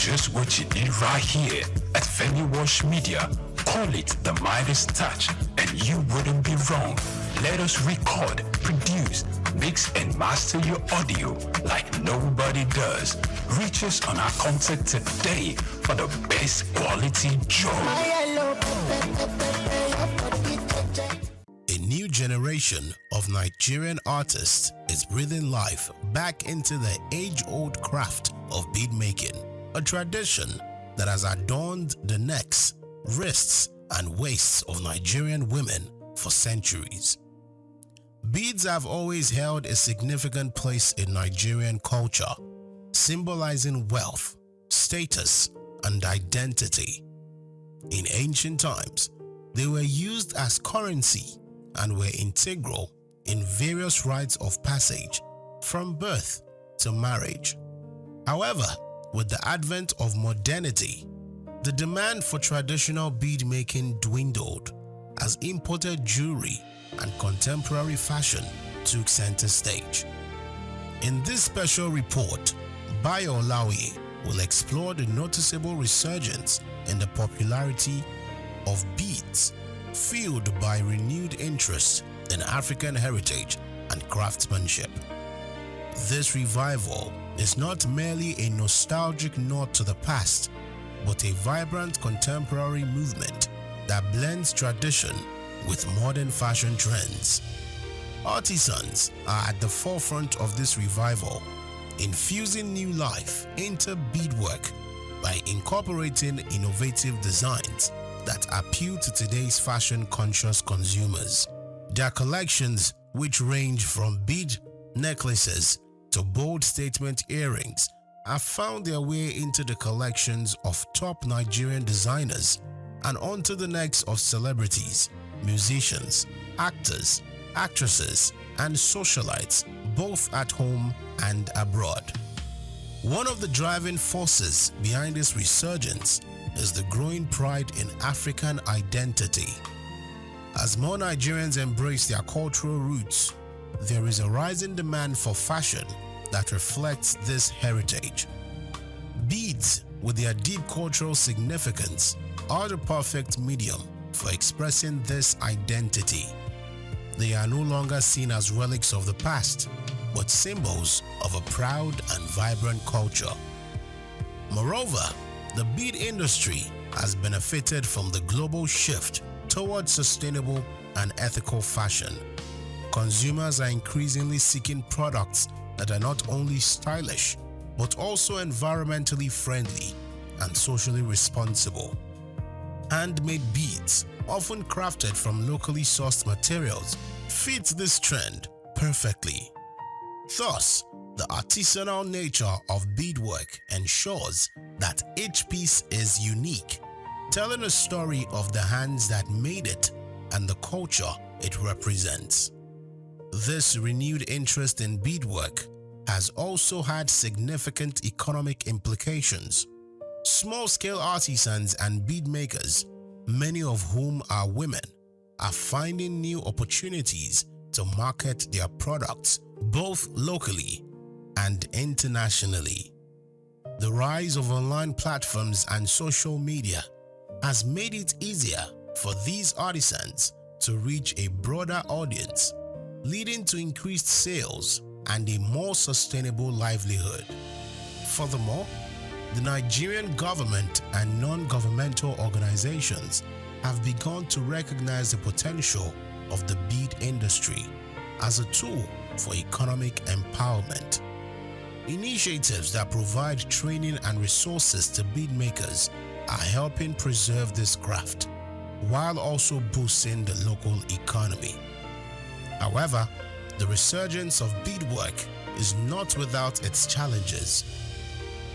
just what you need right here at Femi Wash Media. Call it the Midas Touch, and you wouldn't be wrong. Let us record, produce, mix, and master your audio like nobody does. Reach us on our contact today for the best quality job. A new generation of Nigerian artists is breathing life back into the age-old craft of bead making, a tradition that has adorned the necks, wrists, and waists of Nigerian women for centuries. Beads have always held a significant place in Nigerian culture, symbolizing wealth, status, and identity. In ancient times, they were used as currency and were integral in various rites of passage from birth to marriage. However, with the advent of modernity, the demand for traditional bead making dwindled as imported jewelry and contemporary fashion took center stage. In this special report, Bayo Olaoye will explore the noticeable resurgence in the popularity of beads, fueled by renewed interest in African heritage and craftsmanship. This revival is not merely a nostalgic nod to the past, but a vibrant contemporary movement that blends tradition with modern fashion trends. Artisans are at the forefront of this revival, infusing new life into beadwork by incorporating innovative designs that appeal to today's fashion-conscious consumers. Their collections, which range from bead necklaces to bold statement earrings, have found their way into the collections of top Nigerian designers and onto the necks of celebrities, musicians, actors, actresses, and socialites, both at home and abroad. One of the driving forces behind this resurgence is the growing pride in African identity. As more Nigerians embrace their cultural roots, there is a rising demand for fashion that reflects this heritage. Beads, with their deep cultural significance, are the perfect medium for expressing this identity. They are no longer seen as relics of the past, but symbols of a proud and vibrant culture. Moreover, the bead industry has benefited from the global shift towards sustainable and ethical fashion. Consumers are increasingly seeking products that are not only stylish, but also environmentally friendly and socially responsible. Handmade beads, often crafted from locally sourced materials, fit this trend perfectly. Thus, the artisanal nature of beadwork ensures that each piece is unique, telling a story of the hands that made it and the culture it represents. This renewed interest in beadwork has also had significant economic implications. Small-scale artisans and bead makers, many of whom are women, are finding new opportunities to market their products both locally and internationally. The rise of online platforms and social media has made it easier for these artisans to reach a broader audience, leading to increased sales and a more sustainable livelihood. Furthermore, the Nigerian government and non-governmental organizations have begun to recognize the potential of the bead industry as a tool for economic empowerment. Initiatives that provide training and resources to bead makers are helping preserve this craft, while also boosting the local economy. However, the resurgence of beadwork is not without its challenges.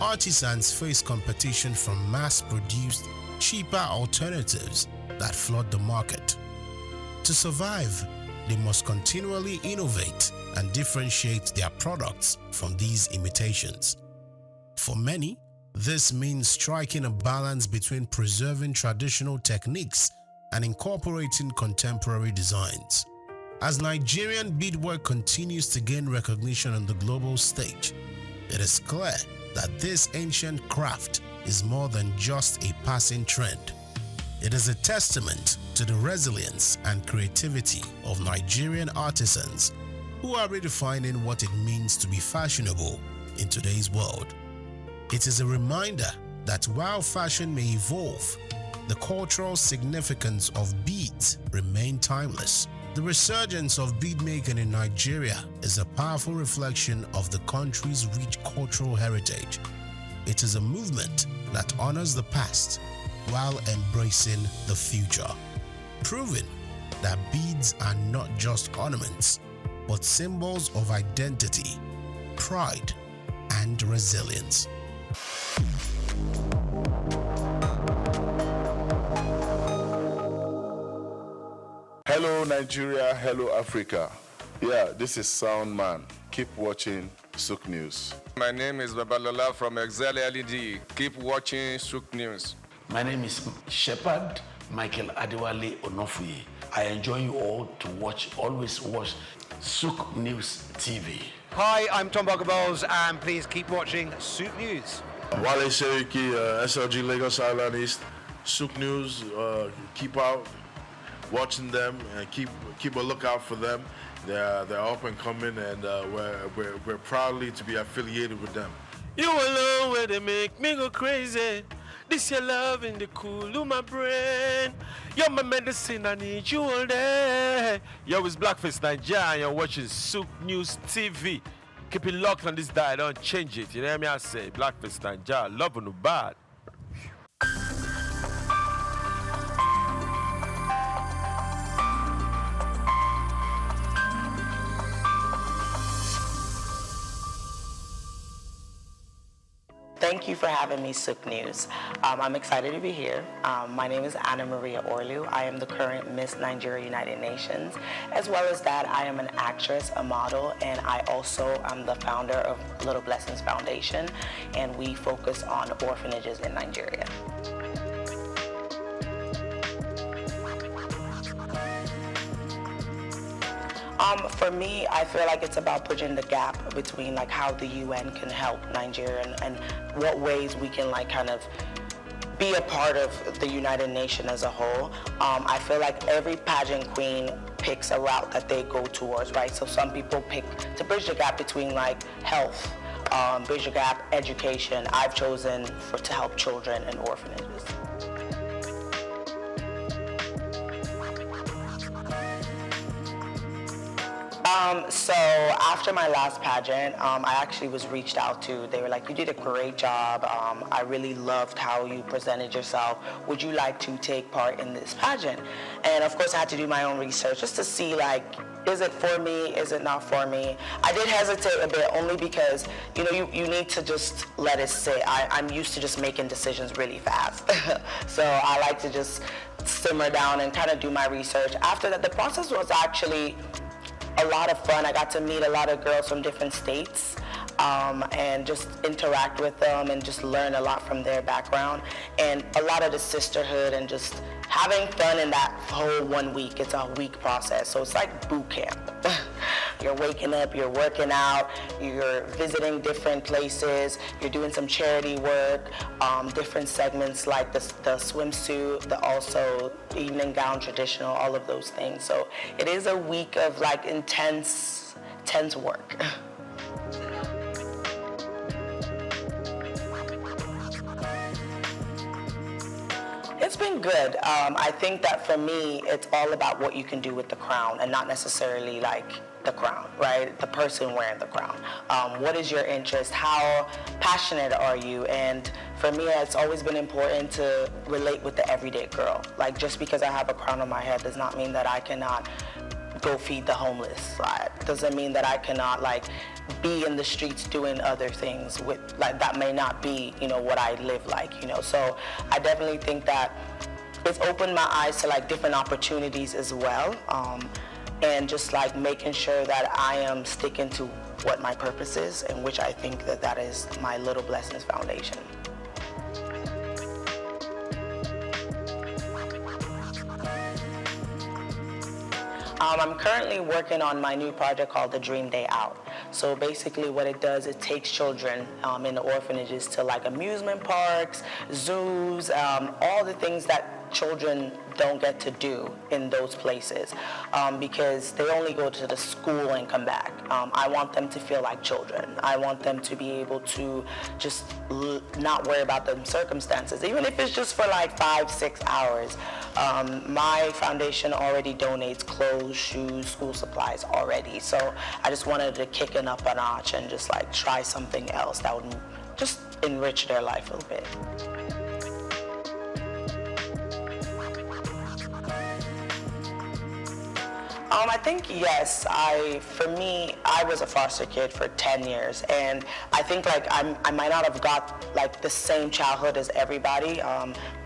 Artisans face competition from mass-produced, cheaper alternatives that flood the market. To survive, they must continually innovate and differentiate their products from these imitations. For many, this means striking a balance between preserving traditional techniques and incorporating contemporary designs. As Nigerian beadwork continues to gain recognition on the global stage, it is clear that this ancient craft is more than just a passing trend. It is a testament to the resilience and creativity of Nigerian artisans who are redefining what it means to be fashionable in today's world. It is a reminder that while fashion may evolve, the cultural significance of beads remain timeless. The resurgence of beadmaking in Nigeria is a powerful reflection of the country's rich cultural heritage. It is a movement that honors the past while embracing the future, proving that beads are not just ornaments, but symbols of identity, pride, and resilience. Hello Nigeria, hello Africa. Yeah, this is Sound Man. Keep watching SOUQ News. My name is Babalola from Excel LED. Keep watching SOUQ News. My name is Shepherd Michael Adewale Onofuye. I enjoy you all to always watch SOUQ News TV. Hi, I'm Tom Boggables, and please keep watching SOUQ News. Wale Seriki, SLG Lagos Island East, SOUQ News. Keep out watching them and keep a lookout for them. They're up and coming, and we're proudly to be affiliated with them. You alone where they make me go crazy. This your love in the cool of my brain. You're my medicine, I need you all day. Yo, it's Blackface Nigeria and you're watching SOUQ News TV. Keep it locked on this dial, don't change it. You know what I mean? I say Blackface Nigeria, love on the bad. Thank you for having me, SOUQ News. I'm excited to be here. My name is Anna Maria Orlu. I am the current Miss Nigeria United Nations. As well as that, I am an actress, a model, and I also am the founder of Little Blessings Foundation, and we focus on orphanages in Nigeria. For me, I feel like it's about bridging the gap between like how the UN can help Nigeria and what ways we can like kind of be a part of the United Nations as a whole. I feel like every pageant queen picks a route that they go towards, right? So some people pick to bridge the gap between like health, bridge the gap, education. I've chosen to help children in orphanages. So after my last pageant, I actually was reached out to. They were like, you did a great job. I really loved how you presented yourself. Would you like to take part in this pageant? And of course I had to do my own research just to see like, is it for me? Is it not for me? I did hesitate a bit only because, you know, you need to just let it sit. I'm used to just making decisions really fast. So I like to just simmer down and kind of do my research. After that, the process was actually a lot of fun. I got to meet a lot of girls from different states and just interact with them and just learn a lot from their background and a lot of the sisterhood and just having fun in that whole 1 week. It's a week process, so it's like boot camp. You're waking up, you're working out, you're visiting different places, you're doing some charity work, different segments like the swimsuit, also evening gown traditional, all of those things. So it is a week of like intense work. It's been good. I think that for me, it's all about what you can do with the crown and not necessarily like the crown, right? The person wearing the crown. What is your interest? How passionate are you? And for me, it's always been important to relate with the everyday girl. Like just because I have a crown on my head does not mean that I cannot go feed the homeless. Doesn't mean that I cannot like be in the streets doing other things with like that may not be, you know, what I live like, you know. So I definitely think that it's opened my eyes to like different opportunities as well. And just like making sure that I am sticking to what my purpose is, and which I think that is my Little Blessings Foundation. I'm currently working on my new project called The Dream Day Out. So basically what it does, it takes children in the orphanages to like amusement parks, zoos, all the things that children don't get to do in those places because they only go to the school and come back. I want them to feel like children. I want them to be able to just not worry about the circumstances, even if it's just for like 5-6 hours. My foundation already donates clothes, shoes, school supplies already. So I just wanted to kick it up a notch and just like try something else that would just enrich their life a little bit. I think yes. For me, I was a foster kid for 10 years, and I think like I might not have got like the same childhood as everybody.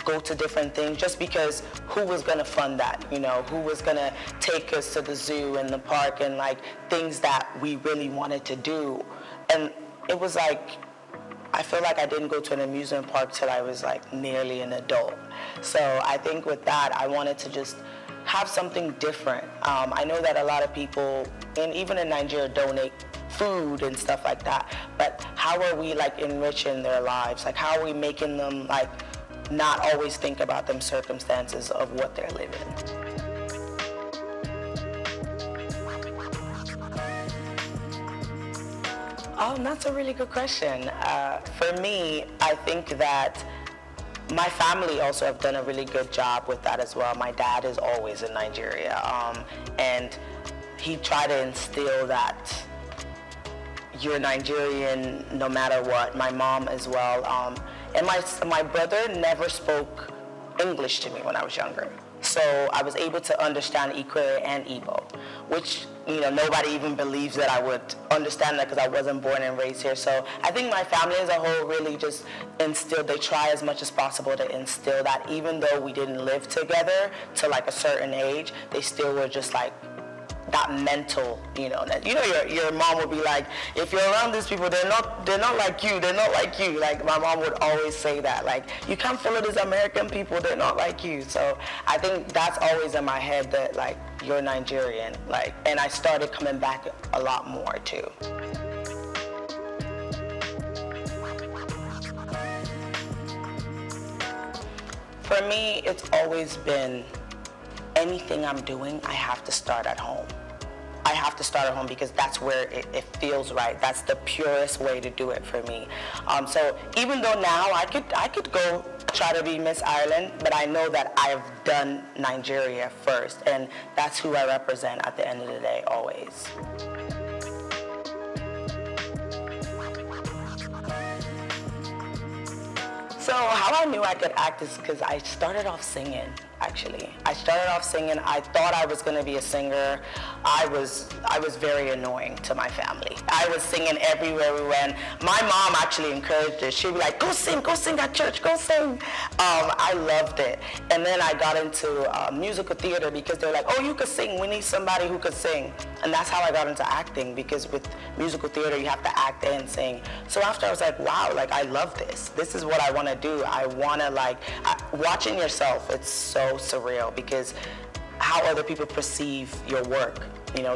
Go to different things just because who was gonna fund that? You know, who was gonna take us to the zoo and the park and like things that we really wanted to do? And it was like, I feel like I didn't go to an amusement park till I was like nearly an adult. So I think with that, I wanted to just have something different. I know that a lot of people, and even in Nigeria, donate food and stuff like that, but how are we like enriching their lives? Like how are we making them like not always think about them circumstances of what they're living? That's a really good question. For me, I think that my family also have done a really good job with that as well. My dad is always in Nigeria, and he tried to instill that you're Nigerian no matter what. My mom as well, and my brother never spoke English to me when I was younger. So I was able to understand Ikwe and Igbo, which, you know, nobody even believes that I would understand that because I wasn't born and raised here. So I think my family as a whole really just instilled, they try as much as possible to instill that even though we didn't live together to like a certain age, they still were just like that mental, your mom would be like, if you're around these people, they're not like you, they're not like you. Like my mom would always say that, like, you can't follow these American people, they're not like you. So I think that's always in my head that like, you're Nigerian, like, and I started coming back a lot more too. For me, it's always been anything I'm doing, I have to start at home. I have to start at home because that's where it feels right. That's the purest way to do it for me. So even though now I could go try to be Miss Ireland, but I know that I've done Nigeria first, and that's who I represent at the end of the day, always. So how I knew I could act is because I started off singing, actually. I started off singing. I thought I was going to be a singer. I was very annoying to my family. I was singing everywhere we went. My mom actually encouraged it. She'd be like, go sing at church, go sing. I loved it. And then I got into musical theater because they're like, oh, you could sing. We need somebody who could sing. And that's how I got into acting, because with musical theater, you have to act and sing. So after I was like, wow, like I love this. This is what I want to do. I want to watching yourself, it's so surreal because how other people perceive your work,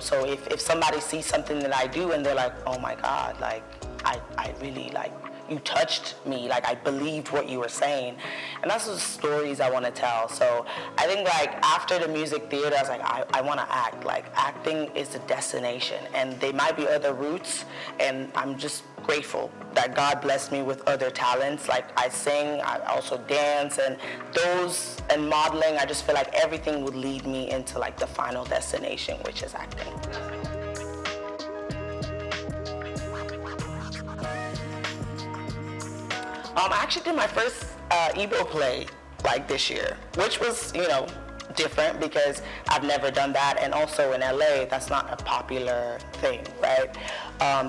so if somebody sees something that I do and they're like, oh my God, like I really like, you touched me, like I believed what you were saying. And that's the stories I want to tell. So I think like after the music theater, I was like, I want to act. Like acting is the destination, and there might be other routes, and I'm just grateful that God blessed me with other talents. Like I sing, I also dance, and modeling. I just feel like everything would lead me into like the final destination, which is acting. I actually did my first Igbo play like this year, which was, different because I've never done that, and also in LA, that's not a popular thing, right?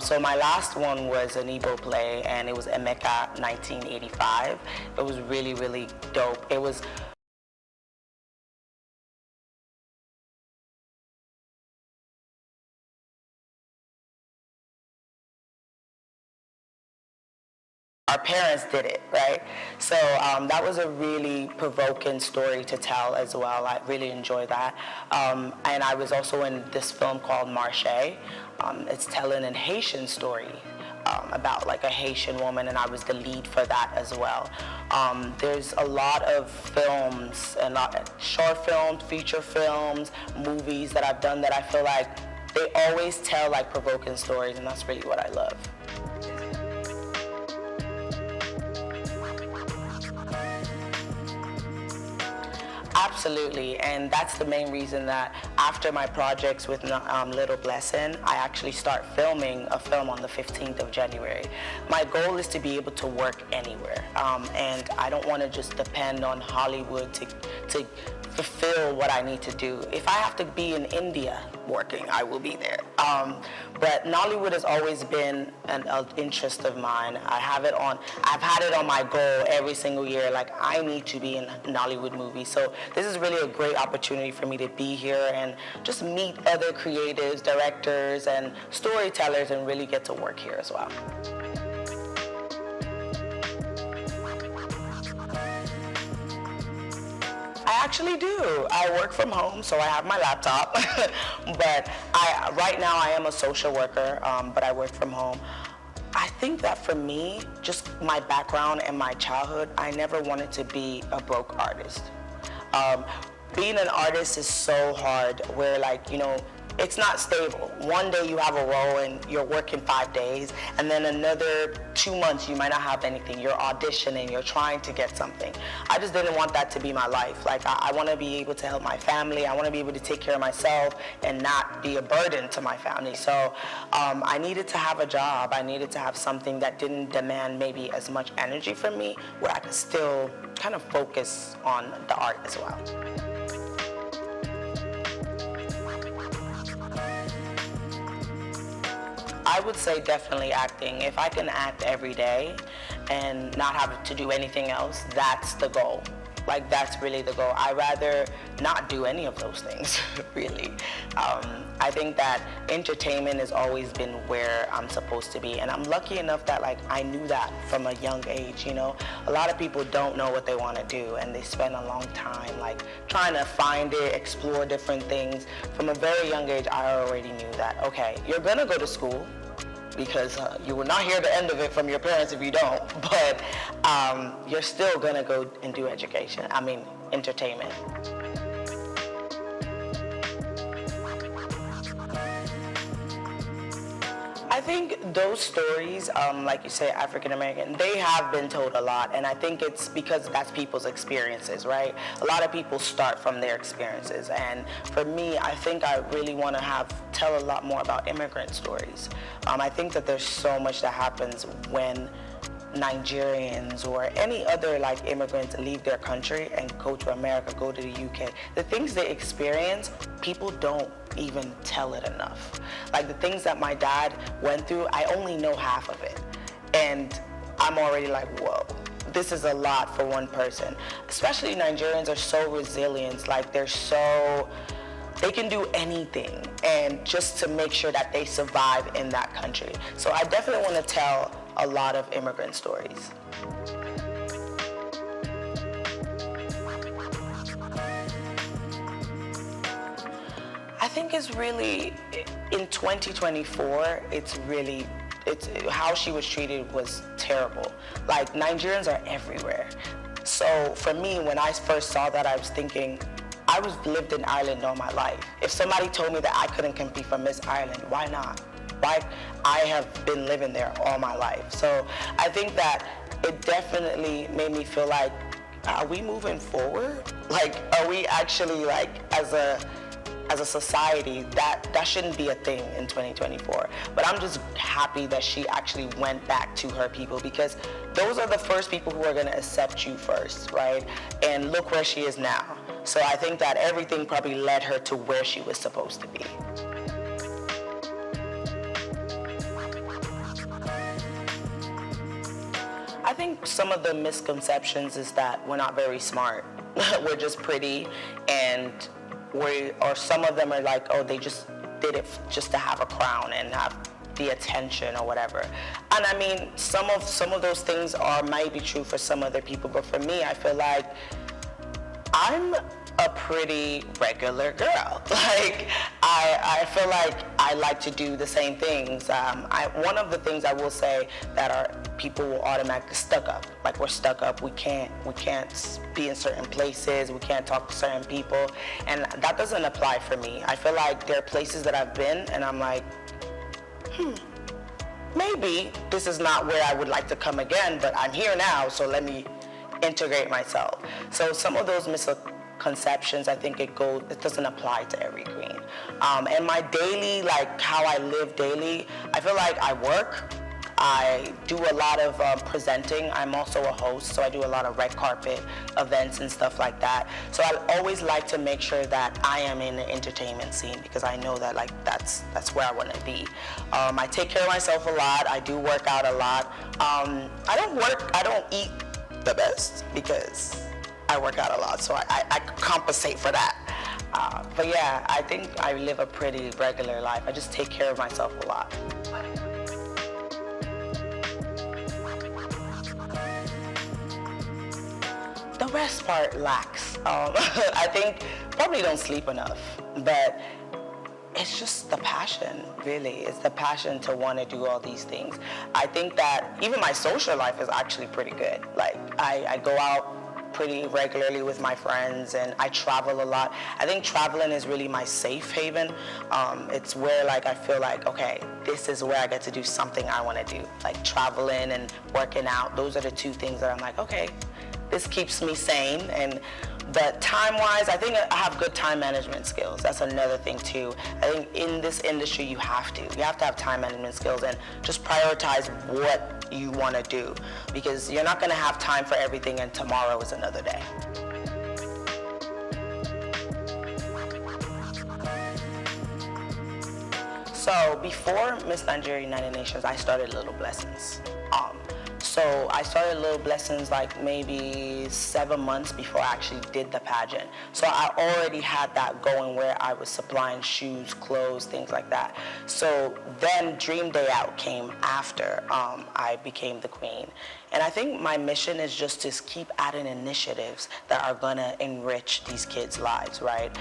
So my last one was an Igbo play, and it was Emeka 1985. It was really, really dope. It was our parents did it, right? So that was a really provoking story to tell as well. I really enjoy that. And I was also in this film called Marche. It's telling a Haitian story about like a Haitian woman, and I was the lead for that as well. There's a lot of films, and short films, feature films, movies that I've done that I feel like they always tell like provoking stories, and that's really what I love. Absolutely, and that's the main reason that after my projects with Little Blessing, I actually start filming a film on the 15th of January. My goal is to be able to work anywhere, and I don't want to just depend on Hollywood to fulfill what I need to do. If I have to be in India working, I will be there. But Nollywood has always been an interest of mine. I've had it on my goal every single year, like I need to be in a Nollywood movie. So this is really a great opportunity for me to be here and just meet other creatives, directors, and storytellers and really get to work here as well. I actually do. I work from home, so I have my laptop. But right now I am a social worker, but I work from home. I think that for me, just my background and my childhood, I never wanted to be a broke artist. Being an artist is so hard where, like, you know, it's not stable. One day you have a role and you're working 5 days, and then another 2 months you might not have anything. You're auditioning, you're trying to get something. I just didn't want that to be my life. Like, I want to be able to help my family. I want to be able to take care of myself and not be a burden to my family. So I needed to have a job. I needed to have something that didn't demand maybe as much energy from me, where I could still kind of focus on the art as well. I would say definitely acting. If I can act every day and not have to do anything else, that's the goal. Like, that's really the goal. I'd rather not do any of those things, really. I think that entertainment has always been where I'm supposed to be, and I'm lucky enough that, like, I knew that from a young age, you know? A lot of people don't know what they want to do, and they spend a long time, like, trying to find it, explore different things. From a very young age, I already knew that, okay, you're gonna go to school, because you will not hear the end of it from your parents if you don't, but you're still gonna go and do entertainment. I think those stories, like you say, African American, they have been told a lot, and I think it's because that's people's experiences, right? A lot of people start from their experiences, and for me, I think I really want to tell a lot more about immigrant stories. I think that there's so much that happens when Nigerians or any other like immigrants leave their country and go to America, go to the UK. The things they experience, people don't even tell it enough. Like the things that my dad went through, I only know half of it. And I'm already like, whoa, this is a lot for one person. Especially Nigerians are so resilient, like they can do anything, and just to make sure that they survive in that country. So I definitely want to tell a lot of immigrant stories. I think it's really, in 2024, it's how she was treated was terrible. Like, Nigerians are everywhere. So for me, when I first saw that, I was thinking, I lived in Ireland all my life. If somebody told me that I couldn't compete for Miss Ireland, why not? I have been living there all my life. So I think that it definitely made me feel like, are we moving forward? Like, are we actually, like, as a society, that shouldn't be a thing in 2024. But I'm just happy that she actually went back to her people, because those are the first people who are going to accept you first, right? And look where she is now. So I think that everything probably led her to where she was supposed to be. I think some of the misconceptions is that we're not very smart. We're just pretty, or some of them are like, oh, they just did it just to have a crown and have the attention or whatever. And I mean, some of those things might be true for some other people, but for me, I feel like I'm a pretty regular girl. Like, I feel like I like to do the same things. One of the things I will say that people will automatically stuck up. Like, we're stuck up. We can't be in certain places. We can't talk to certain people. And that doesn't apply for me. I feel like there are places that I've been and I'm like, maybe this is not where I would like to come again, but I'm here now, so let me integrate myself. So some of those misconceptions, I think it doesn't apply to every queen. And my daily, like how I live daily, I feel like I work. I do a lot of presenting. I'm also a host, so I do a lot of red carpet events and stuff like that. So I always like to make sure that I am in the entertainment scene because I know that that's where I want to be. I take care of myself a lot. I do work out a lot. I don't eat the best because I work out a lot, so I compensate for that. But yeah, I think I live a pretty regular life. I just take care of myself a lot. The rest part lacks. I think probably don't sleep enough, but it's just the passion, really. It's the passion to want to do all these things. I think that even my social life is actually pretty good. Like, I go out pretty regularly with my friends and I travel a lot. I think traveling is really my safe haven. It's where like I feel like, okay, this is where I get to do something I want to do. Like traveling and working out, those are the two things that I'm like, okay, this keeps me sane. And but time-wise, I think I have good time management skills. That's another thing too. I think in this industry, you have to have time management skills and just prioritize what you want to do, because you're not going to have time for everything and tomorrow is another day. So before Miss Nigeria United Nations, I started Little Blessings. So I started Little Blessings like maybe 7 months before I actually did the pageant. So I already had that going where I was supplying shoes, clothes, things like that. So then Dream Day Out came after I became the queen. And I think my mission is just to keep adding initiatives that are gonna enrich these kids' lives, right?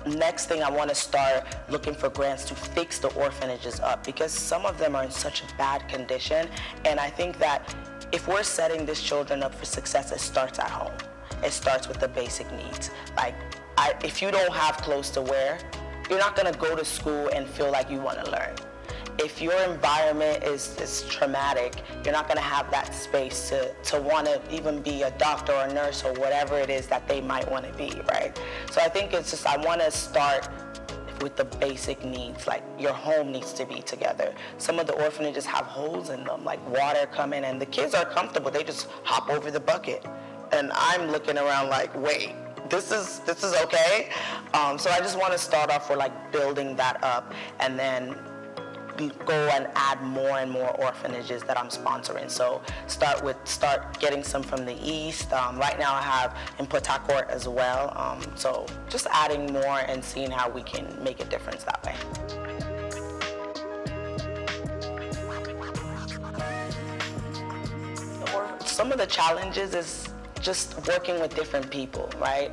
Next thing, I want to start looking for grants to fix the orphanages up, because some of them are in such a bad condition. And I think that if we're setting these children up for success, it starts at home. It starts with the basic needs. Like, if you don't have clothes to wear, you're not going to go to school and feel like you want to learn. If your environment is traumatic, you're not going to have that space to want to even be a doctor or a nurse or whatever it is that they might want to be, right? So I think it's just, I want to start with the basic needs. Like, your home needs to be together. Some of the orphanages have holes in them, like water coming, and the kids are comfortable. They just hop over the bucket. And I'm looking around like, wait, this is okay? So I just want to start off with like building that up, and then go and add more and more orphanages that I'm sponsoring. So start getting some from the east. Right now I have in Port Harcourt as well. So just adding more and seeing how we can make a difference that way. Some of the challenges is just working with different people, right?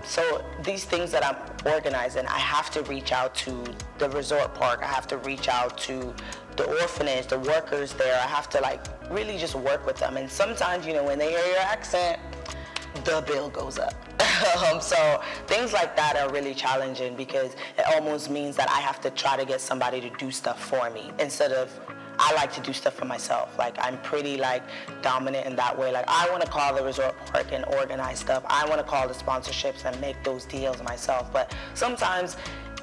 So these things that I'm organizing, I have to reach out to the resort park. I have to reach out to the orphanage, the workers there. I have to like really just work with them. And sometimes, you know, when they hear your accent, the bill goes up. So things like that are really challenging, because it almost means that I have to try to get somebody to do stuff for me instead of I like to do stuff for myself. Like, I'm pretty like dominant in that way. Like, I want to call the resort park and organize stuff. I want to call the sponsorships and make those deals myself. But sometimes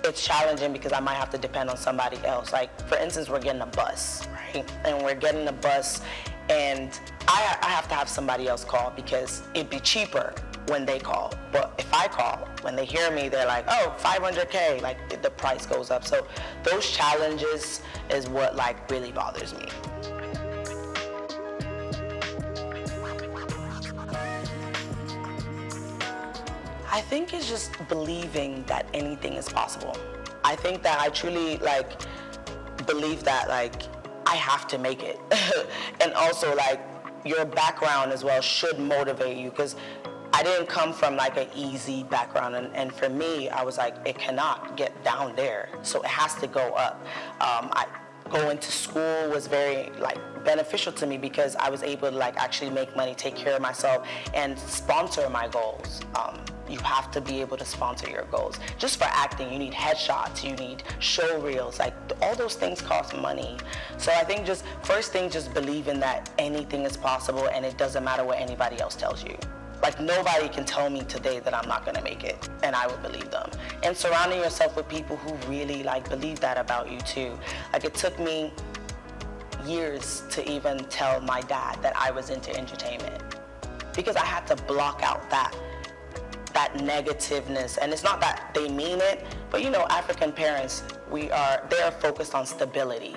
it's challenging because I might have to depend on somebody else. Like, for instance, we're getting a bus, right? And we're getting a bus, and I have to have somebody else call because it'd be cheaper when they call. But if I call, when they hear me, they're like, oh, $500K, like the price goes up. So those challenges is what like really bothers me. I think it's just believing that anything is possible. I think that I truly like believe that like I have to make it. And also like your background as well should motivate you, because I didn't come from like an easy background, and for me, I was like, it cannot get down there, so it has to go up. Going to school was very like beneficial to me because I was able to like actually make money, take care of myself, and sponsor my goals. You have to be able to sponsor your goals. Just for acting, you need headshots, you need show reels, like all those things cost money. So I think just first thing, just believe in that anything is possible, and it doesn't matter what anybody else tells you. Like nobody can tell me today that I'm not gonna make it, and I would believe them. And surrounding yourself with people who really like believe that about you too. Like it took me years to even tell my dad that I was into entertainment, because I had to block out that negativeness. And it's not that they mean it, but you know, African parents, they're focused on stability.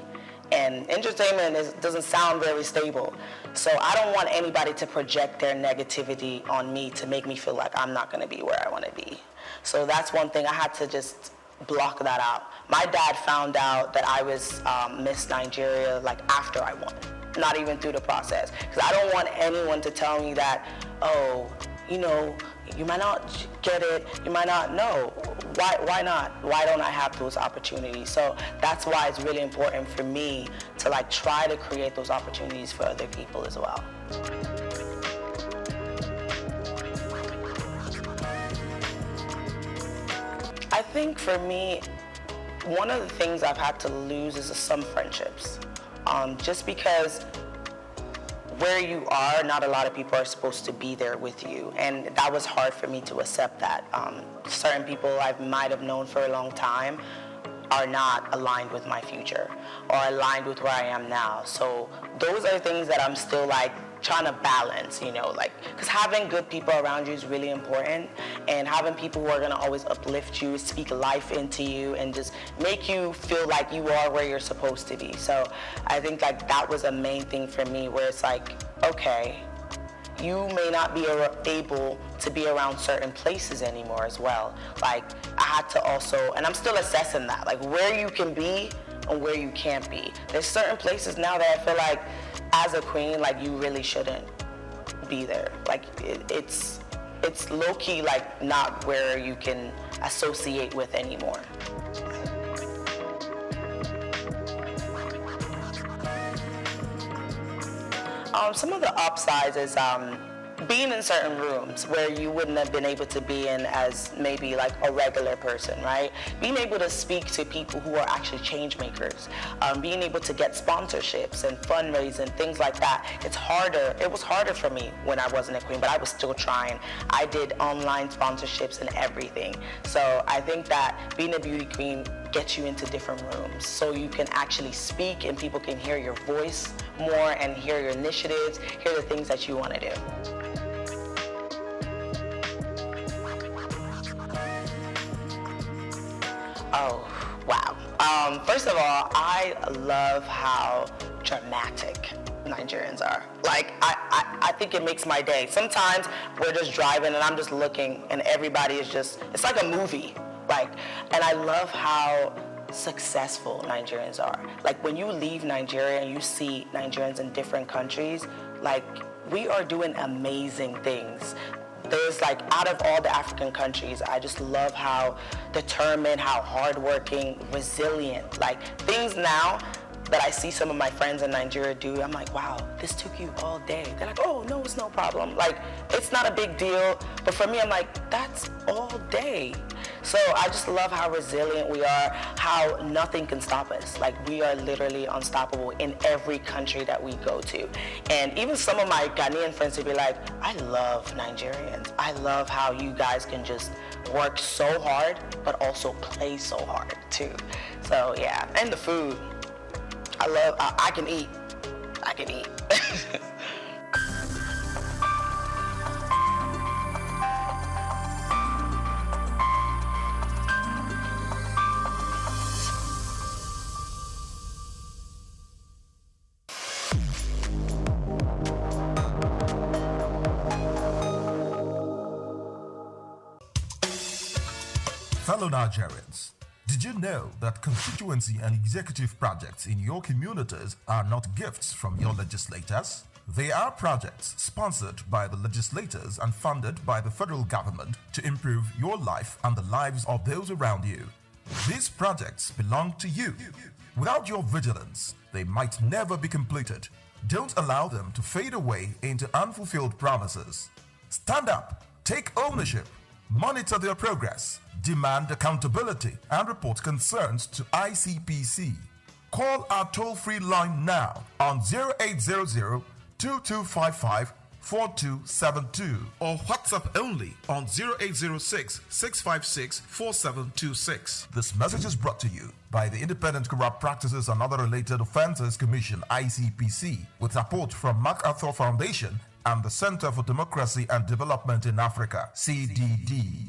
And entertainment doesn't sound very stable. So I don't want anybody to project their negativity on me to make me feel like I'm not gonna be where I wanna be. So that's one thing, I had to just block that out. My dad found out that I was Miss Nigeria like after I won, not even through the process. Because I don't want anyone to tell me that, oh, you know, you might not get it, you might not know. Why not? Why don't I have those opportunities? So that's why it's really important for me to like try to create those opportunities for other people as well. I think for me, one of the things I've had to lose is some friendships. Just because where you are, not a lot of people are supposed to be there with you. And that was hard for me to accept that. Certain people I might have known for a long time are not aligned with my future or aligned with where I am now. So those are things that I'm still like trying to balance, you know, like, because having good people around you is really important, and having people who are going to always uplift you, speak life into you, and just make you feel like you are where you're supposed to be. So I think like that was a main thing for me, where it's like, okay, you may not be able to be around certain places anymore as well. Like I had to also, and I'm still assessing that, like where you can be and where you can't be. There's certain places now that I feel like as a queen, like you really shouldn't be there. Like it's low-key like not where you can associate with anymore. Some of the upsides is being in certain rooms where you wouldn't have been able to be in as maybe like a regular person, right? Being able to speak to people who are actually change makers, being able to get sponsorships and fundraising, things like that. It's harder. It was harder for me when I wasn't a queen, but I was still trying. I did online sponsorships and everything. So I think that being a beauty queen gets you into different rooms so you can actually speak and people can hear your voice more and hear your initiatives, hear the things that you want to do. Oh, wow. First of all, I love how dramatic Nigerians are. Like, I think it makes my day. Sometimes we're just driving and I'm just looking and everybody is just, it's like a movie. Like, and I love how successful Nigerians are. Like, when you leave Nigeria and you see Nigerians in different countries, like, we are doing amazing things. There's like, out of all the African countries, I just love how determined, how hardworking, resilient, like things now that I see some of my friends in Nigeria do, I'm like, wow, this took you all day. They're like, oh, no, it's no problem. Like, it's not a big deal. But for me, I'm like, that's all day. So I just love how resilient we are, how nothing can stop us. Like, we are literally unstoppable in every country that we go to. And even some of my Ghanaian friends would be like, I love Nigerians. I love how you guys can just work so hard, but also play so hard too. So yeah, and the food. I can eat. I can eat. Fellow Nigerians, Did you know that constituency and executive projects in your communities are not gifts from your legislators? They are projects sponsored by the legislators and funded by the federal government to improve your life and the lives of those around you. These projects belong to you. Without your vigilance, they might never be completed. Don't allow them to fade away into unfulfilled promises. Stand up, take ownership, monitor their progress, demand accountability, and report concerns to ICPC. Call our toll-free line now on 0800-2255-4272 or WhatsApp only on 0806-656-4726. This message is brought to you by the Independent Corrupt Practices and Other Related Offences Commission, ICPC, with support from MacArthur Foundation and the Center for Democracy and Development in Africa, CDD.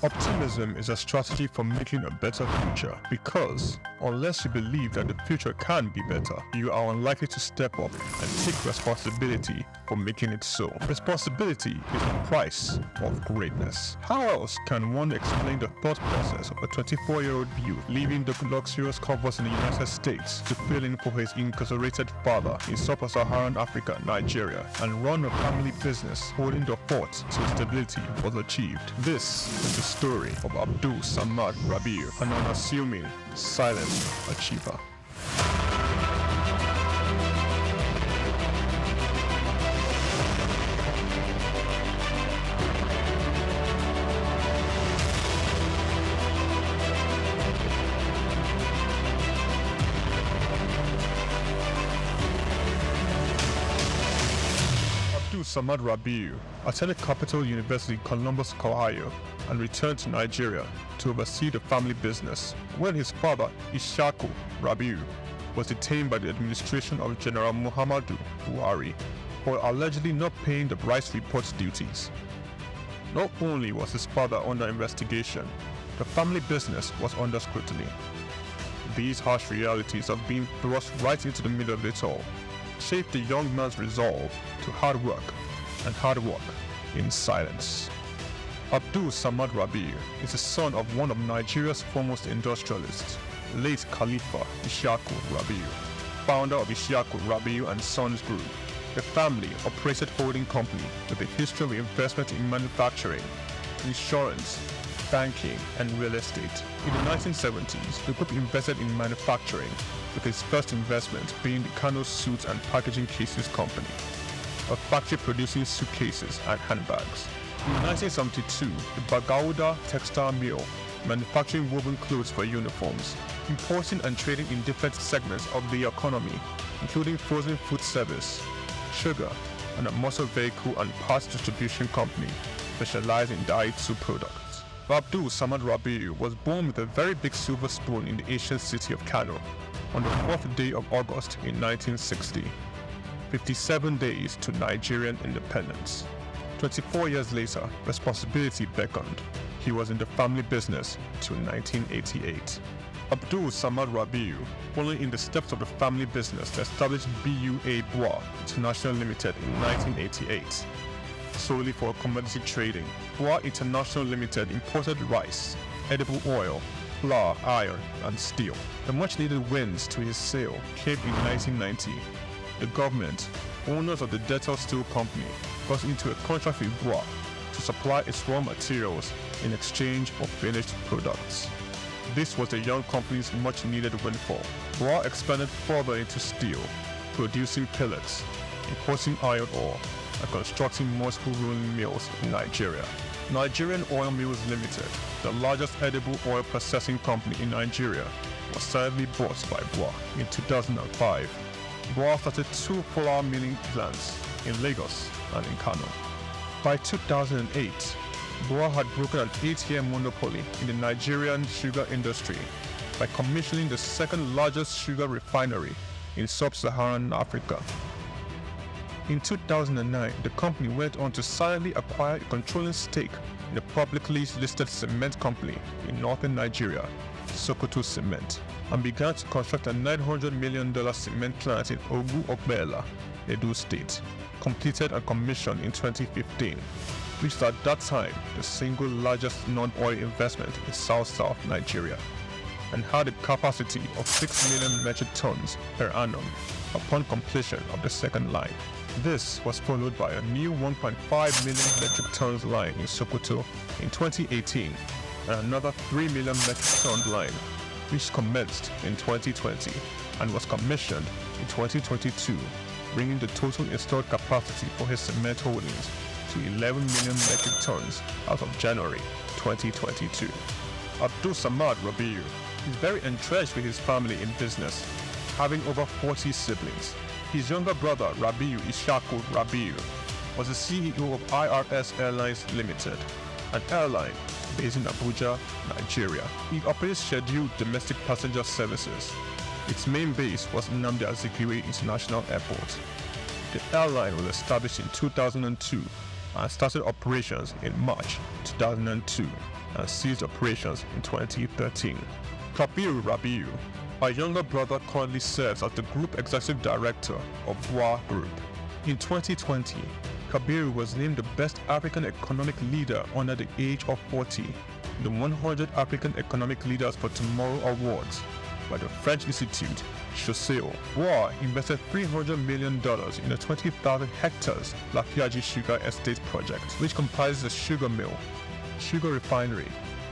Optimism is a strategy for making a better future, because unless you believe that the future can be better, you are unlikely to step up and take responsibility for making it so. Responsibility is the price of greatness. How else can one explain the thought process of a 24-year-old youth leaving the luxurious comforts in the United States to fill in for his incarcerated father in sub-Saharan Africa, Nigeria, and run a family business holding the fort till stability was achieved? This is the story of Abdul Samad Rabiu, an unassuming, silent achiever. Samad Rabiu attended Capital University, Columbus, Ohio, and returned to Nigeria to oversee the family business when his father, Ishaku Rabiu, was detained by the administration of General Muhammadu Buhari for allegedly not paying the rice reports duties. Not only was his father under investigation, the family business was under scrutiny. These harsh realities of being thrust right into the middle of it all shaped the young man's resolve to hard work in silence. Abdul Samad Rabiu is the son of one of Nigeria's foremost industrialists, late Khalifa Ishaku Rabiu, founder of Ishaku Rabiu and Sons Group, a family-operated holding company with a history of investment in manufacturing, insurance, banking, and real estate. In the 1970s, the group invested in manufacturing, with its first investment being the Kano Suits and Packaging Cases Company, a factory producing suitcases and handbags. In 1972, the Bagauda Textile Mill, manufacturing woven clothes for uniforms, importing and trading in different segments of the economy, including frozen food service, sugar, and a motor vehicle and parts distribution company specialized in Daihatsu products. Abdul Samad Rabiu was born with a very big silver spoon in the ancient city of Kano on the 4th day of August in 1960, 57 days to Nigerian independence. 24 years later, responsibility beckoned. He was in the family business till 1988. Abdul Samad Rabiu, following in the steps of the family business to establish BUA Bois International Limited in 1988. Solely for commodity trading, Bois International Limited imported rice, edible oil, flour, iron, and steel. The much-needed wins to his sale came in 1990. The government, owners of the Dettol Steel Company, got into a contract with Bois to supply its raw materials in exchange for finished products. This was the young company's much-needed windfall. Bois expanded further into steel, producing pellets, importing iron ore, and constructing multiple rolling mills in Nigeria. Nigerian Oil Mills Limited, the largest edible oil processing company in Nigeria, was sadly bought by BUA in 2005. BUA started 2 flour milling plants in Lagos and in Kano. By 2008, BUA had broken an 8-year monopoly in the Nigerian sugar industry by commissioning the second largest sugar refinery in sub-Saharan Africa. In 2009, the company went on to silently acquire a controlling stake in a publicly listed cement company in northern Nigeria, SOUQ Cement, and began to construct a $900 million cement plant in Ogun-Ogbela, Edo State, completed and commissioned in 2015, which was at that time the single largest non-oil investment in South Nigeria, and had a capacity of 6 million metric tons per annum upon completion of the second line. This was followed by a new 1.5 million metric tons line in Sokoto in 2018 and another 3 million metric ton line, which commenced in 2020 and was commissioned in 2022, bringing the total installed capacity for his cement holdings to 11 million metric tons as of January 2022. Abdul Samad Rabiu is very entrenched with his family in business, having over 40 siblings. His younger brother, Rabiu Ishaku Rabiu, was the CEO of IRS Airlines Limited, an airline based in Abuja, Nigeria. He operates scheduled domestic passenger services. Its main base was Nnamdi Azikiwe International Airport. The airline was established in 2002 and started operations in March 2002 and ceased operations in 2013. Kabiru Rabiu, our younger brother, currently serves as the Group Executive Director of BUA Group. In 2020, Kabiru was named the Best African Economic Leader under the age of 40 in the 100 African Economic Leaders for Tomorrow Awards by the French Institute, Chausseo. BUA invested $300 million in a 20,000 hectares Lafiaji Sugar Estate project, which comprises a sugar mill, sugar refinery,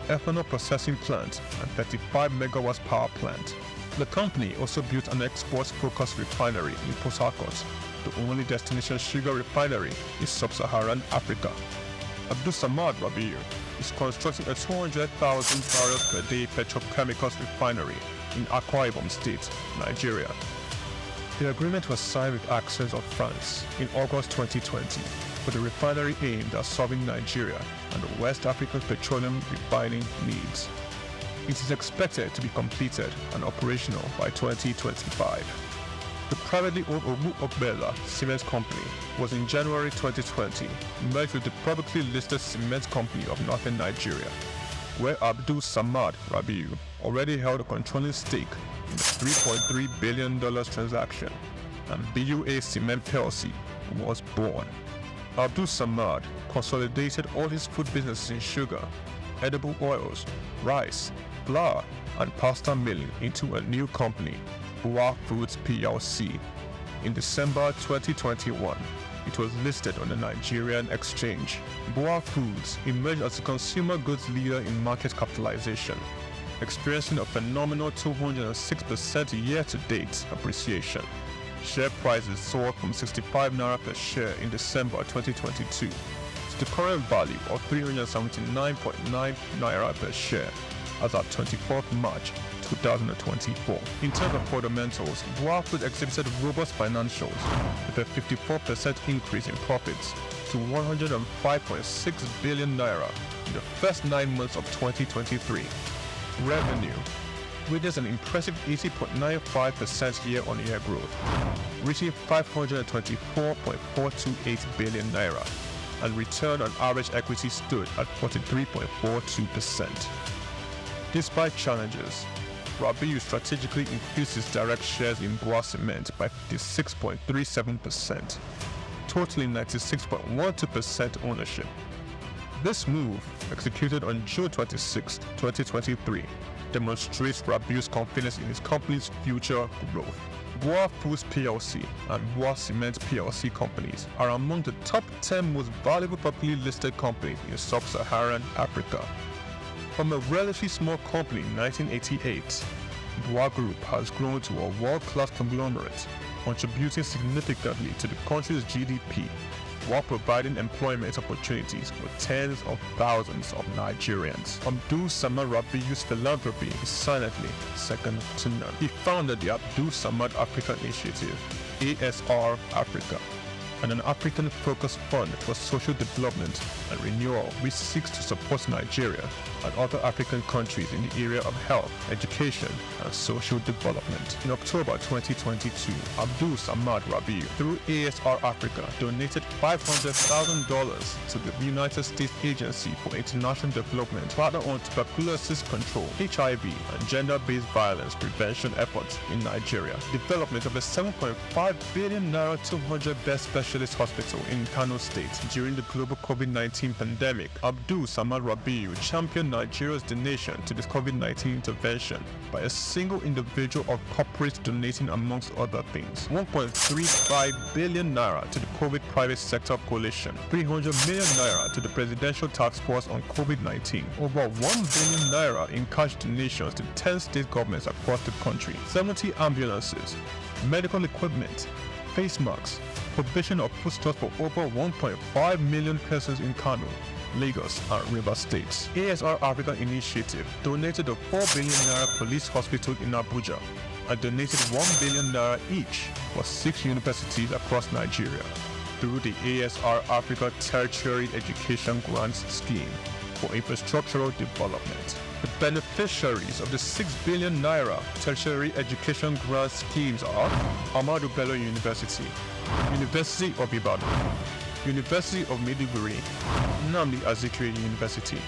ethanol processing plant, and 35 megawatts power plant. The company also built an exports-focused refinery in Port Harcourt, the only destination sugar refinery in sub-Saharan Africa. Abdul Samad Rabiu is constructing a 200,000 barrels per day petrochemicals refinery in Akwa Ibom State, Nigeria. The agreement was signed with Access of France in August 2020 for the refinery aimed at serving Nigeria and the West African petroleum refining needs. It is expected to be completed and operational by 2025. The privately owned Ogun-Ogbela Cement Company was in January 2020 merged with the publicly listed Cement Company of Northern Nigeria, where Abdul Samad Rabiu already held a controlling stake in the $3.3 billion transaction, and BUA Cement PLC was born. Abdul Samad consolidated all his food businesses in sugar, edible oils, rice, flour, and pasta milling into a new company, BUA Foods PLC. In December 2021, it was listed on the Nigerian exchange. BUA Foods emerged as a consumer goods leader in market capitalization, experiencing a phenomenal 206% year-to-date appreciation. Share prices soared from 65 naira per share in December 2022 to the current value of 379.9 naira per share as of 24th March 2024. In terms of fundamentals, BUA Foods exhibited robust financials with a 54% increase in profits to 105.6 billion naira in the first 9 months of 2023. Revenue witnessed an impressive 80.95% year-on-year growth, reaching 524.428 billion naira, and return on average equity stood at 43.42%. Despite challenges, Rabiu strategically increased his direct shares in BUA Cement by 56.37%, totaling 96.12% ownership. This move, executed on June 26, 2023, demonstrates Rabiu's confidence in his company's future growth. BUA Foods PLC and BUA Cement PLC companies are among the top 10 most valuable publicly listed companies in sub-Saharan Africa. From a relatively small company in 1988, BUA Group has grown to a world-class conglomerate, contributing significantly to the country's GDP while providing employment opportunities for tens of thousands of Nigerians. Abdul Samad Rabiu's philanthropy is silently second to none. He founded the Abdul Samad Africa Initiative, ASR Africa, and an African-focused fund for social development and renewal which seeks to support Nigeria and other African countries in the area of health, education, and social development. In October 2022, Abdul Samad Rabiu, through ASR Africa, donated $500,000 to the United States Agency for International Development, partner on tuberculosis control, HIV, and gender-based violence prevention efforts in Nigeria. Development of the 7.5 billion naira 200-bed specialist hospital in Kano State during the global COVID-19 pandemic. Abdul Samad Rabiu championed Nigeria's donation to this COVID-19 intervention by a single individual or corporate donating, amongst other things, 1.35 billion naira to the COVID private sector coalition, 300 million naira to the Presidential Task Force on COVID-19, over 1 billion naira in cash donations to 10 state governments across the country, 70 ambulances, medical equipment, face masks, provision of foodstuffs for over 1.5 million persons in Kano, Lagos, and River States. ASR Africa Initiative donated a 4 billion naira police hospital in Abuja and donated 1 billion naira each for 6 universities across Nigeria through the ASR Africa Tertiary Education Grants Scheme for infrastructural development. The beneficiaries of the 6 billion naira tertiary education grant schemes are Ahmadu Bello University, University of Ibadan, University of Maiduguri, Nnamdi Azikiwe University,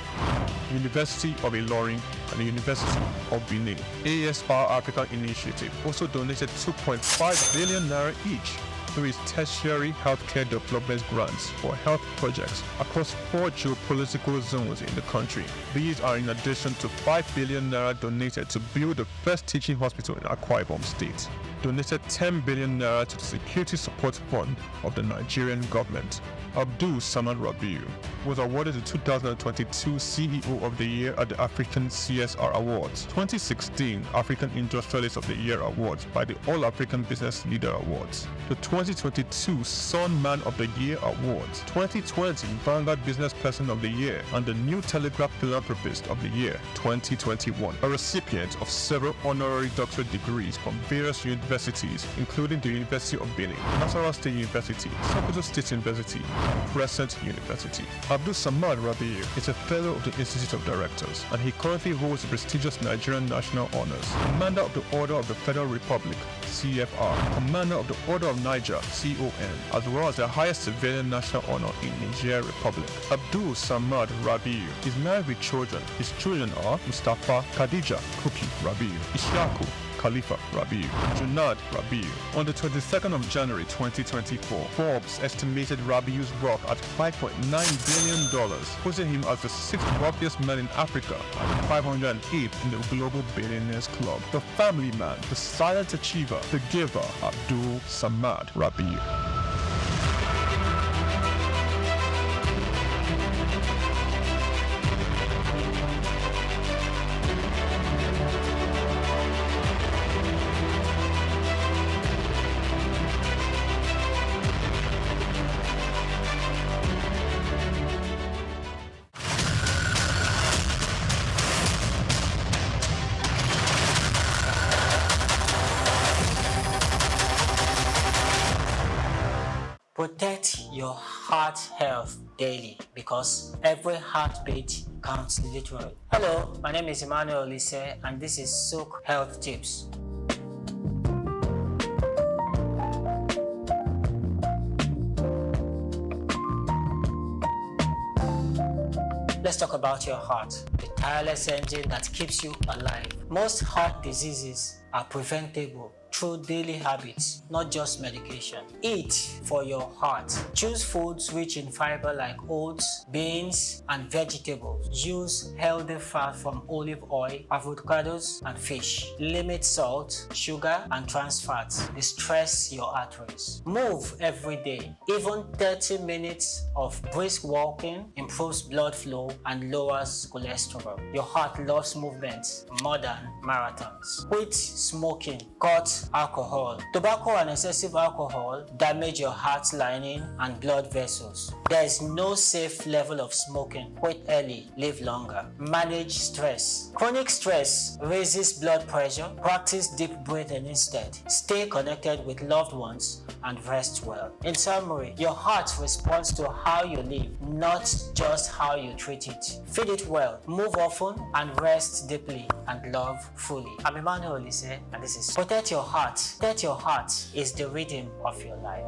University of Ilorin, and the University of Benin. ASR Africa Initiative also donated 2.5 billion naira each through its tertiary healthcare development grants for health projects across 4 geopolitical zones in the country. These are in addition to 5 billion naira donated to build the first teaching hospital in Akwa Ibom State, donated 10 billion naira to the Security Support Fund of the Nigerian government. Abdul Samad Rabiu was awarded the 2022 CEO of the Year at the African CSR Awards, 2016 African Industrialist of the Year Awards by the All African Business Leader Awards, the 2022 Sun Man of the Year Awards, 2020 Vanguard Business Person of the Year, and the New Telegraph Philanthropist of the Year 2021, a recipient of several honorary doctorate degrees from various universities, including the University of Benin, Nasarawa State University, Sokoto State University, and Crescent University. Abdul Samad Rabiu is a fellow of the Institute of Directors, and he currently holds the prestigious Nigerian National Honors, Commander of the Order of the Federal Republic, CFR, Commander of the Order of Niger, CON, as well as the highest civilian national honor in Niger Republic. Abdul Samad Rabiu is married with children. His children are Mustafa Khadija Kuki Rabiu, Ishaku Khalifa Rabiu, Junad Rabiu. On the 22nd of January 2024, Forbes estimated Rabiu's wealth at $5.9 billion, putting him as the 6th wealthiest man in Africa and 508th in the Global Billionaires Club. The family man, the silent achiever, the giver, Abdul Samad Rabiu. Protect your heart health daily because every heartbeat counts literally. Hello, my name is Emmanuel Lise and this is SOUQ Health Tips. Let's talk about your heart, the tireless engine that keeps you alive. Most heart diseases are preventable through daily habits, not just medication. Eat for your heart. Choose foods rich in fiber like oats, beans, and vegetables. Use healthy fat from olive oil, avocados, and fish. Limit salt, sugar, and trans fats. They stress your arteries. Move every day. Even 30 minutes of brisk walking improves blood flow and lowers cholesterol. Your heart loves movement more than marathons. Quit smoking. Cut alcohol. Tobacco and excessive alcohol damage your heart lining and blood vessels. There is no safe level of smoking. Quit early, live longer. Manage stress. Chronic stress raises blood pressure. Practice deep breathing instead. Stay connected with loved ones and rest well. In summary, your heart responds to how you live, not just how you treat it. Feed it well, move often, and rest deeply and love fully. I'm Emmanuel Olise, and this is Protect Your Heart. Protect Your Heart is the rhythm of your life.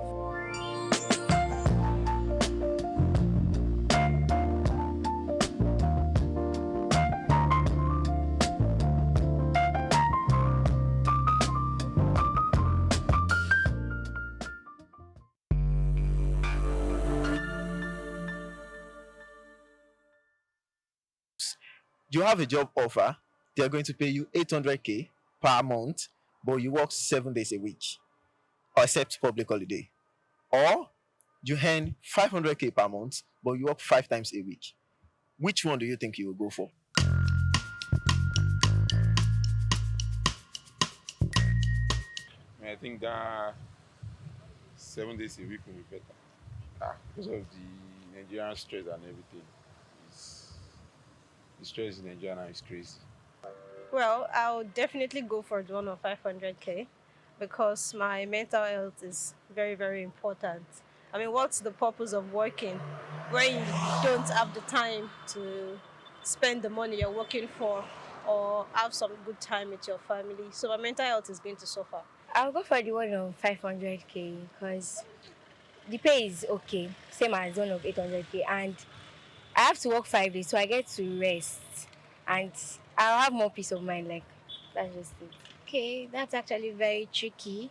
You have a job offer, they're going to pay you 800k per month, but you work 7 days a week, except public holiday. Or you earn 500k per month, but you work 5 times a week. Which one do you think you will go for? I think that 7 days a week will be better. Because of the Nigerian stress and everything. The stress in Nigeria now is crazy. Well, I'll definitely go for the one of 500k because my mental health is very, very important. I mean, what's the purpose of working when you don't have the time to spend the money you're working for or have some good time with your family? So my mental health is going to suffer. I'll go for the one of 500k because the pay is okay, same as one of 800k, and I have to work 5 days, so I get to rest, and I'll have more peace of mind. Like, that's just it. Okay, that's actually very tricky.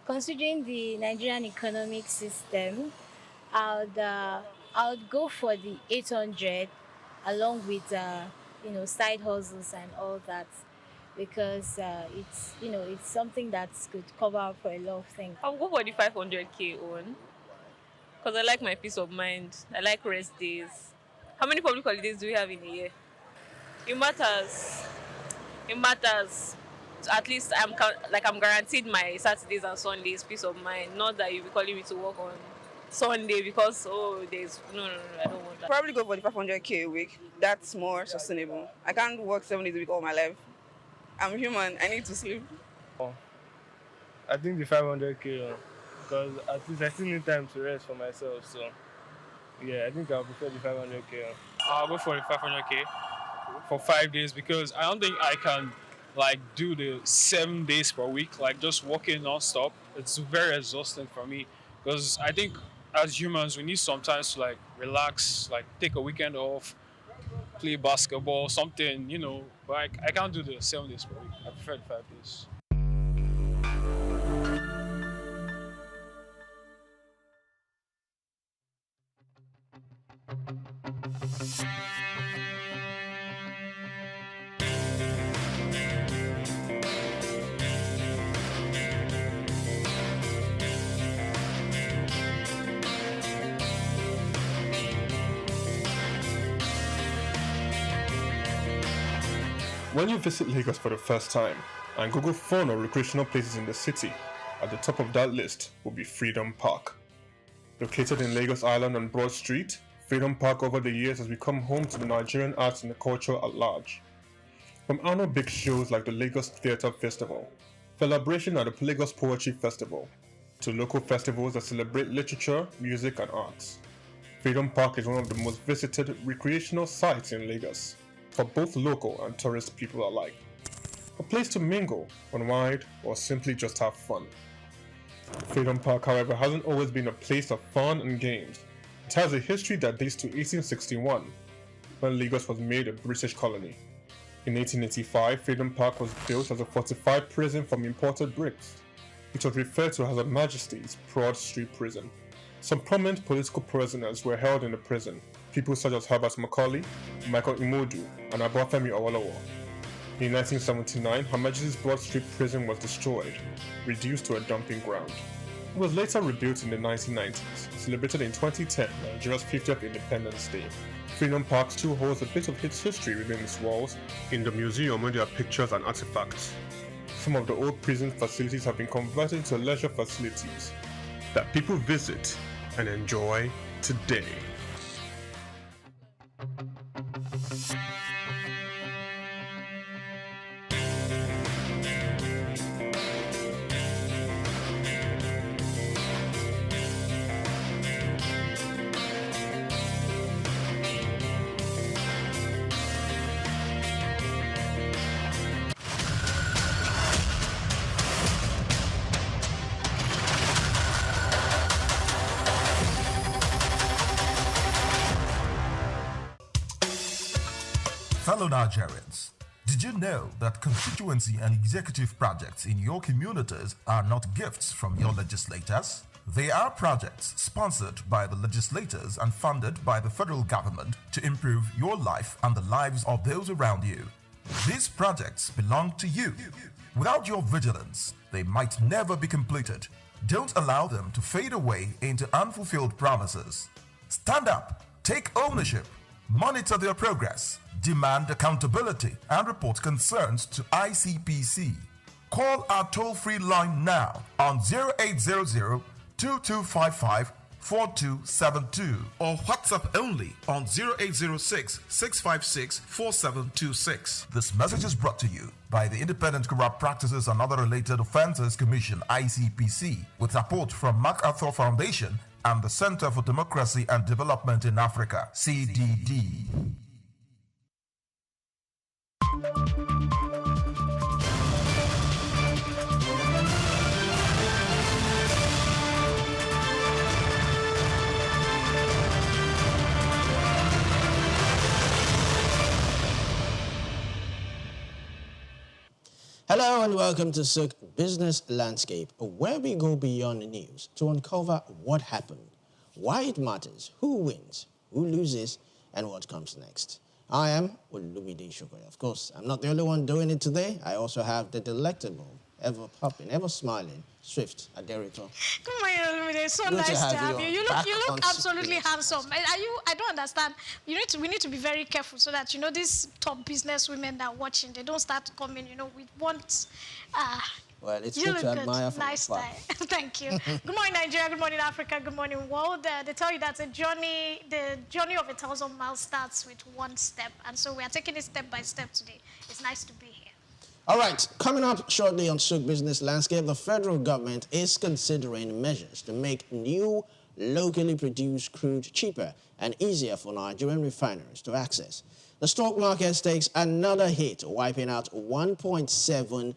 Considering the Nigerian economic system, I would go for the 800, along with side hustles and all that, because it's something that could cover up for a lot of things. I'll go for the 500k one, because I like my peace of mind. I like rest days. How many public holidays do we have in a year? It matters. It matters. So at least I'm guaranteed my Saturdays and Sundays peace of mind. Not that you'll be calling me to work on Sunday because there's no, I don't want that. Probably go for the 500k a week. That's more sustainable. I can't work 7 days a week all my life. I'm human. I need to sleep. I think the 500k because at least I still need time to rest for myself. So yeah, I think I'll prefer the 500k. I'll go for the 500k for 5 days because I don't think I can do the 7 days per week, just working non-stop. It's very exhausting for me because I think as humans we need sometimes to relax, take a weekend off, play basketball, something, but I can't do the 7 days per week. I prefer the 5 days. When you visit Lagos for the first time and Google fun or recreational places in the city, at the top of that list will be Freedom Park. Located in Lagos Island on Broad Street, Freedom Park over the years has become home to the Nigerian arts and the culture at large. From annual big shows like the Lagos Theatre Festival, celebration at the Lagos Poetry Festival, to local festivals that celebrate literature, music and arts. Freedom Park is one of the most visited recreational sites in Lagos, for both local and tourist people alike. A place to mingle, unwind, or simply just have fun. Freedom Park, however, hasn't always been a place of fun and games. It has a history that dates to 1861, when Lagos was made a British colony. In 1885, Freedom Park was built as a fortified prison from imported bricks. It was referred to as Her Majesty's Broad Street Prison. Some prominent political prisoners were held in the prison, people such as Herbert Macaulay, Michael Imodu, and Obafemi Awolowo. In 1979, Her Majesty's Broad Street Prison was destroyed, reduced to a dumping ground. It was later rebuilt in the 1990s, celebrated in 2010, Nigeria's 50th Independence Day. Freedom Park still holds a bit of its history within its walls in the museum where there are pictures and artifacts. some of the old prison facilities have been converted into leisure facilities that people visit and enjoy today. Fellow Nigerians, did you know that constituency and executive projects in your communities are not gifts from your legislators? They are projects sponsored by the legislators and funded by the federal government to improve your life and the lives of those around you. These projects belong to you. Without your vigilance, they might never be completed. Don't allow them to fade away into unfulfilled promises. Stand up, take ownership, monitor their progress, demand accountability, and report concerns to ICPC. Call our toll-free line now on 0800-2255-4272 or WhatsApp only on 0806-656-4726. This message is brought to you by the Independent Corrupt Practices and Other Related Offences Commission, ICPC, with support from MacArthur Foundation and the Center for Democracy and Development in Africa, CDD. Hello and welcome to SOUQ Business Landscape, where we go beyond the news to uncover what happened, why it matters, who wins, who loses, and what comes next. I am Olumide Shokoya. Of course, I'm not the only one doing it today. I also have the delectable, ever popping, ever smiling, Swift Aderito. Good morning, Olumide. So Good nice to have you. You look absolutely handsome. I don't understand. We need to be very careful so that these top business women that are watching, they don't start coming. We want. Well, it's good to admire from nice afar. Thank you. Good morning, Nigeria. Good morning, Africa. Good morning, world. They tell you that the journey of 1,000 miles starts with one step, and so we are taking it step by step today. It's nice to be here. All right, coming up shortly on SOUQ Business Landscape, the federal government is considering measures to make new locally produced crude cheaper and easier for Nigerian refineries to access. The stock market takes another hit, wiping out 1.7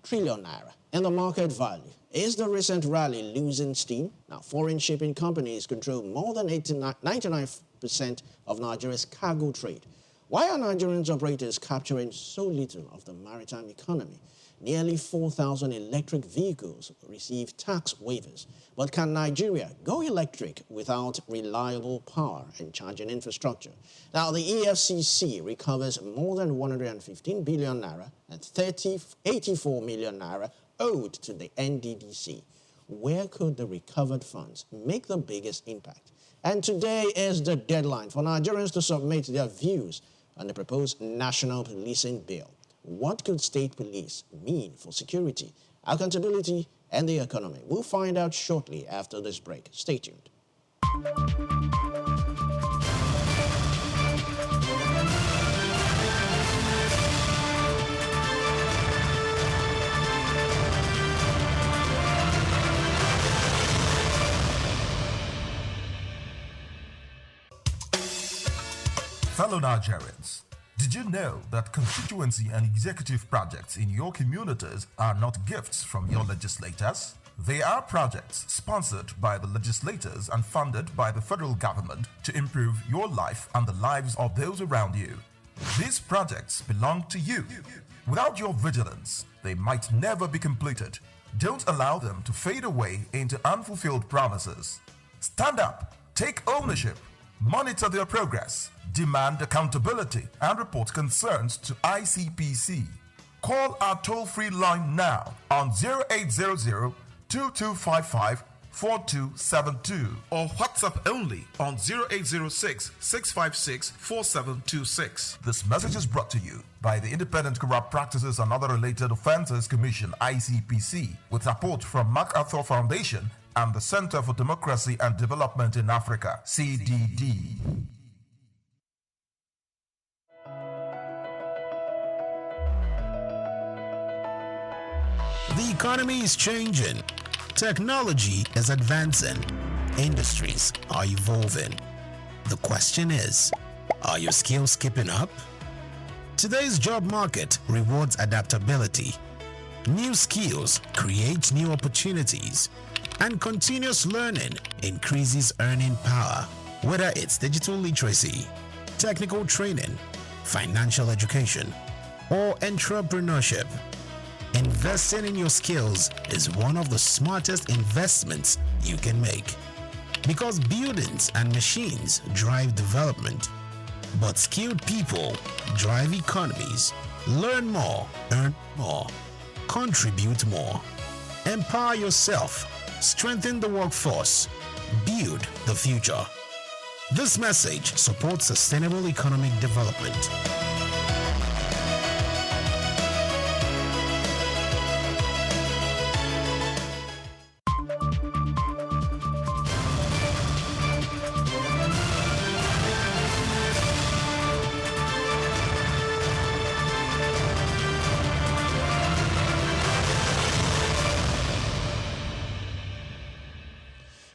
trillion naira in the market value. Is the recent rally losing steam? Now, foreign shipping companies control more than 99% of Nigeria's cargo trade. Why are Nigerian operators capturing so little of the maritime economy? Nearly 4,000 electric vehicles receive tax waivers. But can Nigeria go electric without reliable power and charging infrastructure? Now, the EFCC recovers more than 115 billion naira and 84 million naira owed to the NDDC. Where could the recovered funds make the biggest impact? And today is the deadline for Nigerians to submit their views on the proposed national policing bill. What could state police mean for security, accountability, and the economy? We'll find out shortly after this break. Stay tuned. Fellow Nigerians, did you know that constituency and executive projects in your communities are not gifts from your legislators? They are projects sponsored by the legislators and funded by the federal government to improve your life and the lives of those around you. These projects belong to you. Without your vigilance, they might never be completed. Don't allow them to fade away into unfulfilled promises. Stand up, take ownership, monitor their progress, demand accountability, and report concerns to ICPC. Call our toll-free line now on 0800-2255-4272 4272 or WhatsApp only on 0806 656 4726. This message is brought to you by the Independent Corrupt Practices and Other Related Offences Commission, ICPC, with support from MacArthur Foundation and the Center for Democracy and Development in Africa, CDD. The economy is changing. Technology is advancing. Industries are evolving. The question is, are your skills keeping up? Today's job market rewards adaptability. New skills create new opportunities, and continuous learning increases earning power. Whether it's digital literacy, technical training, financial education, or entrepreneurship, investing in your skills is one of the smartest investments you can make. Because buildings and machines drive development, but skilled people drive economies. Learn more, earn more, contribute more. Empower yourself, strengthen the workforce, build the future. This message supports sustainable economic development.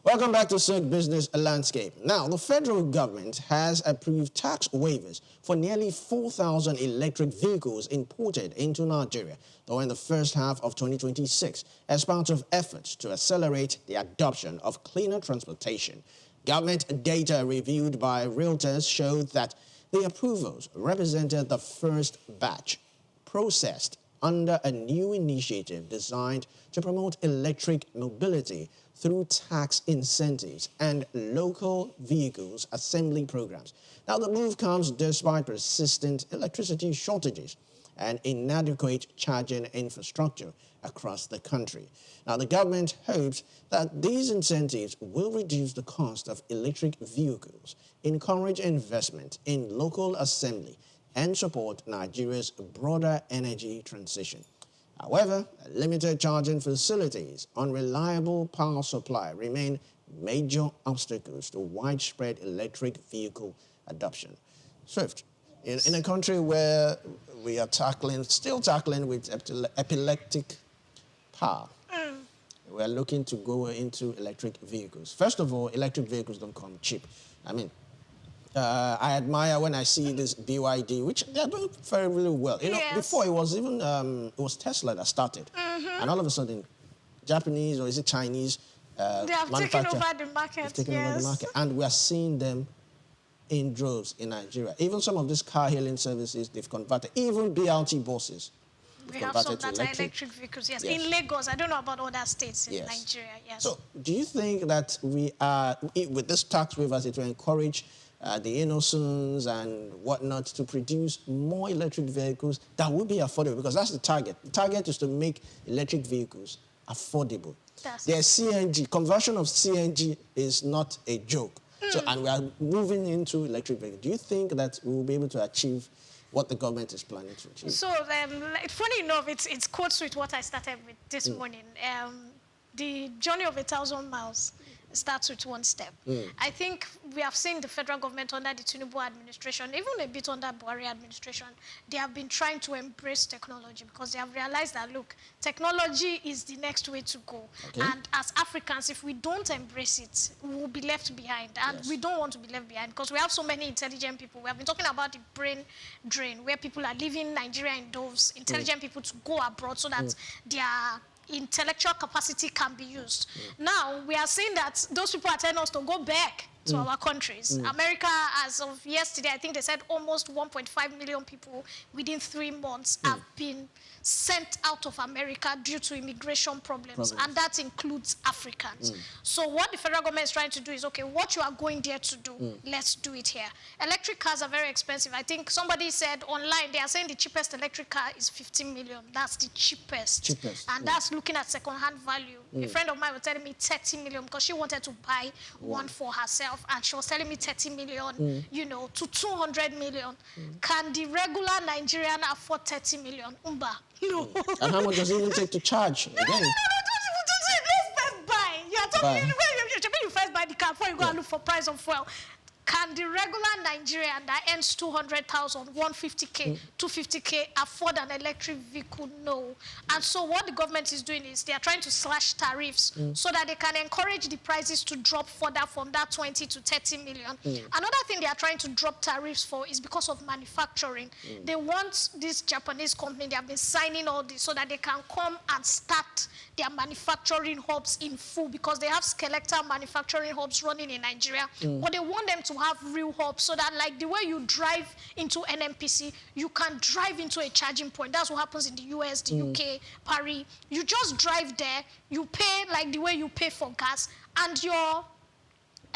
Welcome back to SOUQ Business Landscape. Now, the federal government has approved tax waivers for nearly 4,000 electric vehicles imported into Nigeria during the first half of 2026 as part of efforts to accelerate the adoption of cleaner transportation. Government data reviewed by Reuters showed that the approvals represented the first batch processed under a new initiative designed to promote electric mobility through tax incentives and local vehicles assembly programs. Now, the move comes despite persistent electricity shortages and inadequate charging infrastructure across the country. Now, the government hopes that these incentives will reduce the cost of electric vehicles, encourage investment in local assembly, and support Nigeria's broader energy transition. However, limited charging facilities, unreliable power supply remain major obstacles to widespread electric vehicle adoption. Swift, in a country where we are still tackling with epileptic power, we are looking to go into electric vehicles. First of all, electric vehicles don't come cheap. I mean, I admire when I see this BYD, which they're doing very, really well. You know, before it was even, it was Tesla that started. And all of a sudden, Japanese, or is it Chinese, they have taken over the market. Taken over the market. And we are seeing them in droves in Nigeria. Even some of these car hailing services, they've converted. Even BRT buses. We have some that are electric vehicles, yes. In Lagos, I don't know about other states in Nigeria, yes. So, do you think that we are, with this tax waivers, it will encourage the innocents and whatnot to produce more electric vehicles that will be affordable? Because that's the target. The target is to make electric vehicles affordable. Their CNG, conversion of CNG is not a joke. So, and we are moving into electric vehicles. Do you think that we will be able to achieve what the government is planning to achieve? So, funny enough, it's quotes with what I started with this morning. The journey of 1,000 miles starts with one step. I think we have seen the federal government under the Tinubu administration, even a bit under Buhari administration, they have been trying to embrace technology because they have realized that, look, technology is the next way to go. And as Africans, if we don't embrace it, we will be left behind. And we don't want to be left behind because we have so many intelligent people. We have been talking about the brain drain, where people are leaving Nigeria in those intelligent people to go abroad so that their intellectual capacity can be used. Now, we are seeing that those people are telling us to go back to our countries. America, as of yesterday, I think they said almost 1.5 million people within 3 months have been sent out of America due to immigration problems, and that includes Africans. So what the federal government is trying to do is, okay, what you are going there to do, let's do it here. Electric cars are very expensive. I think somebody said online, they are saying the cheapest electric car is 15 million. That's the cheapest. And that's looking at second-hand value. A friend of mine was telling me 30 million because she wanted to buy one for herself, and she was telling me 30 million, you know, to 200 million. Can the regular Nigerian afford 30 million? No. And how much does it even take to charge? Again. Let's first buy. You are talking, you first buy the car before you go and look for price of fuel. Can the regular Nigerian that earns 200,000, 150K, 250K afford an electric vehicle? No. And so what the government is doing is they are trying to slash tariffs so that they can encourage the prices to drop further from that 20 to 30 million. Another thing they are trying to drop tariffs for is because of manufacturing. They want this Japanese company, they have been signing all this so that they can come and start their manufacturing hubs in full, because they have skeletal manufacturing hubs running in Nigeria. But they want them to have real hubs so that, like the way you drive into NMPC, you can drive into a charging point. That's what happens in the US, the UK, Paris. You just drive there, you pay like the way you pay for gas, and your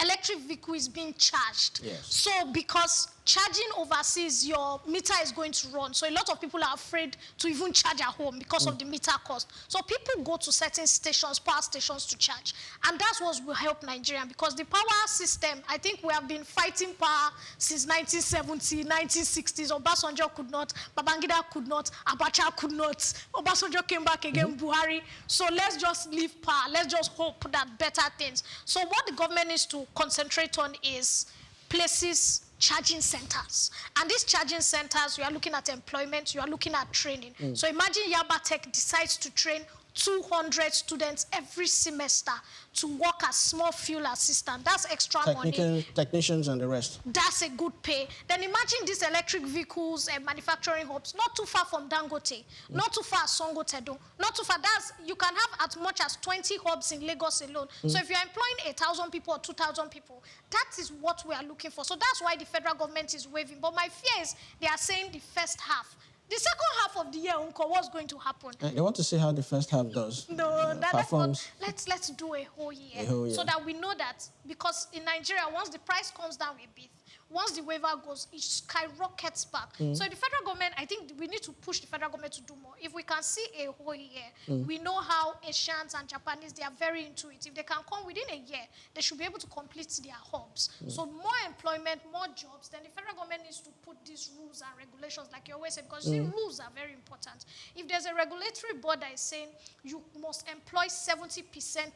electric vehicle is being charged. So because charging overseas, your meter is going to run. So a lot of people are afraid to even charge at home because of the meter cost. So people go to certain stations, power stations, to charge. And that's what will help Nigeria, because the power system, I think we have been fighting power since 1970, 1960s. Obasanjo could not, Babangida could not, Abacha could not. Obasanjo came back again, Buhari. So let's just leave power. Let's just hope that better things. So what the government needs to concentrate on is places, charging centers. And these charging centers, you are looking at employment, you are looking at training. So imagine Yaba Tech decides to train 200 students every semester to work as small fuel assistant. That's extra money. Technicians and the rest. That's a good pay. Then imagine these electric vehicles and manufacturing hubs, not too far from Dangote, not too far Songo Tedo, not too far. You can have as much as 20 hubs in Lagos alone. So if you're employing 1,000 people or 2,000 people, that is what we are looking for. So that's why the federal government is waving. But my fear is they are saying the first half. The second half of the year, Uncle, what's going to happen? They want to see how the first half does. No, performs. Let's do a whole year. So that we know that, because in Nigeria, once the price comes down a bit, once the waiver goes, it skyrockets back. So the federal government, I think we need to push the federal government to do more. If we can see a whole year, we know how Asians and Japanese, they are very into it. If they can come within a year, they should be able to complete their hubs. So more employment, more jobs, then the federal government needs to put these rules and regulations, like you always say, because the rules are very important. If there's a regulatory board that is saying you must employ 70%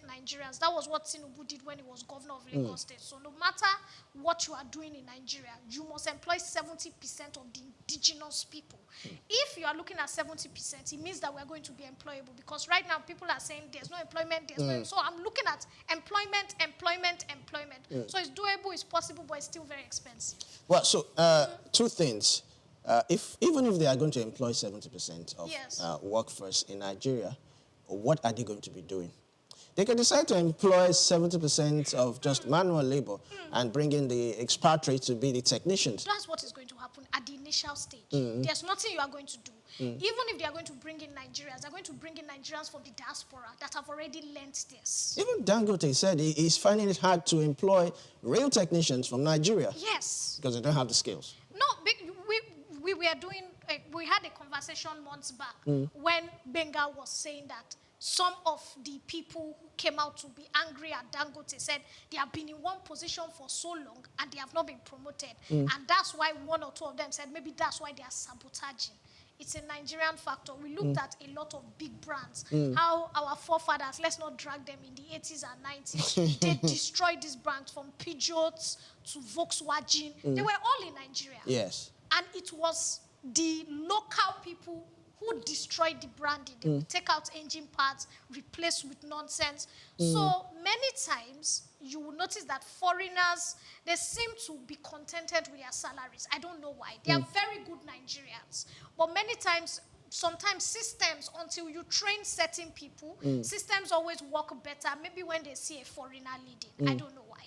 Nigerians, that was what Tinubu did when he was governor of Lagos State. So no matter what you are doing in Nigeria, you must employ 70% of the indigenous people. If you are looking at 70%, it means that we're going to be employable, because right now people are saying there's no employment, So I'm looking at employment. So it's doable, it's possible, but it's still very expensive. Well, so two things. Even if they are going to employ 70% of workforce in Nigeria, what are they going to be doing? They can decide to employ 70% of just manual labor and bring in the expatriates to be the technicians. That's what is going to happen at the initial stage. There's nothing you are going to do. Even if they are going to bring in Nigerians, they're going to bring in Nigerians from the diaspora that have already learnt this. Even Dangote said he's finding it hard to employ real technicians from Nigeria. Yes. Because they don't have the skills. No, we were doing, we had a conversation months back when Benga was saying that some of the people who came out to be angry at Dangote said they have been in one position for so long and they have not been promoted. And that's why one or two of them said maybe that's why they are sabotaging. It's a Nigerian factor. We looked at a lot of big brands, how our forefathers, let's not drag them in the 80s and 90s, they destroyed these brands from Peugeot to Volkswagen. They were all in Nigeria. Yes. And it was the local people who destroyed the branding. They would take out engine parts, replace with nonsense. So many times, you will notice that foreigners, they seem to be contented with their salaries. I don't know why. They are very good Nigerians. But many times, sometimes systems, until you train certain people, systems always work better. Maybe when they see a foreigner leading, I don't know why.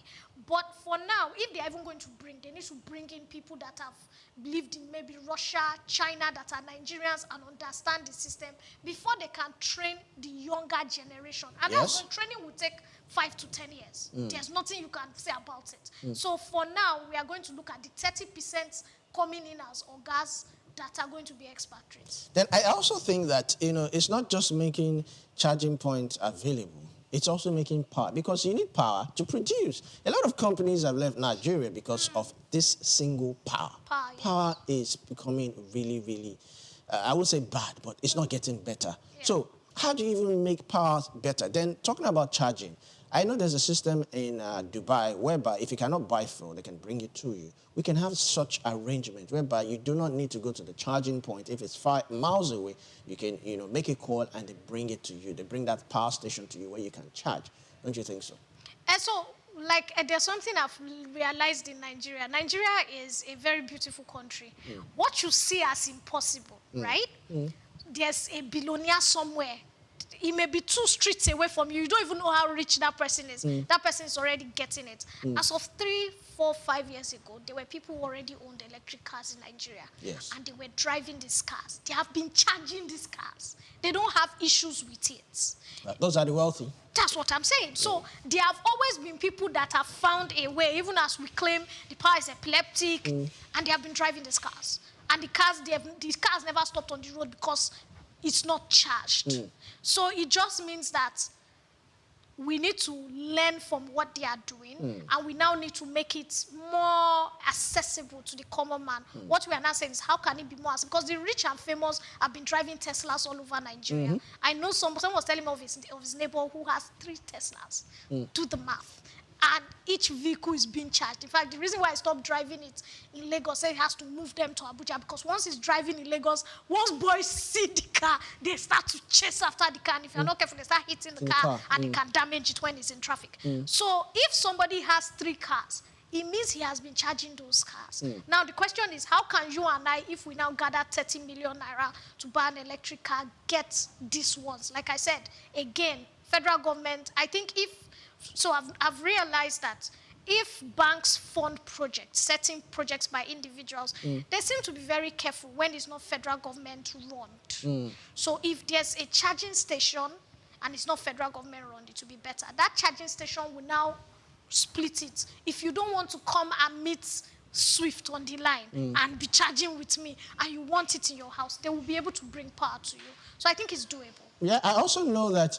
But for now, if they're even going to they need to bring in people that have lived in maybe Russia, China, that are Nigerians and understand the system before they can train the younger generation. And also training will take 5 to 10 years. There's nothing you can say about it. So for now, we are going to look at the 30% coming in as orgas that are going to be expatriates. Then I also think that, it's not just making charging points available. It's also making power, because you need power to produce. A lot of companies have left Nigeria because of this single power. Power is becoming really, really, I would say bad, but it's not getting better. Yeah. So how do you even make power better? Then talking about charging, I know there's a system in Dubai whereby if you cannot buy fuel, they can bring it to you. We can have such arrangement whereby you do not need to go to the charging point. If it's 5 miles away, you can, make a call and they bring it to you. They bring that power station to you where you can charge. Don't you think so? And so, there's something I've realized in Nigeria. Nigeria is a very beautiful country. What you see as impossible, right? There's a billionaire somewhere. He may be 2 streets away from you. You don't even know how rich that person is. That person is already getting it. As of 3, 4, 5 years ago, there were people who already owned electric cars in Nigeria. Yes. And they were driving these cars. They have been charging these cars. They don't have issues with it. Those are the wealthy. That's what I'm saying. So there have always been people that have found a way, even as we claim the power is epileptic, and they have been driving these cars. And these cars never stopped on the road because it's not charged. So it just means that we need to learn from what they are doing, and we now need to make it more accessible to the common man. What we are now saying is, how can it be more accessible? Because the rich and famous have been driving Teslas all over Nigeria. I know someone was telling me of his neighbor who has 3 Teslas. Do the math. And each vehicle is being charged. In fact, the reason why I stopped driving it in Lagos, he has to move them to Abuja, because once he's driving in Lagos, once boys see the car, they start to chase after the car. And if you're not careful, they start hitting the car, and they can damage it when it's in traffic. So if somebody has 3 cars, it means he has been charging those cars. Now, the question is, how can you and I, if we now gather 30 million naira to buy an electric car, get these ones? Like I said, again, federal government, I think So I've realized that if banks fund projects, certain projects by individuals, they seem to be very careful when it's not federal government run. So if there's a charging station and it's not federal government run, it will be better. That charging station will now split it. If you don't want to come and meet Swift on the line and be charging with me, and you want it in your house, they will be able to bring power to you. So I think it's doable. Yeah, I also know that,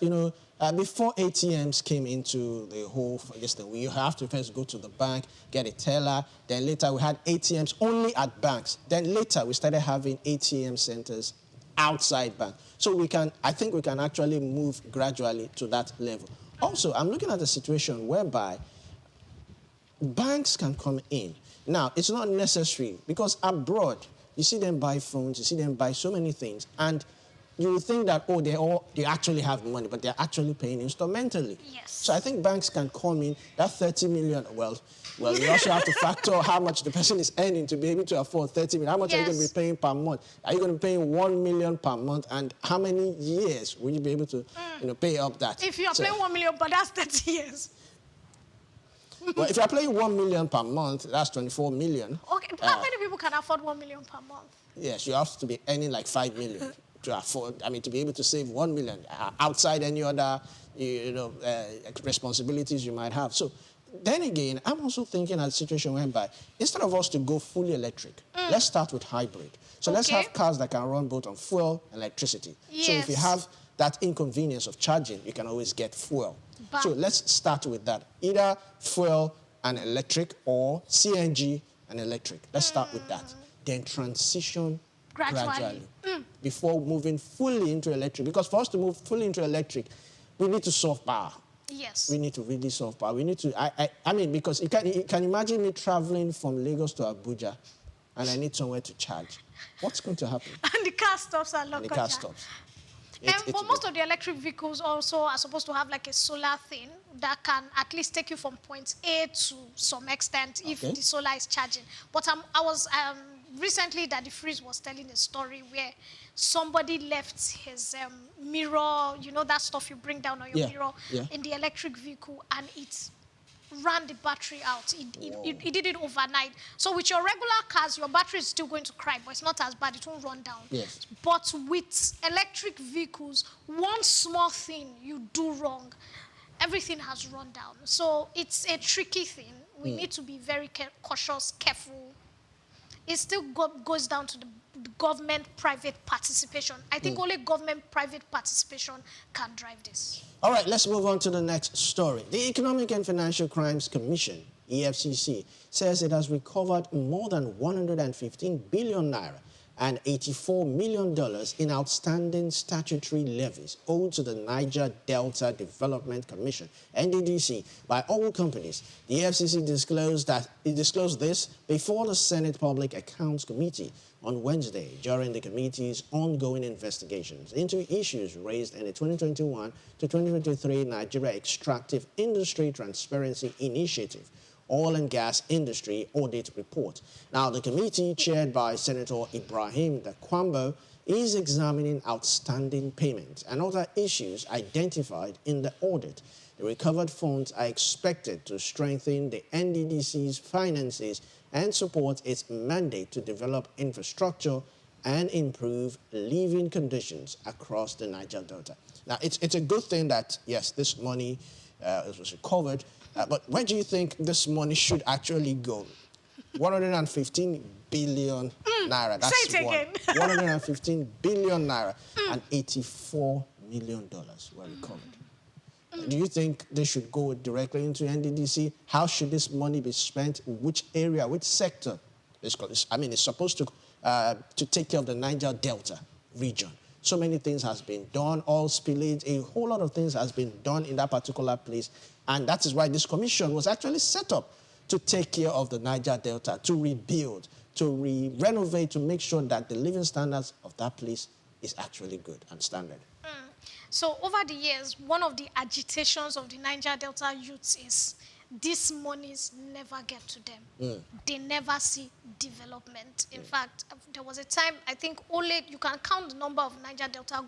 before ATMs came into the whole thing, you have to first go to the bank, get a teller. Then later we had ATMs only at banks. Then later we started having ATM centers outside banks. So I think we can actually move gradually to that level. Also, I'm looking at a situation whereby banks can come in. Now, it's not necessary, because abroad, you see them buy phones, you see them buy so many things, and you would think that, they actually have money, but they're actually paying instrumentally. Yes. So I think banks can come in, that 30 million, well, we also have to factor how much the person is earning to be able to afford 30 million. How much are you going to be paying per month? Are you going to be paying 1 million per month? And how many years will you be able to, pay up that? If you are paying 1 million, but that's 30 years. Well, if you're paying 1 million per month, that's 24 million. Okay, how many people can afford 1 million per month? Yes, you have to be earning like 5 million to afford, to be able to save 1 million outside any other, responsibilities you might have. So then again, I'm also thinking of a situation whereby instead of us to go fully electric, let's start with hybrid. So let's have cars that can run both on fuel and electricity. Yes. So if you have that inconvenience of charging, you can always get fuel. So let's start with that. Either fuel and electric or CNG and electric. Let's start with that. Then transition gradually. Before moving fully into electric. Because for us to move fully into electric, we need to solve power. Yes. We need to really solve power. We need to, because you can imagine me traveling from Lagos to Abuja and I need somewhere to charge. What's going to happen? And the car stops at Lokoja. And the car stops. And most of the electric vehicles also are supposed to have like a solar thing that can at least take you from point A to some extent if the solar is charging. But I was recently Daddy Freeze was telling a story where somebody left his mirror, you know, that stuff you bring down on your mirror in the electric vehicle, and it ran the battery out. It did it overnight. So with your regular cars, your battery is still going to cry, but it's not as bad. It won't run down. Yes. But with electric vehicles, one small thing you do wrong, everything has run down. So it's a tricky thing. We need to be very cautious, careful. It still goes down to the government-private participation. I think only government-private participation can drive this. All right, let's move on to the next story. The Economic and Financial Crimes Commission, EFCC, says it has recovered more than 115 billion naira and $84 million in outstanding statutory levies owed to the Niger Delta Development Commission, NDDC, by oil companies. The FCC disclosed this before the Senate Public Accounts Committee on Wednesday during the committee's ongoing investigations into issues raised in the 2021 to 2023 Nigeria Extractive Industry Transparency Initiative Oil and Gas Industry Audit Report. Now, the committee, chaired by Senator Ibrahim Dakwambo, is examining outstanding payments and other issues identified in the audit. The recovered funds are expected to strengthen the NDDC's finances and support its mandate to develop infrastructure and improve living conditions across the Niger Delta. Now, it's a good thing that, yes, this money was recovered, but where do you think this money should actually go? 115 billion naira. That's say it again. 115 billion naira and $84 million were recovered. Do you think they should go directly into NDDC? How should this money be spent? Which area, which sector? I mean, it's supposed to take care of the Niger Delta region. So many things has been done, oil spillage, a whole lot of things has been done in that particular place. And that is why this commission was actually set up to take care of the Niger Delta, to rebuild, to renovate, to make sure that the living standards of that place is actually good and standard. So over the years, one of the agitations of the Niger Delta youths is these monies never get to them. They never see development. In fact, there was a time, I think only you can count the number of Niger Delta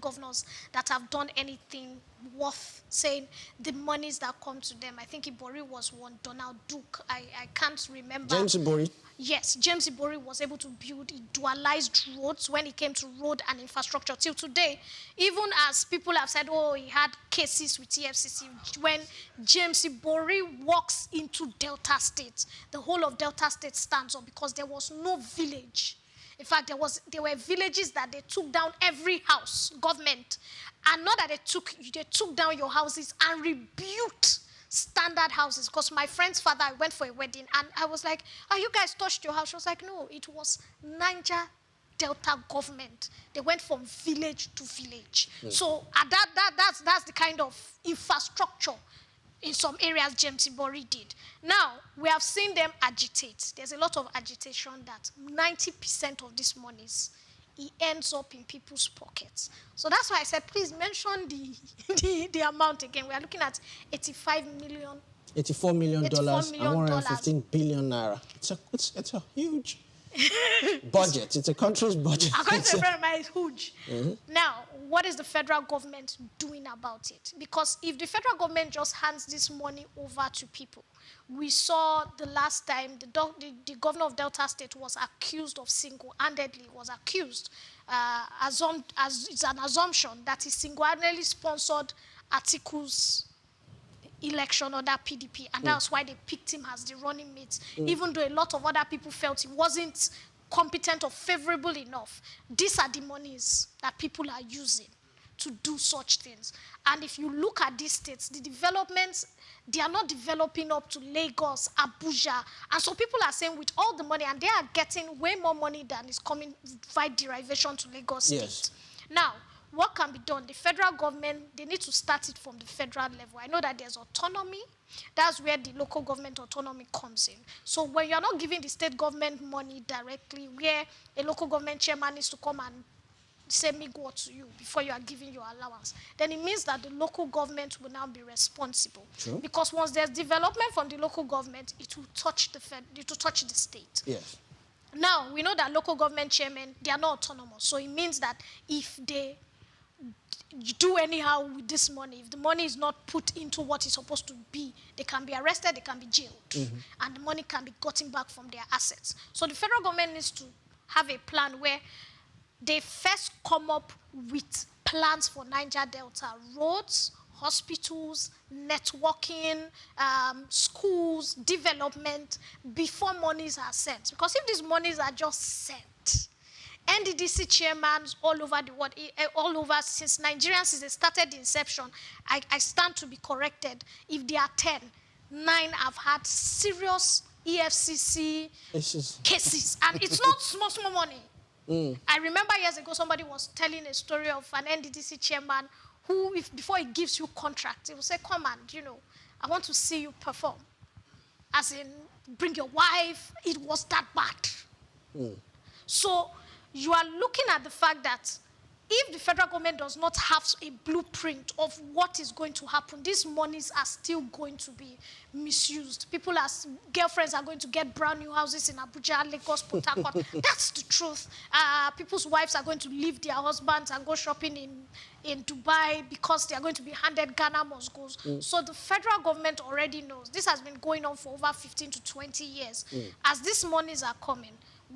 governors that have done anything worth saying the monies that come to them. I think Ibori was one, Donald Duke, I can't remember. James Ibori. Yes, James Ibori was able to build dualized roads when it came to road and infrastructure. Till today, even as people have said, oh, he had cases with TFCC, when James Ibori walks into Delta State, the whole of Delta State stands up because there was no village. In fact, there were villages that they took down every house, government. And not that they took down your houses and rebuilt standard houses. Because my friend's father, I went for a wedding, and I was like, oh, you guys touched your house? She was like, no, it was Niger Delta government. They went from village to village. So that's the kind of infrastructure in some areas James Ibori did. Now, we have seen them agitate. There's a lot of agitation that 90% of these monies, it ends up in people's pockets. So that's why I said, please mention the amount again. We are looking at 85 million. $84 million and 115 billion naira. It's a huge budget. It's a country's budget. According to a friend of mine, it's huge. Now, what is the federal government doing about it? Because if the federal government just hands this money over to people, we saw the last time the governor of Delta State was accused of single-handedly, as it's an assumption that he single-handedly sponsored Atiku's election under PDP, and that's why they picked him as the running mate, even though a lot of other people felt he wasn't competent or favorable enough. These are the monies that people are using to do such things. And if you look at these states, the developments, they are not developing up to Lagos, Abuja. And so people are saying with all the money, and they are getting way more money than is coming by derivation to Lagos State. Now, what can be done? The federal government, they need to start it from the federal level. I know that there's autonomy. That's where the local government autonomy comes in. So when you're not giving the state government money directly, where a local government chairman needs to come and say me go to you before you are giving your allowance, then it means that the local government will now be responsible. True. Because once there's development from the local government, it will touch the state. Yes. Now, we know that local government chairmen, they are not autonomous. So it means that if they do anyhow with this money, if the money is not put into what it's supposed to be, they can be arrested, they can be jailed, and the money can be gotten back from their assets. So the federal government needs to have a plan where they first come up with plans for Niger Delta, roads, hospitals, networking, schools, development, before monies are sent. Because if these monies are just sent, NDDC chairmen all over the world, all over since Nigeria, since they started the inception, I stand to be corrected. If there are 10, 9 have had serious EFCC cases. And it's not small money. I remember years ago, somebody was telling a story of an NDDC chairman who, before he gives you contract, he will say, come and, I want to see you perform. As in, bring your wife. It was that bad. So you are looking at the fact that if the federal government does not have a blueprint of what is going to happen, these monies are still going to be misused. Girlfriends are going to get brand new houses in Abuja, Lagos, Port Harcourt. That's the truth. People's wives are going to leave their husbands and go shopping in Dubai because they are going to be handed Ghana Moscows. So the federal government already knows. This has been going on for over 15 to 20 years. As these monies are coming,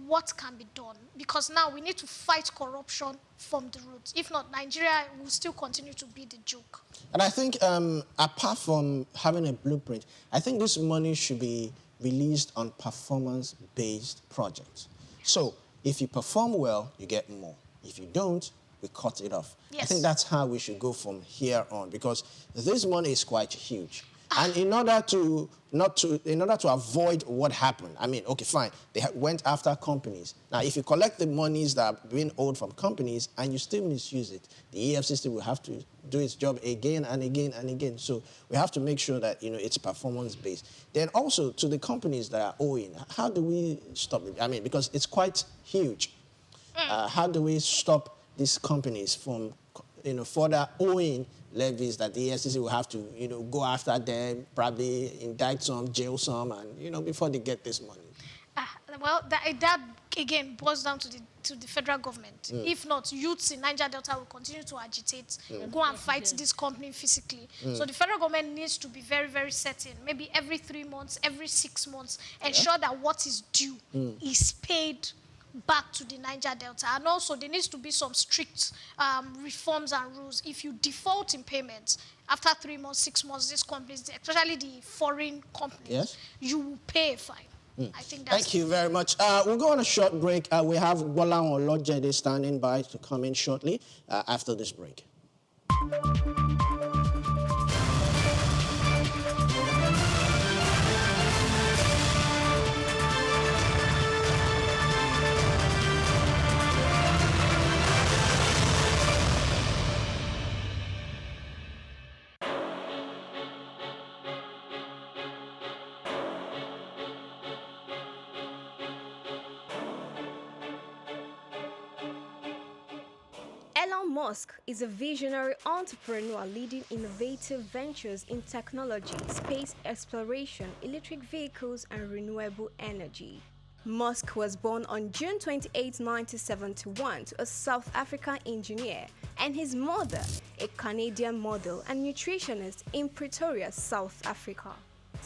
what can be done? Because now we need to fight corruption from the roots. If not, Nigeria will still continue to be the joke. And I think apart from having a blueprint, I think this money should be released on performance-based projects. So if you perform well, you get more. If you don't, we cut it off. Yes. I think that's how we should go from here on, because this money is quite huge. And in order to avoid what happened, I mean, okay, fine, they went after companies. Now, if you collect the monies that are being owed from companies and you still misuse it, the EFCC will have to do its job again and again and again. So we have to make sure that, it's performance-based. Then also, to the companies that are owing, how do we stop it? I mean, because it's quite huge. How do we stop these companies from, further owing levies that the EFCC will have to, go after them, probably indict some, jail some, and, before they get this money? Well, that again boils down to the federal government. If not, youths in Niger Delta will continue to agitate, go and fight this company physically. So the federal government needs to be very, very certain, maybe every 3 months, every 6 months, ensure that what is due is paid back to the Niger Delta. And also, there needs to be some strict reforms and rules. If you default in payments, after 3 months, 6 months, these companies, especially the foreign companies, you will pay a fine. I think that's Thank you very much. We'll go on a short break. We have Bola Olojede standing by to come in shortly after this break. Elon Musk is a visionary entrepreneur leading innovative ventures in technology, space exploration, electric vehicles, and renewable energy. Musk was born on June 28, 1971 to a South African engineer and his mother, a Canadian model and nutritionist in Pretoria, South Africa.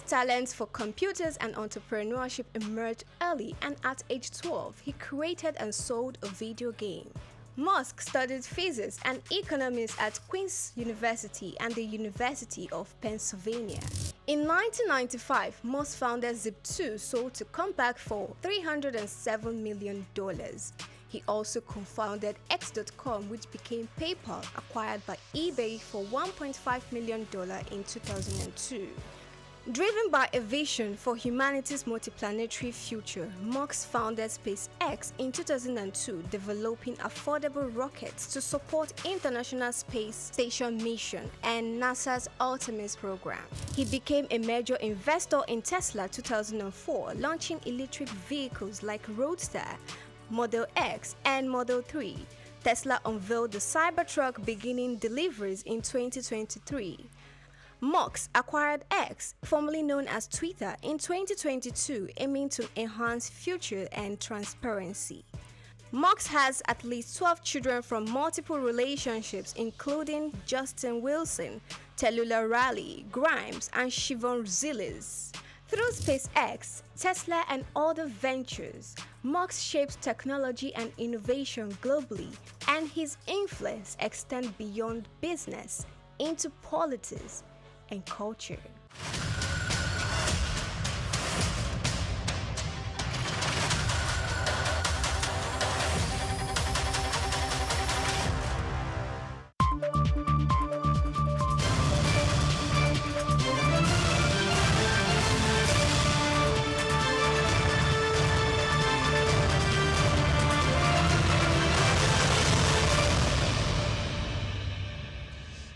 Talents for computers and entrepreneurship emerged early, and at age 12, he created and sold a video game. Musk studied physics and economics at Queen's University and the University of Pennsylvania. In 1995, Musk founded Zip2, sold to Compaq for $307 million. He also co-founded X.com, which became PayPal, acquired by eBay for $1.5 million in 2002. Driven by a vision for humanity's multiplanetary future, Musk founded SpaceX in 2002, developing affordable rockets to support International Space Station mission and NASA's Artemis program. He became a major investor in Tesla 2004, launching electric vehicles like Roadster, Model X, and Model 3. Tesla unveiled the Cybertruck, beginning deliveries in 2023. Musk acquired X, formerly known as Twitter, in 2022, aiming to enhance future and transparency. Musk has at least 12 children from multiple relationships, including Justin Wilson, Tallulah Riley, Grimes, and Siobhan Zilis. Through SpaceX, Tesla, and other ventures, Musk shapes technology and innovation globally, and his influence extends beyond business into politics and culture.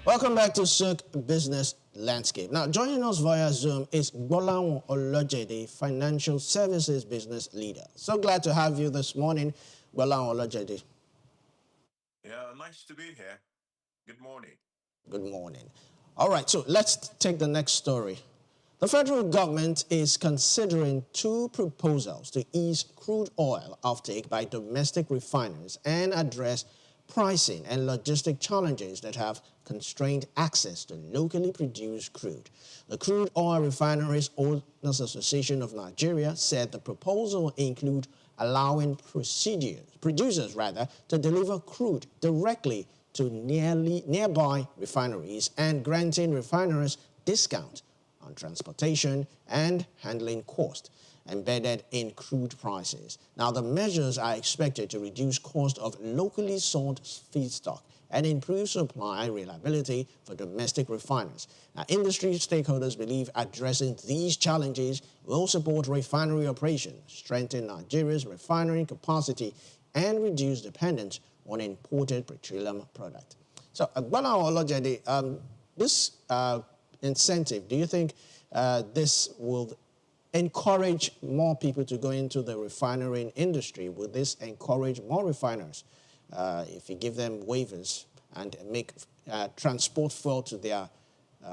Welcome back to SOUQ Business Landscape. Now, joining us via Zoom is Gbolahan Olojede, Financial Services Business Leader. So glad to have you this morning, Gbolahan Olojede. Yeah, nice to be here. Good morning. Good morning. All right, so let's take the next story. The federal government is considering two proposals to ease crude oil offtake by domestic refiners and address pricing and logistic challenges that have constrained access to locally produced crude. The Crude Oil Refineries Owners Association of Nigeria said the proposal include allowing producers to deliver crude directly to nearby refineries and granting refineries discount on transportation and handling cost embedded in crude prices. Now, the measures are expected to reduce cost of locally sourced feedstock and improve supply reliability for domestic refiners. Now, industry stakeholders believe addressing these challenges will support refinery operations, strengthen Nigeria's refinery capacity, and reduce dependence on imported petroleum products. So, Gbolahan Olojede, this incentive, do you think this will encourage more people to go into the refinery industry? Will this encourage more refiners if you give them waivers and make transport fuel to their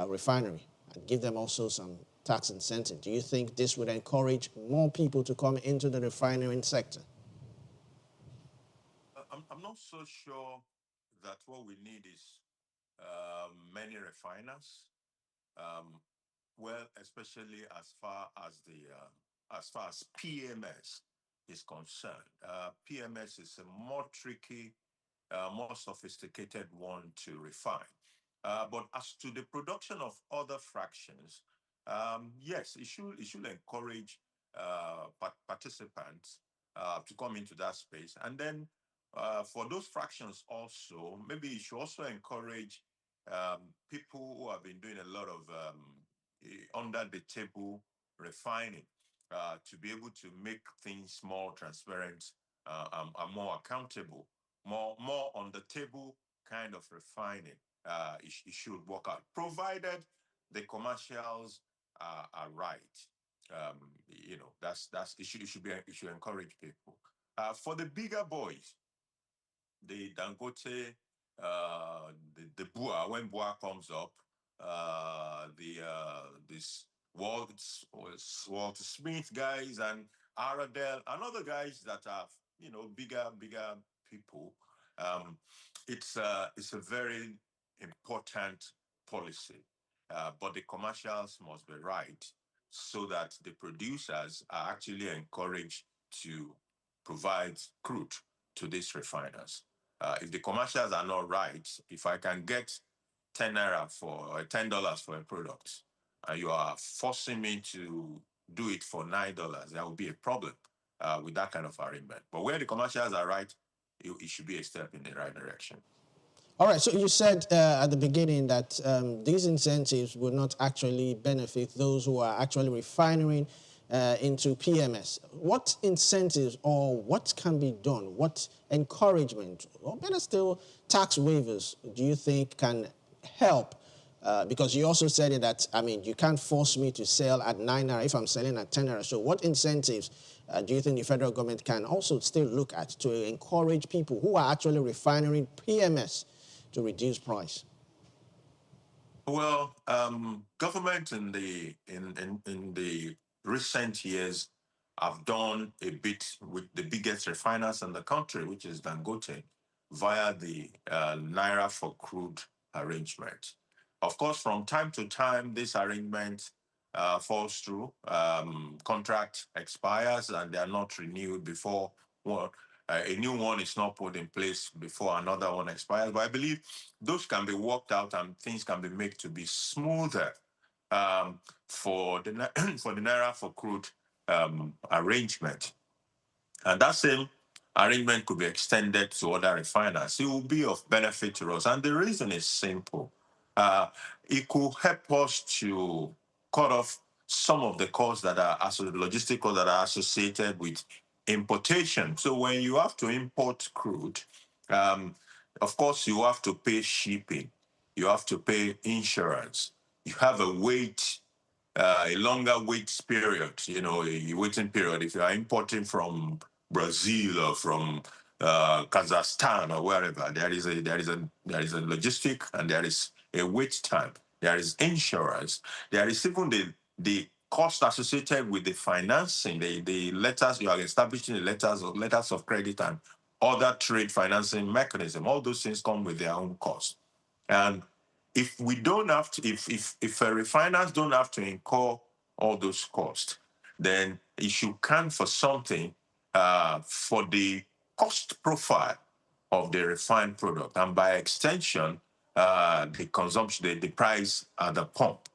refinery and give them also some tax incentive? Do you think this would encourage more people to come into the refinery sector? I'm not so sure that what we need is many refiners. Well, especially as far as PMS is concerned. PMS is a more tricky, more sophisticated one to refine. But as to the production of other fractions, yes, it should encourage participants to come into that space. And then for those fractions also, maybe it should also encourage people who have been doing a lot of under the table refining to be able to make things more transparent and more accountable, more on the table kind of refining. It should work out, provided the commercials are right. That's it should encourage people. For the bigger boys, the Dangote, the Bua, when Bua comes up, this Walter Smith guys and Aradel and other guys that are bigger people. It's a very important policy, but the commercials must be right so that the producers are actually encouraged to provide crude to these refiners. If the commercials are not right, if I can get $10 for $10 for a product, you are forcing me to do it for $9, there will be a problem with that kind of arrangement. But where the commercials are right, it should be a step in the right direction. All right, so you said at the beginning that these incentives will not actually benefit those who are actually refining into PMS. What incentives or what can be done? What encouragement, or better still, tax waivers do you think can help? Because you also said that, you can't force me to sell at $9 if I'm selling at $10. So what incentives do you think the federal government can also still look at to encourage people who are actually refining PMS to reduce price? Well, government in the recent years have done a bit with the biggest refiners in the country, which is Dangote, via the Naira for crude arrangement. Of course, from time to time, this arrangement falls through. Contract expires and they are not renewed before a new one is not put in place before another one expires. But I believe those can be worked out and things can be made to be smoother for the for the Naira for crude arrangement. And that same arrangement could be extended to other refiners. It will be of benefit to us. And the reason is simple. It could help us to cut off some of the costs that are logistic costs that are associated with importation. So when you have to import crude, um, of course, you have to pay shipping, you have to pay insurance, you have a longer wait period, a waiting period. If you are importing from Brazil or from Kazakhstan or wherever, there is a logistic and there is a wait time. There is insurance. There is even the cost associated with the financing, the letters you are establishing, the letters of credit and other trade financing mechanism. All those things come with their own cost. And if we don't have to, if refiners don't have to incur all those costs, then it should count for something for the cost profile of the refined product, and by extension, the consumption, the price at the pump.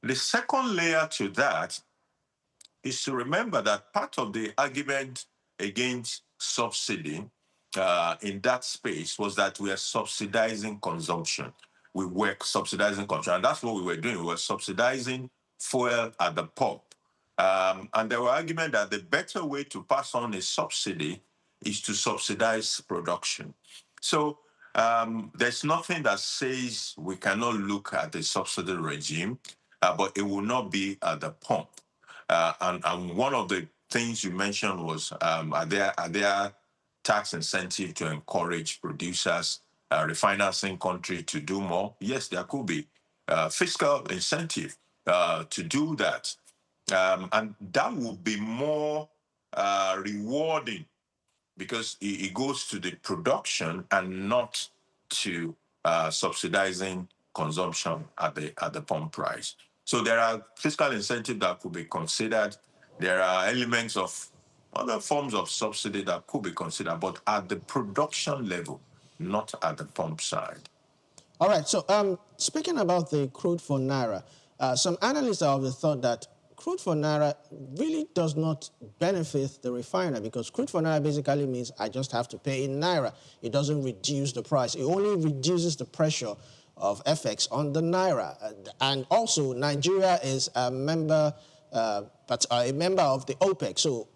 The second layer to that is to remember that part of the argument against subsidy in that space was that we are subsidizing consumption. We were subsidizing consumption, and that's what we were doing. We were subsidizing fuel at the pump. And there were arguments that the better way to pass on a subsidy is to subsidize production. So there's nothing that says we cannot look at the subsidy regime, but it will not be at the pump. And one of the things you mentioned was, are there tax incentive to encourage producers, refiners in country to do more? Yes, there could be fiscal incentive to do that. And that would be more rewarding because it goes to the production and not to subsidizing consumption at the pump price. So there are fiscal incentives that could be considered. There are elements of other forms of subsidy that could be considered, but at the production level, not at the pump side. All right, so speaking about the crude for Naira, some analysts have the thought that crude for Naira really does not benefit the refiner because crude for Naira basically means I just have to pay in Naira. It doesn't reduce the price. It only reduces the pressure of FX on the Naira. And also, Nigeria is a member of the OPEC. So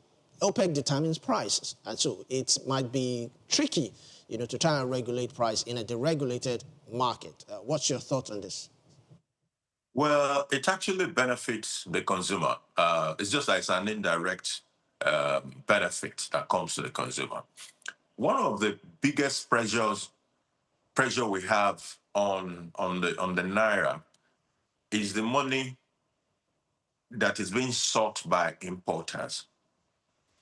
OPEC determines prices. And so it might be tricky, to try and regulate price in a deregulated market. What's your thoughts on this? Well, it actually benefits the consumer. It's just like it's an indirect benefit that comes to the consumer. One of the biggest pressure we have on the Naira is the money that is being sought by importers.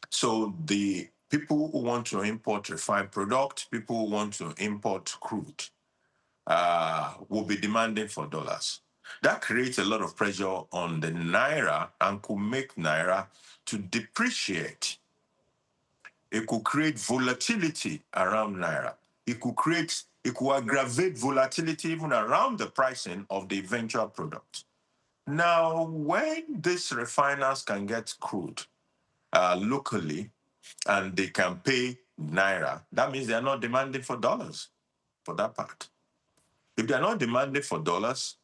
So the people who want to import refined product, people who want to import crude, will be demanding for dollars. That creates a lot of pressure on the Naira and could make Naira to depreciate. It could create volatility around Naira. It could aggravate volatility even around the pricing of the eventual product. Now, when these refiners can get crude locally and they can pay Naira, that means they're not demanding for dollars for that part. If they're not demanding for dollars,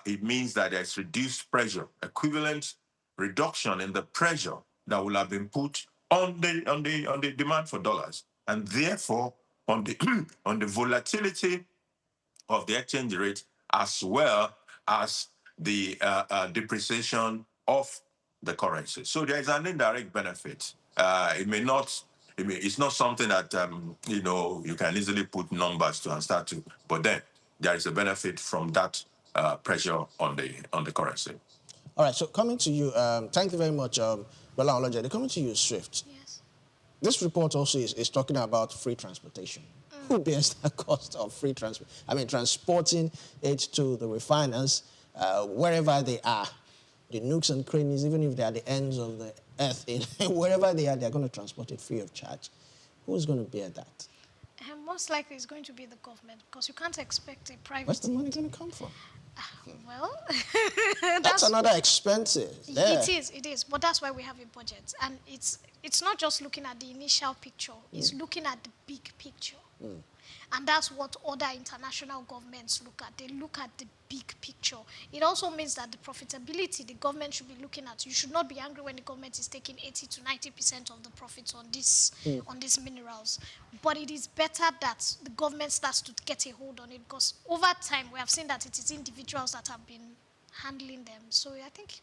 it means that there's reduced pressure, equivalent reduction in the pressure that will have been put on the demand for dollars, and therefore on the on the volatility of the exchange rate, as well as the depreciation of the currency. So there is an indirect benefit. It's not something that you can easily put numbers to and start to, but then there is a benefit from that pressure on the currency. All right, so coming to you, thank you very much, Bala Olajede. Coming to you, Swift. Yes. This report also is talking about free transportation. Who bears the cost of free transport? I mean, transporting it to the refiners, wherever they are, the nooks and crannies, even if they are the ends of the earth, wherever they are, they're going to transport it free of charge. Who's going to bear that? Most likely it's going to be the government, because you can't expect a private... Where's the money going to come from? Well, that's another expenses. Yeah. It is. But that's why we have a budget. And it's not just looking at the initial picture. It's looking at the big picture. And that's what other international governments look at. They look at the big picture. It also means that the profitability the government should be looking at. You should not be angry when the government is taking 80 to 90% of the profits on these minerals. But it is better that the government starts to get a hold on it, because over time we have seen that it is individuals that have been handling them. So I think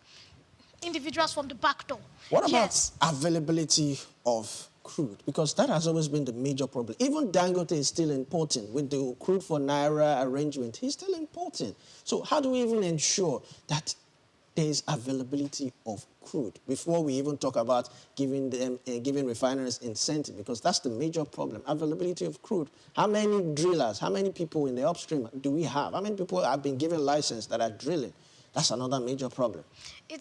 individuals from the back door. What about availability of crude? Because that has always been the major problem. Even Dangote is still importing. With the crude for Naira arrangement, he's still importing. So how do we even ensure that there is availability of crude before we even talk about giving refineries incentive? Because that's the major problem, availability of crude. How many drillers, how many people in the upstream do we have? How many people have been given license that are drilling? That's another major problem.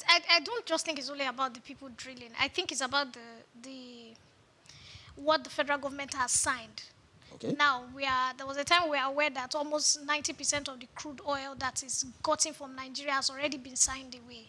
I don't just think it's only about the people drilling. I think it's about what the federal government has signed. Okay. Now, there was a time we are aware that almost 90% of the crude oil that is gotten from Nigeria has already been signed away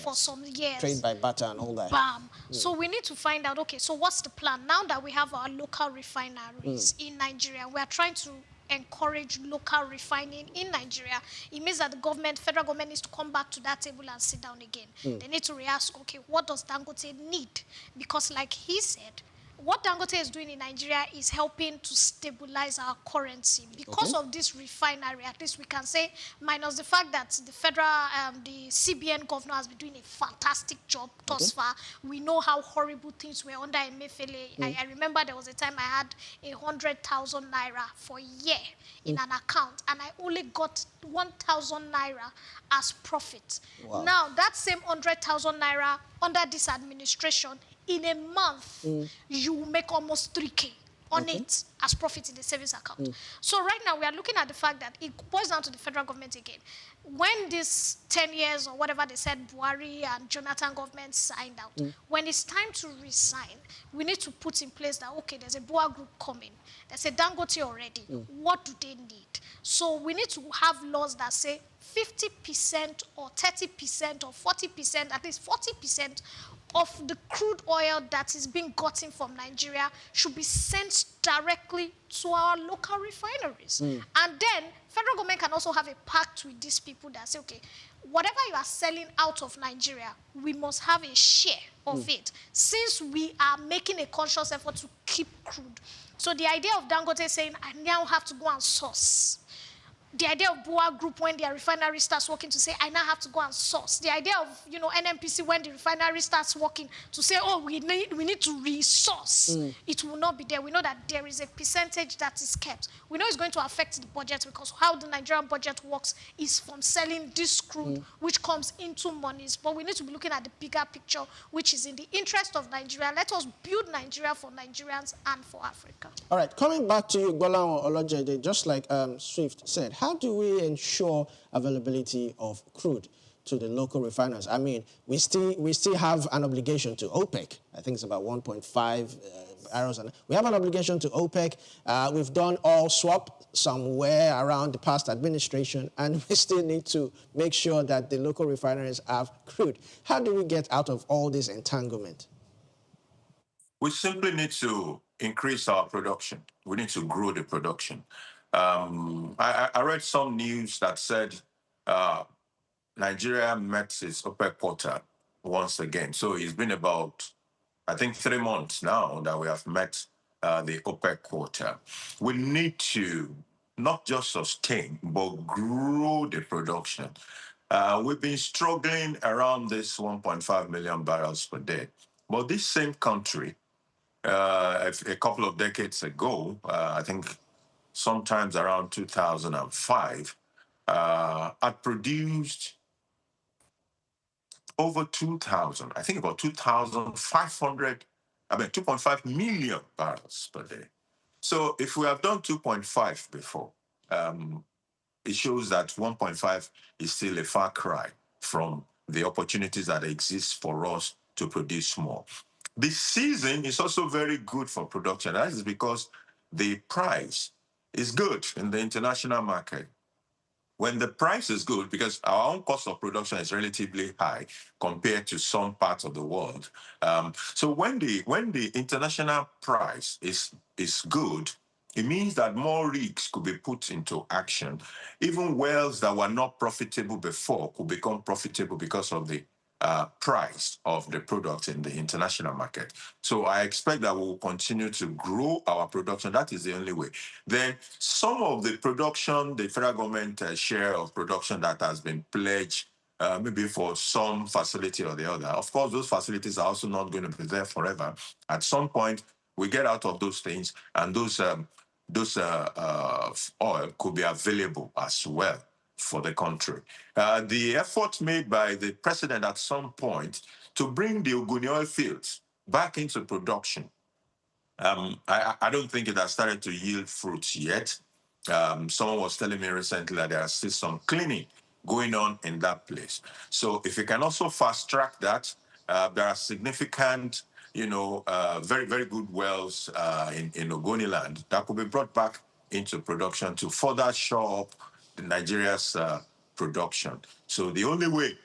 for some years. Trade by barter and all that. Bam. So we need to find out, okay, so what's the plan? Now that we have our local refineries in Nigeria, we are trying to encourage local refining in Nigeria. It means that the federal government needs to come back to that table and sit down again. They need to re-ask, okay, what does Dangote need? Because like he said, what Dangote is doing in Nigeria is helping to stabilize our currency. Because of this refinery, at least we can say, minus the fact that the CBN governor has been doing a fantastic job thus far. We know how horrible things were under Emefiele. I remember there was a time I had 100,000 naira for a year in an account, and I only got 1,000 naira as profit. Wow. Now, that same 100,000 naira under this administration, in a month, you will make almost 3K on it as profit in the savings account. So right now, we are looking at the fact that it boils down to the federal government again. When this 10 years or whatever they said, Buhari and Jonathan government signed out, when it's time to resign, we need to put in place that, okay, there's a Boa group coming. There's a Dangote already. What do they need? So we need to have laws that say 50% or 30% or 40%, at least 40% of the crude oil that is being gotten from Nigeria should be sent directly to our local refineries. And then federal government can also have a pact with these people that say, okay, whatever you are selling out of Nigeria, we must have a share of it, since we are making a conscious effort to keep crude. So the idea of Dangote saying, I now have to go and source. The idea of Boa Group, when their refinery starts working, to say, I now have to go and source. The idea of, NNPC, when the refinery starts working, to say, oh, we need to resource. It will not be there. We know that there is a percentage that is kept. We know it's going to affect the budget, because how the Nigerian budget works is from selling this crude, which comes into monies. But we need to be looking at the bigger picture, which is in the interest of Nigeria. Let us build Nigeria for Nigerians and for Africa. All right, coming back to you, Gbolahan Olajede, just like Swift said, how do we ensure availability of crude to the local refiners? I mean, we still have an obligation to OPEC. I think it's about 1.5 barrels. We have an obligation to OPEC. We've done all swap somewhere around the past administration, and we still need to make sure that the local refineries have crude. How do we get out of all this entanglement? We simply need to increase our production. We need to grow the production. I read some news that said Nigeria met its OPEC quota once again. So it's been about, I think, 3 months now that we have met the OPEC quota. We need to not just sustain, but grow the production. We've been struggling around this 1.5 million barrels per day. But this same country, a couple of decades ago, I think sometimes around 2005, had produced over 2,000, I think about 2,500, 2.5 million barrels per day. So if we have done 2.5 before, it shows that 1.5 is still a far cry from the opportunities that exist for us to produce more. This season is also very good for production. That is because the price is good in the international market. When the price is good, because our own cost of production is relatively high compared to some parts of the world. So when the international price is good, it means that more rigs could be put into action. Even wells that were not profitable before could become profitable because of the price of the product in the international market. So I expect that we will continue to grow our production. That is the only way. Then some of the production, the federal government share of production that has been pledged, maybe for some facility or the other. Of course, those facilities are also not going to be there forever. At some point, we get out of those things, and those oil could be available as well for the country. The effort made by the president at some point to bring the Ogoni oil fields back into production, I don't think it has started to yield fruits yet. Someone was telling me recently that there are still some cleaning going on in that place. So if you can also fast track that, there are significant, very, very good wells in Ogoni land that could be brought back into production to further shore up Nigeria's production. So the only way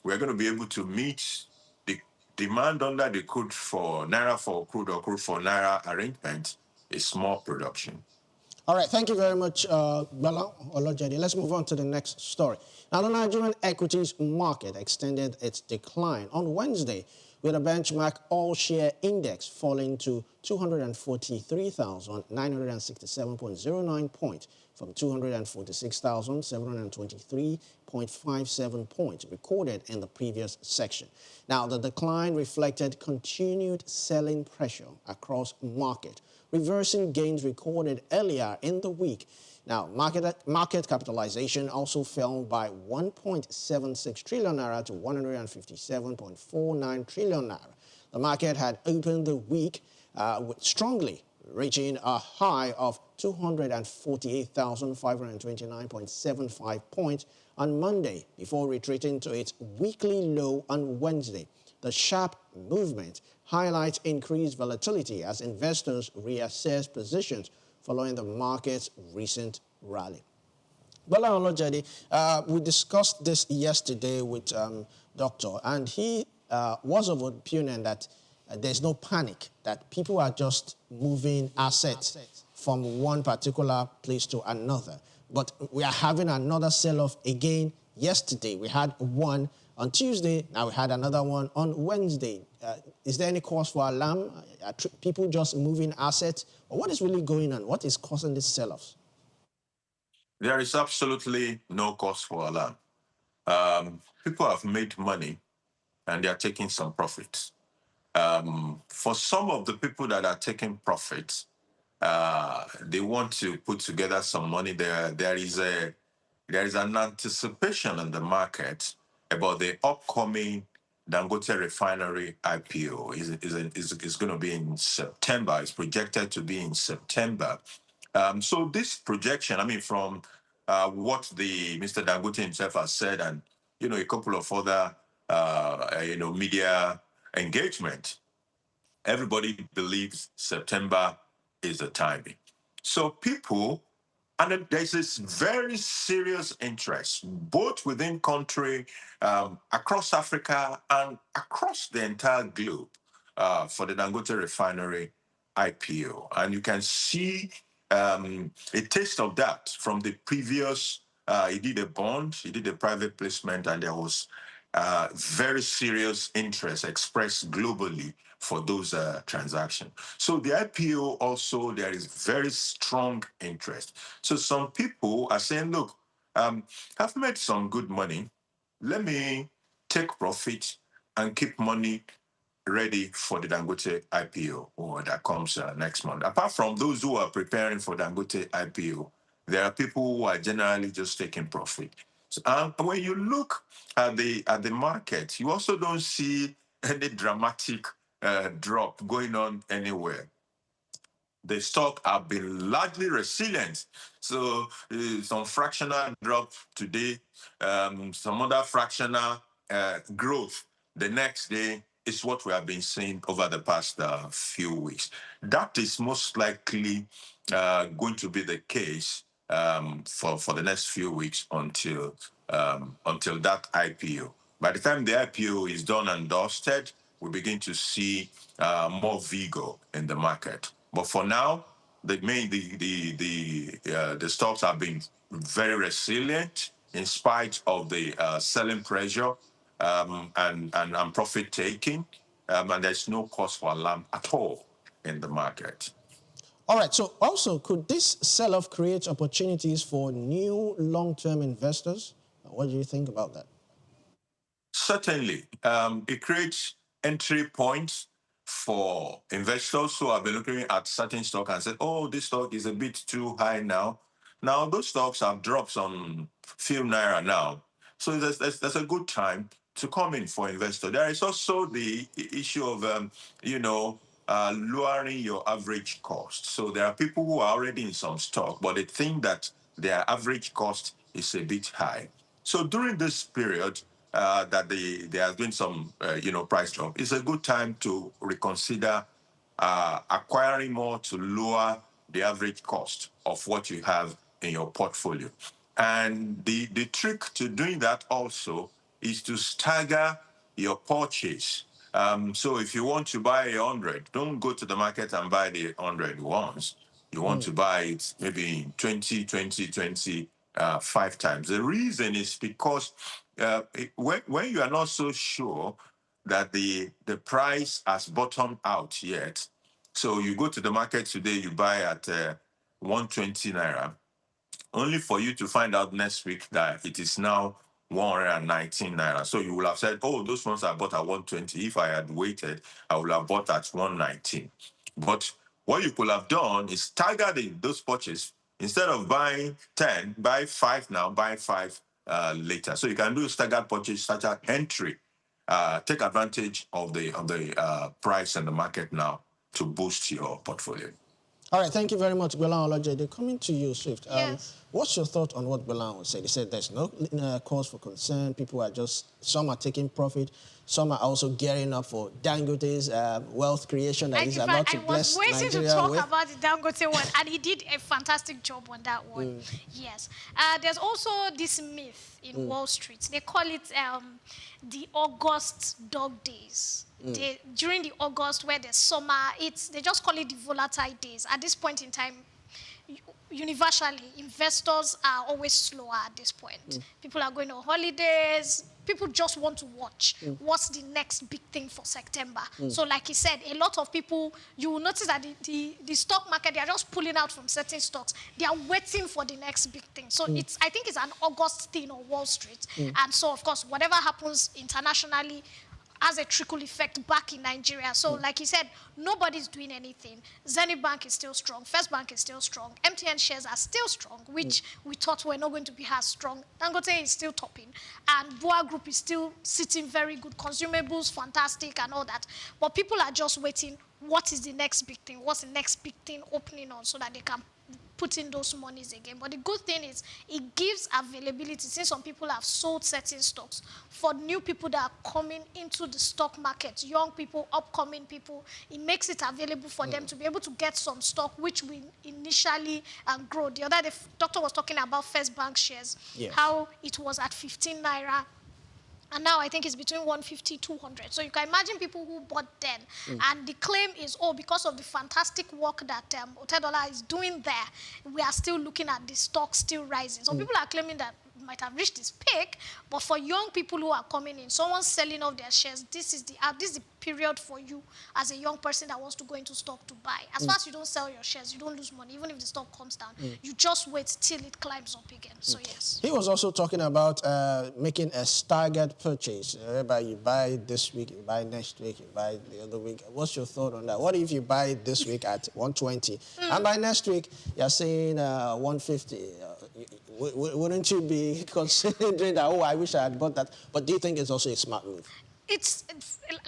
we're going to be able to meet the demand under the crude for Naira for crude or crude for Naira arrangement is more production. All right, thank you very much, Bala Olojede. Let's move on to the next story. Now, the Nigerian equities market extended its decline on Wednesday, with a benchmark all-share index falling to 243,967.09 points from 246,723.57 points recorded in the previous section. Now, the decline reflected continued selling pressure across market, reversing gains recorded earlier in the week. Now, market capitalization also fell by 1.76 trillion naira to 157.49 trillion naira. The market had opened the week strongly, reaching a high of 248,529.75 points on Monday before retreating to its weekly low on Wednesday. The sharp movement highlights increased volatility as investors reassess positions following the market's recent rally. Bala Olojede, we discussed this yesterday with Doctor, and he was of opinion that there's no panic, that people are just moving assets from one particular place to another. But we are having another sell-off again yesterday. We had one on Tuesday, now we had another one on Wednesday. Is there any cause for alarm? Are people just moving assets? Or what is really going on? What is causing these sell-offs? There is absolutely no cause for alarm. People have made money and they are taking some profits. For some of the people that are taking profits, they want to put together some money. There is an anticipation in the market about the upcoming Dangote refinery IPO. Is going to be in September. It's projected to be in September. So this projection, from what the Mr. Dangote himself has said, and a couple of other media engagement, everybody believes September is the timing. So people, and there's this very serious interest, both within country, across Africa, and across the entire globe for the Dangote refinery IPO. And you can see a taste of that from the previous, he did a bond, he did a private placement, and there was very serious interest expressed globally for those transactions. So the IPO also, there is very strong interest. So some people are saying, look, I've made some good money. Let me take profit and keep money ready for the Dangote IPO or that comes next month. Apart from those who are preparing for Dangote IPO, There are people who are generally just taking profit. So, when you look at the market, you also don't see any dramatic drop going on anywhere. The stock have been largely resilient. So some fractional drop today, some other fractional growth the next day is what we have been seeing over the past few weeks. That is most likely going to be the case for the next few weeks until that IPO. By the time the IPO is done and dusted, we begin to see more vigor in the market. But for now, the stocks have been very resilient in spite of the selling pressure and profit taking, and there's no cause for alarm at all in the market. All right, so also, could this sell-off create opportunities for new long-term investors? What do you think about that? Certainly. It creates entry points for investors who have been looking at certain stock and said, oh, this stock is a bit too high now. Now, those stocks have dropped some few naira now. So that's a good time to come in for investor. There is also the issue of, lowering your average cost. So there are people who are already in some stock, but they think that their average cost is a bit high. So during this period, that they are doing some, price drop, it's a good time to reconsider acquiring more to lower the average cost of what you have in your portfolio. And the trick to doing that also is to stagger your purchase. So if you want to buy 100, don't go to the market and buy the 100 once. You want to buy it maybe 20, 20, 20, 5 times. The reason is because when you are not so sure that the price has bottomed out yet, so you go to the market today, you buy at 120 naira, only for you to find out next week that it is now 119 naira. So you will have said, oh, those ones I bought at 120. If I had waited, I would have bought at 119. But what you could have done is stagger those purchases. Instead of buying 10, buy 5 now, buy 5 later. So you can do staggered purchase, such as entry. Take advantage of the price and the market now to boost your portfolio. All right, thank you very much, Gbelan Olajede. Coming to you, Swift. Yes. What's your thought on what Gbelan said? He said there's no cause for concern. People are some are taking profit. Some are also gearing up for Dangote's wealth creation that is about to bless Nigeria. I was waiting to talk about the Dangote one, and he did a fantastic job on that one. Yes. There's also this myth in Wall Street. They call it the August dog days. During the August where there's summer, they just call it the volatile days. At this point in time, universally, investors are always slower at this point. People are going on holidays. People just want to watch what's the next big thing for September. So like he said, a lot of people, you will notice that the stock market, they are just pulling out from certain stocks. They are waiting for the next big thing. So I think it's an August thing on Wall Street. And so, of course, whatever happens internationally has a trickle effect back in Nigeria. So like he said, nobody's doing anything. Zenith Bank is still strong. First Bank is still strong. MTN shares are still strong, which we thought were not going to be as strong. Dangote is still topping. And Boa Group is still sitting very good. Consumables, fantastic, and all that. But people are just waiting, what is the next big thing? What's the next big thing opening on so that they can put in those monies again. But the good thing is it gives availability, since some people have sold certain stocks, for new people that are coming into the stock market, young people, upcoming people. It makes it available for them to be able to get some stock which will initially grow. The other day, the doctor was talking about First Bank shares, how it was at 15 naira. And now I think it's between 150, 200. So you can imagine people who bought then. And the claim is, because of the fantastic work that Otedola is doing there, we are still looking at the stock still rising. Some people are claiming that might have reached its peak, but for young people who are coming in, someone selling off their shares, this is the period for you as a young person that wants to go into stock to buy. As far as you don't sell your shares, you don't lose money. Even if the stock comes down, you just wait till it climbs up again. So yes. He was also talking about making a staggered purchase, whereby you buy this week, you buy next week, you buy the other week. What's your thought on that? What if you buy this week at 120, and by next week you're saying 150? Wouldn't you be considering that, oh, I wish I had bought that? But do you think it's also a smart move? It's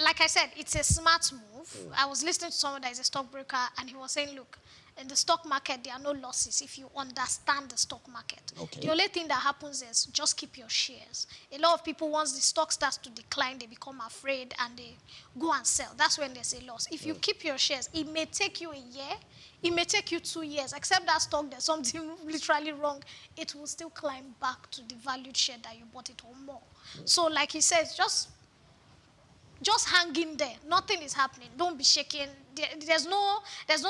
like I said, it's a smart move. I was listening to someone that is a stockbroker, and he was saying, look, in the stock market, there are no losses if you understand the stock market. Okay. The only thing that happens is just keep your shares. A lot of people, once the stock starts to decline, they become afraid and they go and sell. That's when there's a loss. If you keep your shares, it may take you a year, it may take you 2 years. Except that stock, there's something literally wrong. It will still climb back to the valued share that you bought it or more. So like he says, just hang in there. Nothing is happening. Don't be shaking. There's no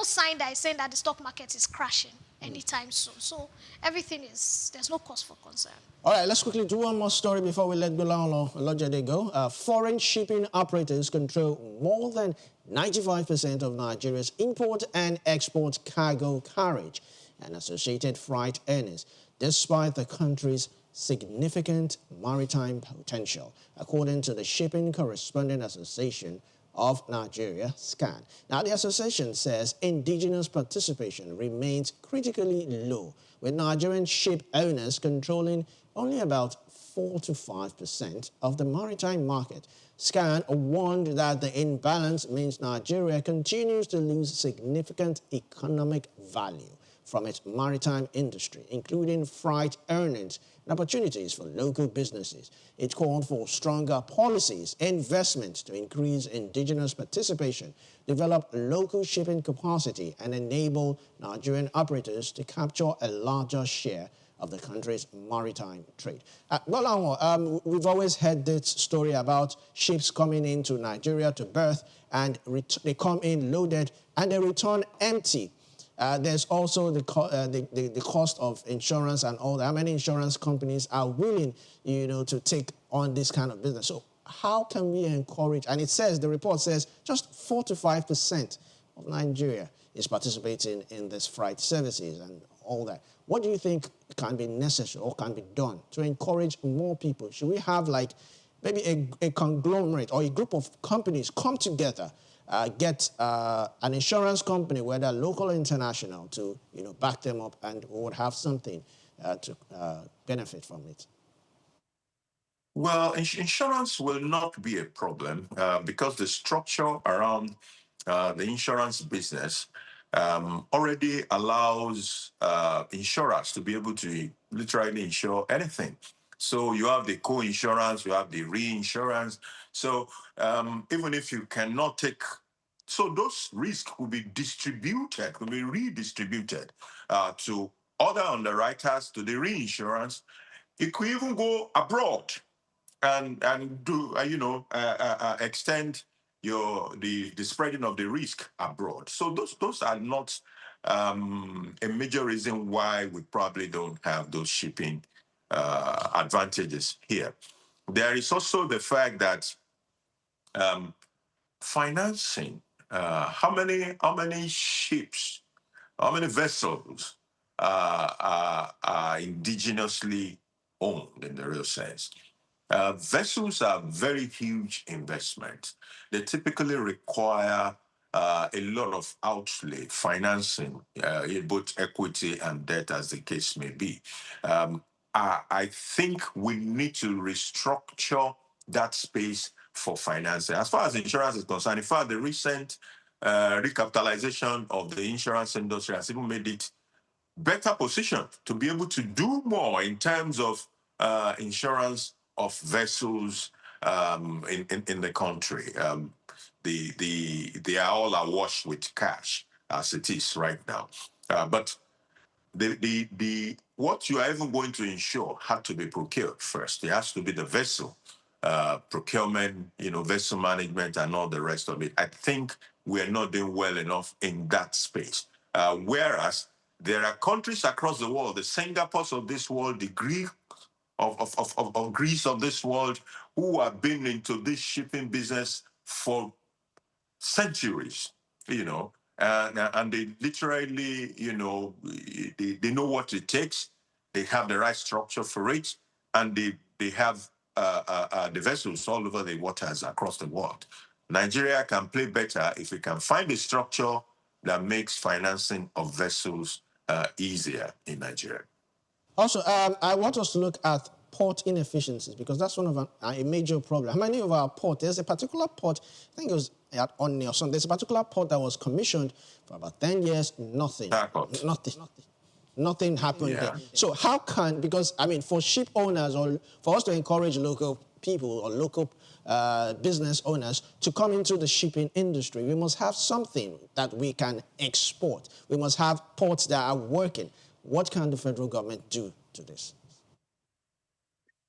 sign that is saying that the stock market is crashing anytime soon. So everything there's no cause for concern. All right, let's quickly do one more story before we let Lojade go. Foreign shipping operators control more than 95% of Nigeria's import and export cargo carriage and associated freight earnings, despite the country's significant maritime potential, according to the Shipping Correspondent Association of Nigeria, SCAN. Now, the association says indigenous participation remains critically low, with Nigerian ship owners controlling only about 4 to 5% of the maritime market. SCAN warned that the imbalance means Nigeria continues to lose significant economic value from its maritime industry, including freight earnings and opportunities for local businesses. It called for stronger policies, investments to increase indigenous participation, develop local shipping capacity, and enable Nigerian operators to capture a larger share of the country's maritime trade. We've always heard this story about ships coming into Nigeria to berth, and they come in loaded and they return empty. There's also the cost of insurance and all that. How many insurance companies are willing, to take on this kind of business? So how can we encourage? And the report says, just 4 to 5% of Nigeria is participating in this freight services and all that. What do you think can be necessary or can be done to encourage more people? Should we have maybe a conglomerate or a group of companies come together, get an insurance company, whether local or international, to back them up, and we would have something to benefit from it? Well, insurance will not be a problem because the structure around the insurance business already allows insurers to be able to literally insure anything. So you have the co-insurance, you have the reinsurance. So even if you cannot take, so those risks will be distributed, will be redistributed to other underwriters, to the reinsurance. It could even go abroad and do extend the spreading of the risk abroad. So those are not a major reason why we probably don't have those shipping advantages here. There is also the fact that financing, how many ships, how many vessels are indigenously owned in the real sense? Vessels are very huge investments. They typically require a lot of outlay, financing, in both equity and debt, as the case may be. I think we need to restructure that space for financing. As far as insurance is concerned, in fact, the recent recapitalization of the insurance industry has even made it better positioned to be able to do more in terms of insurance of vessels in the country. They are all awash with cash as it is right now. But what you are even going to insure had to be procured first. It has to be the vessel procurement, vessel management, and all the rest of it. I think we're not doing well enough in that space. Whereas there are countries across the world, the Singapores of this world, the Greek of Greece of this world who have been into this shipping business for centuries, and they literally, they know what it takes. They have the right structure for it, and they have the vessels all over the waters across the world. Nigeria can play better if we can find a structure that makes financing of vessels easier in Nigeria. Also, I want us to look at port inefficiencies because that's one of a major problem. How many of our ports? There's a particular port, I think it was at Onne or something. There's a particular port that was commissioned for about 10 years, nothing. Nothing happened there. So how can, because, I mean, for ship owners or for us to encourage local people or local business owners to come into the shipping industry, we must have something that we can export. We must have ports that are working. What can the federal government do to this?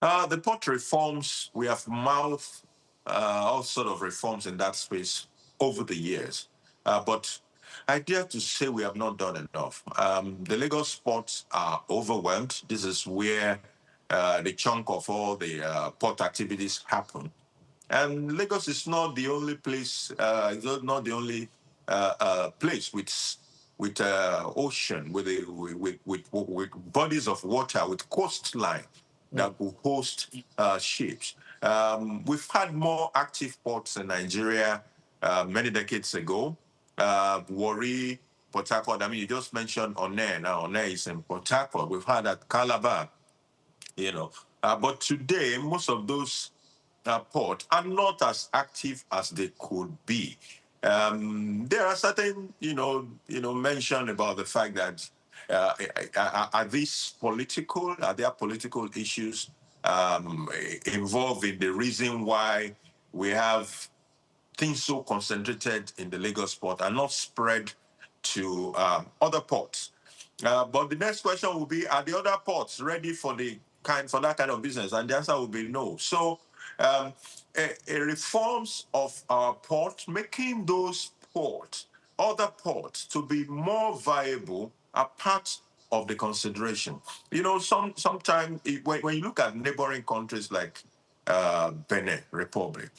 The port reforms, we have mouthed all sort of reforms in that space over the years. But I dare to say we have not done enough. The Lagos ports are overwhelmed. This is where the chunk of all the port activities happen. And Lagos is not the only place, it's not the only place with ocean, with bodies of water, with coastline that will host ships. We've had more active ports in Nigeria many decades ago. Warri, Port Harcourt, I mean, you just mentioned Onne. Now, Onne is in Port Harcourt. We've had at Calabar, but today, most of those ports are not as active as they could be. There are certain, mention about the fact that are these political? Are there political issues involved in the reason why we have things so concentrated in the Lagos port and not spread to other ports? But the next question will be: are the other ports ready for that kind of business? And the answer will be no. So, a reforms of our port, making those other ports, to be more viable are part of the consideration. Sometimes when you look at neighboring countries like Benin Republic,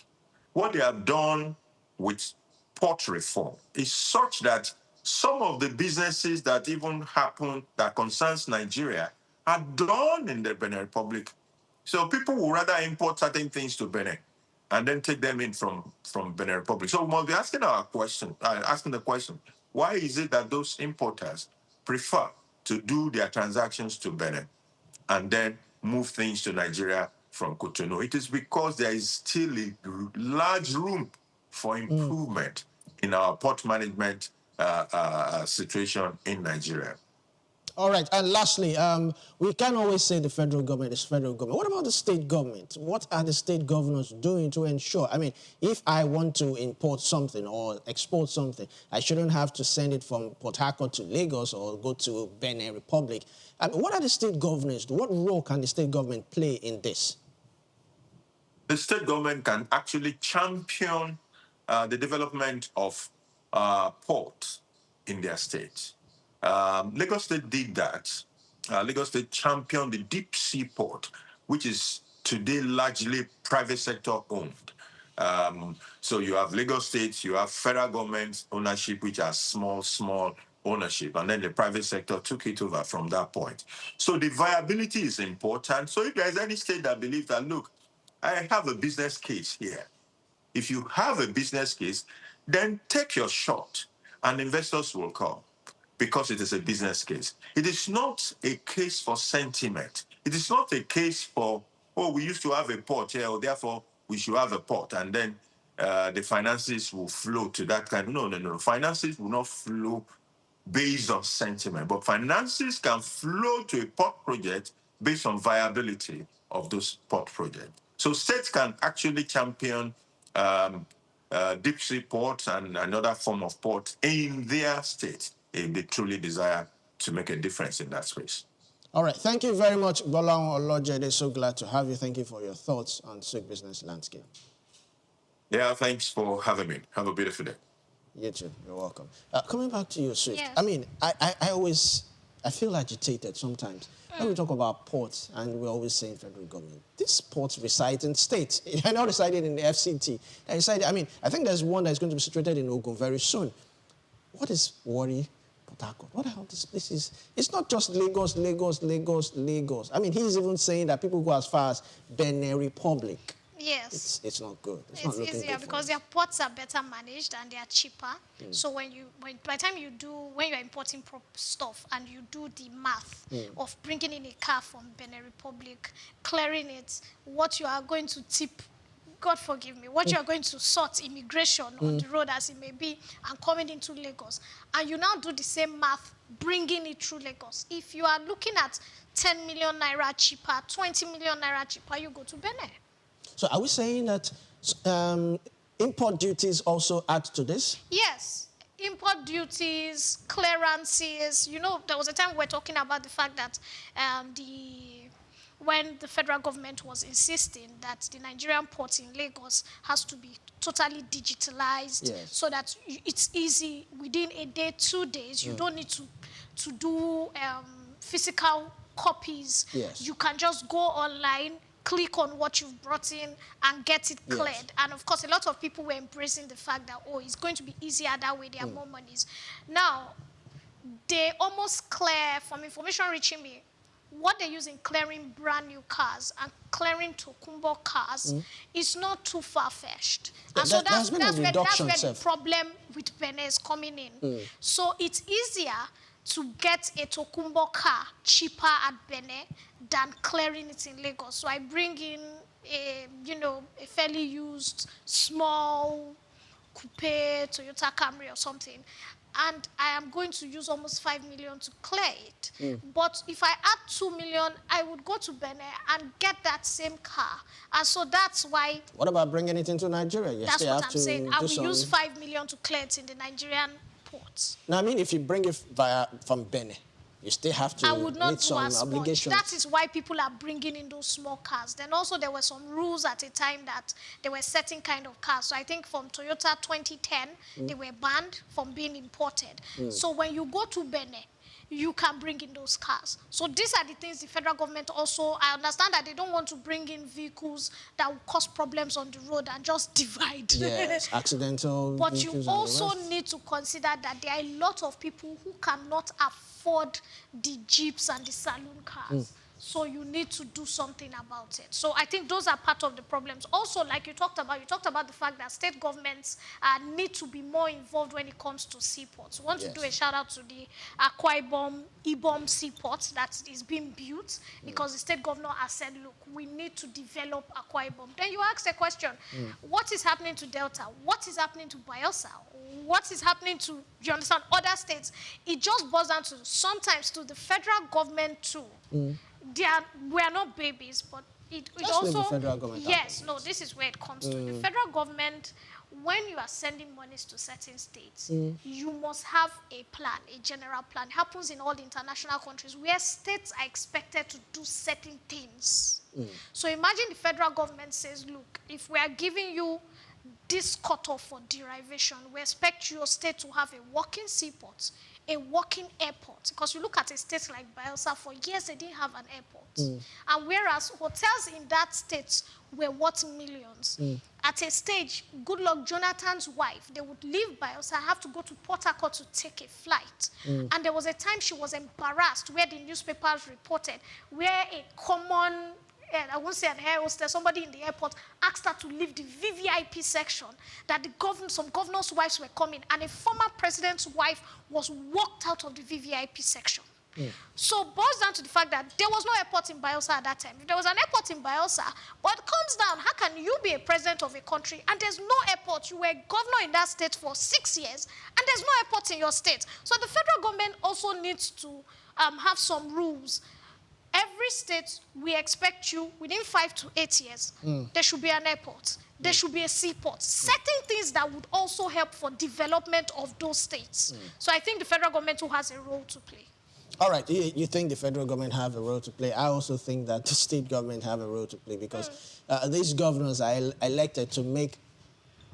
what they have done with port reform is such that some of the businesses that even happen that concerns Nigeria are done in the Benin Republic. So people will rather import certain things to Benin and then take them in from Benin Republic. So we must be asking the question, why is it that those importers prefer to do their transactions to Benin and then move things to Nigeria from Cotonou? It is because there is still a large room for improvement in our port management situation in Nigeria. All right, and lastly, we can always say the federal government is federal government. What about the state government? What are the state governors doing to ensure? I mean, if I want to import something or export something, I shouldn't have to send it from Port Harcourt to Lagos or go to Benin Republic. What are the state governors do? What role can the state government play in this? The state government can actually champion the development of ports in their state. Lagos State did that. Lagos State championed the deep sea port, which is today largely private sector owned. So you have Lagos State, you have federal government ownership, which are small ownership, and then the private sector took it over from that point. So the viability is important. So if there's any state that believes that, look, I have a business case here. If you have a business case, then take your shot and investors will come, because it is a business case. It is not a case for sentiment. It is not a case for, we used to have a port here, therefore we should have a port, and then the finances will flow to that kind. No. Finances will not flow based on sentiment, but finances can flow to a port project based on viability of those port projects. So states can actually champion deep sea ports and another form of port in their state if they truly desire to make a difference in that space. All right. Thank you very much, Bolang Olojede. So glad to have you. Thank you for your thoughts on SOUQ business landscape. Yeah, thanks for having me. Have a beautiful day. You too. You're welcome. Coming back to you, SOUQ. Yes. I mean, I I feel agitated sometimes. When we talk about ports, and we're always saying federal government, these ports reside in states. They're not residing in the FCT. They reside, I mean, I think there's one that's going to be situated in Ogun very soon. What is Warri, Port Harcourt? What the hell this place is? It's not just Lagos, Lagos, Lagos, Lagos. I mean, he's even saying that people go as far as Benin Republic. Yes. It's not good. It's It's not looking easier good because their ports are better managed and they are cheaper. So by the time when you're importing stuff and you do the math of bringing in a car from Benin Republic, clearing it, what you are going to tip, God forgive me, what you are going to sort immigration on the road as it may be and coming into Lagos, and you now do the same math, bringing it through Lagos. If you are looking at 10 million naira cheaper, 20 million naira cheaper, you go to Benin. So are we saying that import duties also add to this? Yes. Import duties, clearances. You know, there was a time we were talking about the fact that when the federal government was insisting that the Nigerian port in Lagos has to be totally digitalized so that it's easy within a day, 2 days. You don't need to do physical copies. You can just go online, click on what you've brought in and get it cleared. And of course, a lot of people were embracing the fact that, oh, it's going to be easier that way, there are more monies. Now, they almost clear, from information reaching me, what they use in clearing brand new cars and clearing Tokumbo cars is not too far-fetched. And so that's where the problem with Benin is coming in. So it's easier to get a Tokumbo car cheaper at Benin than clearing it in Lagos. So I bring in a fairly used, small, coupe, Toyota Camry or something, and I am going to use almost 5 million to clear it. But if I add 2 million, I would go to Benin and get that same car. And so that's why... What about bringing it into Nigeria? That's what I'm saying. I will use 5 million to clear it in the Nigerian ports. Now, I mean, if you bring it from Benin, you still have to meet some obligations. That is why people are bringing in those small cars. Then also there were some rules at a time that there were certain kind of cars. So I think from Toyota 2010, they were banned from being imported. So when you go to Benin, you can bring in those cars. So these are the things the federal government also, I understand that they don't want to bring in vehicles that will cause problems on the road and just divide. Yes, accidental But you also need to consider that there are a lot of people who cannot afford the Jeeps and the saloon cars. So you need to do something about it. So I think those are part of the problems. Also, like you talked about the fact that state governments need to be more involved when it comes to seaports. We want to do a shout out to the Akwa Ibom seaport that is being built because the state governor has said, look, we need to develop Akwa Ibom. Then you ask the question, what is happening to Delta? What is happening to Bayelsa? What is happening to, you understand, other states? It just boils down to sometimes to the federal government too. We are not babies, but it also... The federal government this is where it comes to. The federal government, when you are sending monies to certain states, you must have a plan, a general plan. It happens in all the international countries where states are expected to do certain things. So imagine the federal government says, look, if we are giving you this cutoff for derivation, we expect your state to have a working seaport, a working airport. Because you look at a state like Bayelsa, for years they didn't have an airport. And whereas hotels in that state were worth millions, at a stage, Goodluck Jonathan's wife, they would leave Bayelsa, have to go to Port Harcourt to take a flight. And there was a time she was embarrassed where the newspapers reported, where a common... I won't say an air hostess, somebody in the airport asked her to leave the VVIP section, that some governors' wives were coming, and a former president's wife was walked out of the VVIP section. So it boils down to the fact that there was no airport in Bayelsa at that time. If there was an airport in Bayelsa, but it comes down, how can you be a president of a country and there's no airport? You were governor in that state for 6 years, and there's no airport in your state. So the federal government also needs to have some rules. Every state, we expect you, within 5 to 8 years, there should be an airport. There should be a seaport. Certain things that would also help for development of those states. So I think the federal government who has a role to play. All right, you think the federal government have a role to play. I also think that the state government have a role to play because these governors are elected to make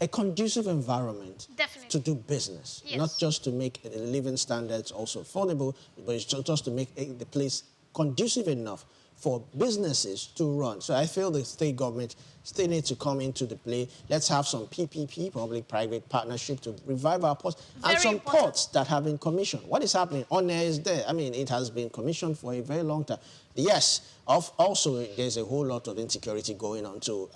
a conducive environment Definitely. to do business, Yes. not just to make the living standards also affordable, but it's just to make the place conducive enough for businesses to run. So I feel the state government still needs to come into the play. Let's have some PPP, public-private partnership, to revive our ports. And some ports that have been commissioned. What is happening? On there is there. I mean, it has been commissioned for a very long time. Yes, also there's a whole lot of insecurity going on too.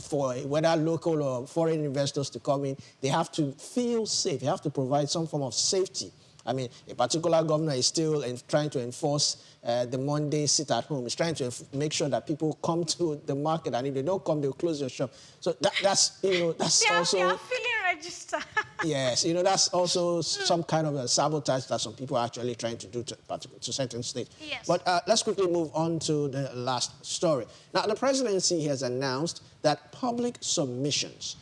For whether local or foreign investors to come in, they have to feel safe. They have to provide some form of safety. I mean, a particular governor is still trying to enforce the Monday sit at home. He's trying to make sure that people come to the market, and if they don't come, they'll close your shop. So that's, that's also... They are feeling register. Yes, that's also some kind of a sabotage that some people are actually trying to do to certain states. Yes. But let's quickly move on to the last story. Now, the presidency has announced that public submissions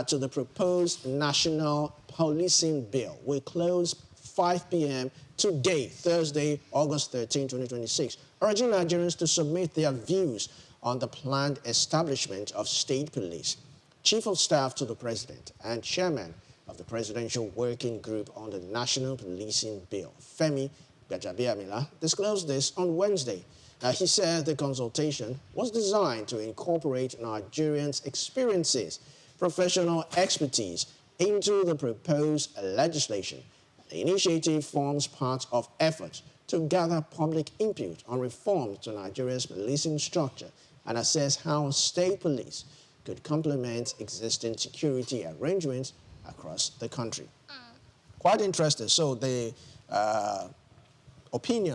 to the proposed national policing bill will close 5 p.m. today, Thursday, August 13, 2026, urging Nigerians to submit their views on the planned establishment of state police. Chief of Staff to the President and Chairman of the Presidential Working Group on the National Policing Bill, Femi Gbajabiamila, disclosed this on Wednesday. He said the consultation was designed to incorporate Nigerians' experiences, professional expertise into the proposed legislation. The initiative forms part of efforts to gather public input on reforms to Nigeria's policing structure and assess how state police could complement existing security arrangements across the country. Quite interesting. So the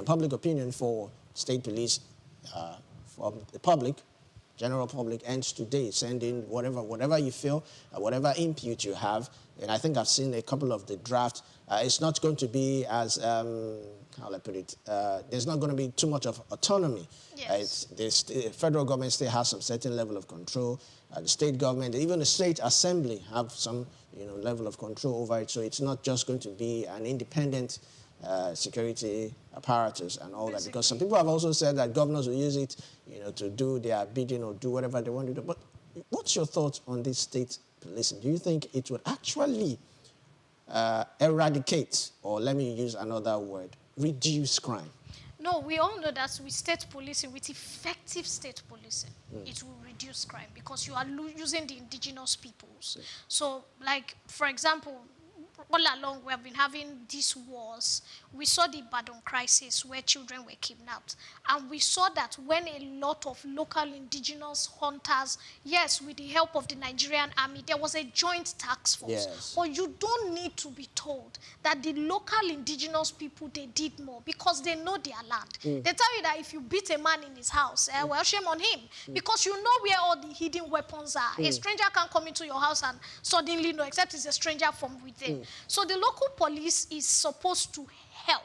public opinion for state police from the public, general public, ends today. Send in whatever you feel, whatever input you have. And I think I've seen a couple of the drafts. It's not going to be as, how will I put it, there's not going to be too much of autonomy. Yes. The federal government still has some certain level of control. The state government, even the state assembly have some level of control over it. So it's not just going to be an independent security apparatus and all that. Because some people have also said that governors will use it to do their bidding or do whatever they want to do. But what's your thoughts on this state policing? Do you think it would actually eradicate, or let me use another word, reduce crime? No, we all know that with state policing, with effective state policing, it will reduce crime because you are using the indigenous peoples. So, like, for example, all along we have been having these wars. We saw the Ibadan crisis where children were kidnapped. And we saw that when a lot of local indigenous hunters, yes, with the help of the Nigerian army, there was a joint task force. Yes. But you don't need to be told that the local indigenous people, they did more because they know their land. They tell you that if you beat a man in his house, well, shame on him. Because you know where all the hidden weapons are. A stranger can't come into your house and suddenly know, except it's a stranger from within. So the local police is supposed to help.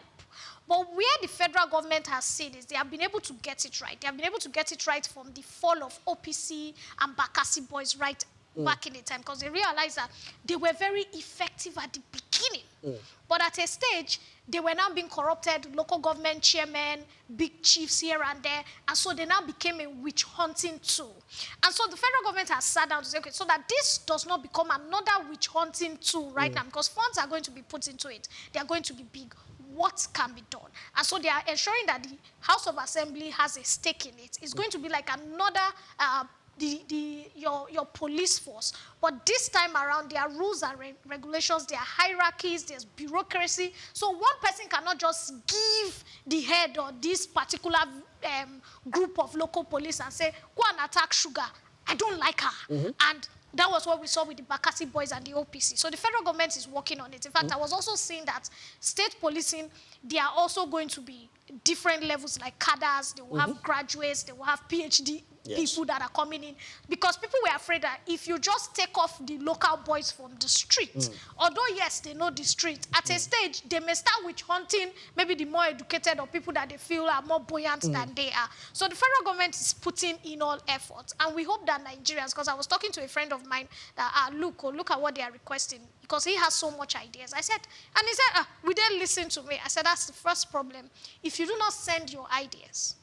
But where the federal government has said is they have been able to get it right. They have been able to get it right from the fall of OPC and Bakassi boys back in the time, because they realized that they were very effective at the beginning. But at a stage, they were now being corrupted, local government chairmen, big chiefs here and there, and so they now became a witch hunting tool. And so the federal government has sat down to say, okay, so that this does not become another witch hunting tool right now, because funds are going to be put into it. They are going to be big. What can be done? And so they are ensuring that the House of Assembly has a stake in it. It's going to be like another your police force. But this time around, there are rules and regulations, there are hierarchies, there's bureaucracy. So one person cannot just give the head of this particular group of local police and say, go and attack Sugar. I don't like her. And that was what we saw with the Bakassi boys and the OPC. So the federal government is working on it. In fact, I was also seeing that state policing, they are also going to be different levels like cadres. They will have graduates. They will have PhD people that are coming in. Because people were afraid that if you just take off the local boys from the street, although, yes, they know the street, at a stage, they may start witch hunting maybe the more educated or people that they feel are more buoyant than they are. So the federal government is putting in all efforts. And we hope that Nigerians, because I was talking to a friend of mine that, look at what they are requesting, because he has so much ideas. I said, and he said, we didn't listen to me. I said, that's the first problem. If you do not send your ideas,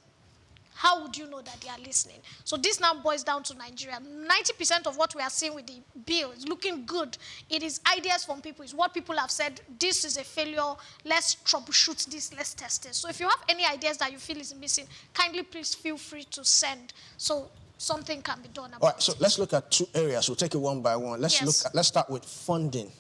How would you know that they are listening? So this now boils down to Nigeria. 90% of what we are seeing with the bill is looking good. It is ideas from people. It's what people have said, this is a failure, let's troubleshoot this, let's test it. So if you have any ideas that you feel is missing, kindly please feel free to send so something can be done about All right, so let's look at 2 areas. We'll take it one by one. Let's start with funding.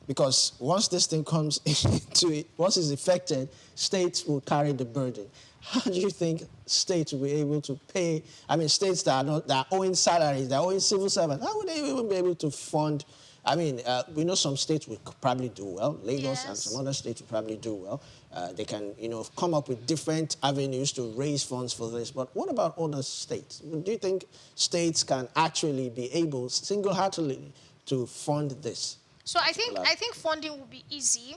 Because once this thing comes into it, once it's effected, states will carry the burden. How do you think states will be able to pay? I mean, states that are owing salaries, that are owing civil servants, how would they even be able to fund? I mean, we know some states will probably do well. Lagos and some other states will probably do well. They can, come up with different avenues to raise funds for this. But what about other states? Do you think states can actually be able, single-handedly, to fund this? So I think funding will be easy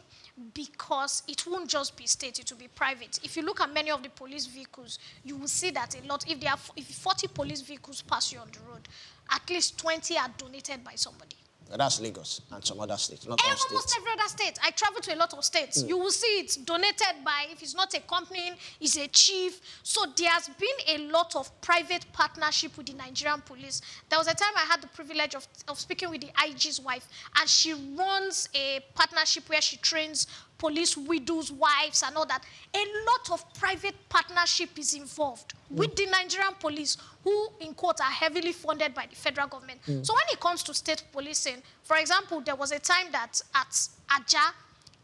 because it won't just be state, it will be private. If you look at many of the police vehicles, you will see that a lot, if 40 police vehicles pass you on the road, at least 20 are donated by somebody. That's Lagos and some other states, not all states. Almost every other state. I travel to a lot of states. You will see it's donated by, if it's not a company, it's a chief. So there has been a lot of private partnership with the Nigerian police. There was a time I had the privilege of speaking with the IG's wife, and she runs a partnership where she trains police widows' wives and all that. A lot of private partnership is involved with the Nigerian police, who, in quote, are heavily funded by the federal government. So when it comes to state policing, for example, there was a time that at Aja,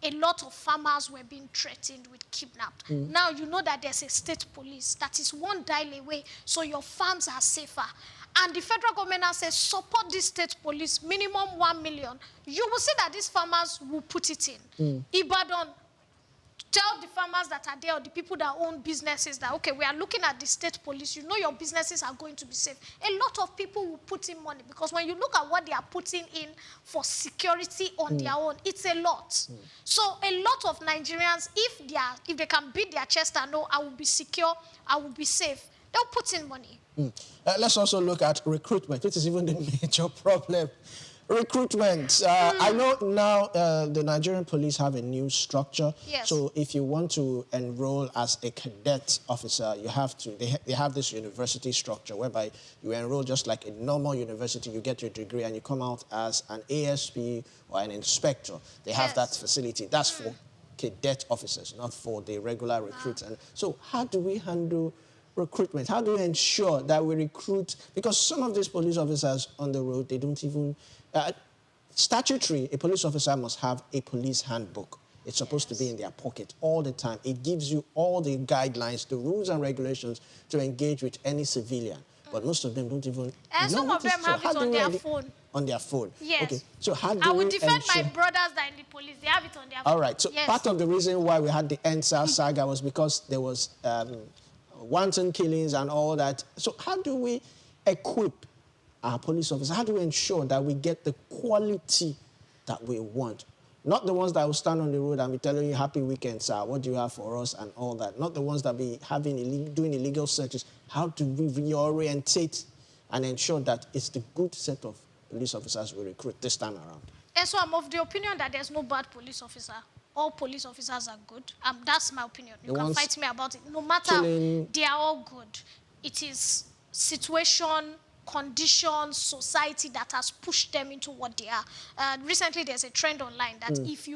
a lot of farmers were being threatened with kidnapped. Now you know that there's a state police that is one dial away, so your farms are safer. And the federal government now says, support this state police, minimum 1 million. You will see that these farmers will put it in. Ibadan, tell the farmers that are there, or the people that own businesses, that, okay, we are looking at the state police. You know your businesses are going to be safe. A lot of people will put in money, because when you look at what they are putting in for security on their own, it's a lot. So a lot of Nigerians, if they can beat their chest and know, I will be secure, I will be safe, they'll put in money. Let's also look at recruitment, which is even the major problem. Recruitment. I know now the Nigerian police have a new structure. Yes. So if you want to enroll as a cadet officer, you have to, they have this university structure whereby you enroll just like a normal university, you get your degree and you come out as an ASP or an inspector. They have that facility. That's for cadet officers, not for the regular recruits. And so how do we handle recruitment? How do we ensure that we recruit? Because some of these police officers on the road, they don't even... statutory, a police officer must have a police handbook. It's supposed to be in their pocket all the time. It gives you all the guidelines, the rules and regulations to engage with any civilian. But most of them don't even And know some of them have it on their phone. On their phone? Yes. Okay, so how do I would we defend ensure... my brothers that are in the police. They have it on their phone. All right, so part of the reason why we had the NSA saga was because there was wanton killings and all that. So how do we equip our police officers? How do we ensure that we get the quality that we want? Not the ones that will stand on the road and be telling you, happy weekend, sir, what do you have for us and all that. Not the ones that be doing illegal searches. How do we reorientate and ensure that it's the good set of police officers we recruit this time around? And so I'm of the opinion that there's no bad police officer. All police officers are good. That's my opinion. You can fight me about it. No matter, they are all good. It is situation, conditions, society that has pushed them into what they are. Recently, there's a trend online that if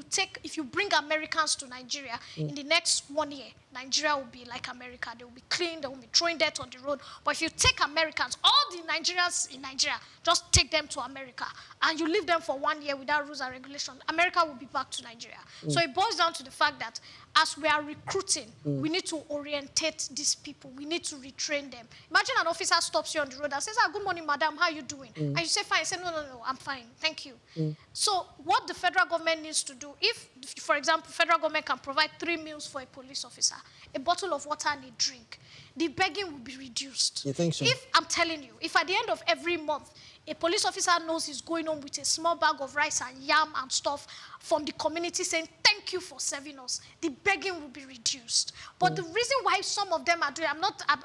you bring Americans to Nigeria, in the next 1 year, Nigeria will be like America. They will be clean, they will be throwing dirt on the road. But if you take Americans, all the Nigerians in Nigeria, just take them to America, and you leave them for 1 year without rules and regulations, America will be back to Nigeria. So it boils down to the fact that as we are recruiting, we need to orientate these people. We need to retrain them. Imagine an officer stops you on the road and says, good morning, madam, how are you doing? And you say, fine. I say, no, I'm fine, thank you. So what the federal government needs to do, if, for example, federal government can provide 3 meals for a police officer, a bottle of water and a drink, the begging will be reduced. You think so? If, I'm telling you, if at the end of every month, a police officer knows he's going home with a small bag of rice and yam and stuff from the community saying, thank you for serving us, the begging will be reduced. But the reason why some of them are doing,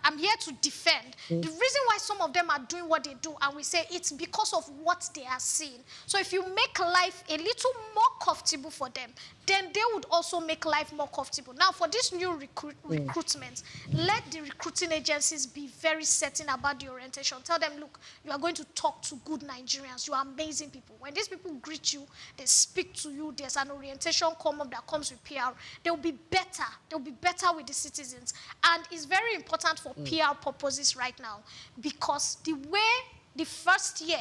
I'm here to defend, the reason why some of them are doing what they do, and we say it's because of what they are seeing. So if you make life a little more comfortable for them, then they would also make life more comfortable. Now, for this new recruitment, let the recruitment recruiting agencies be very certain about the orientation. Tell them, look, you are going to talk to good Nigerians. You are amazing people. When these people greet you, they speak to you, there's an orientation come up that comes with PR. They'll be better. They'll be better with the citizens. And it's very important for PR purposes right now, because the first year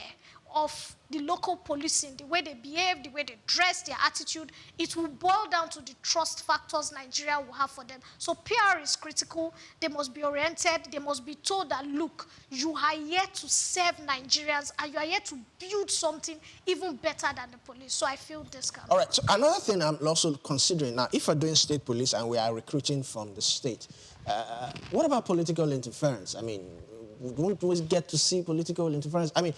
of the local policing, the way they behave, the way they dress, their attitude, it will boil down to the trust factors Nigeria will have for them. So PR is critical. They must be oriented. They must be told that, look, you are here to serve Nigerians and you are here to build something even better than the police. So I feel this kind. All right, so another thing I'm also considering now, if we're doing state police and we are recruiting from the state, what about political interference? I mean, we don't always get to see political interference. I mean,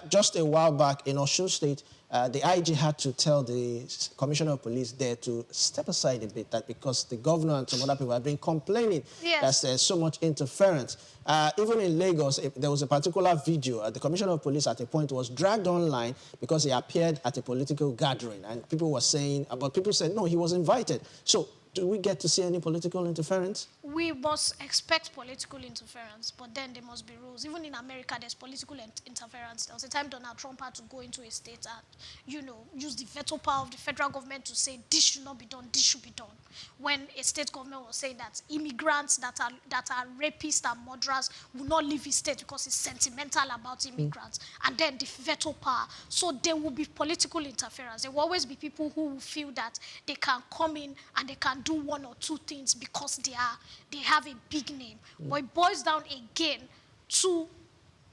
just a while back in Osun State, the IG had to tell the Commissioner of Police there to step aside a bit, that because the governor and some other people have been complaining that there's so much interference. Even in Lagos, there was a particular video. The Commissioner of Police at a point was dragged online because he appeared at a political gathering, and people were saying, but people said, no, he was invited. So do we get to see any political interference? We must expect political interference, but then there must be rules. Even in America, there's political interference. There was a time Donald Trump had to go into a state and, you know, use the veto power of the federal government to say this should not be done, this should be done. When a state government was saying that immigrants that are rapists and murderers will not leave his state because he's sentimental about immigrants, and then the veto power. So there will be political interference. There will always be people who will feel that they can come in and they can do one or two things because they have a big name. But it boils down again to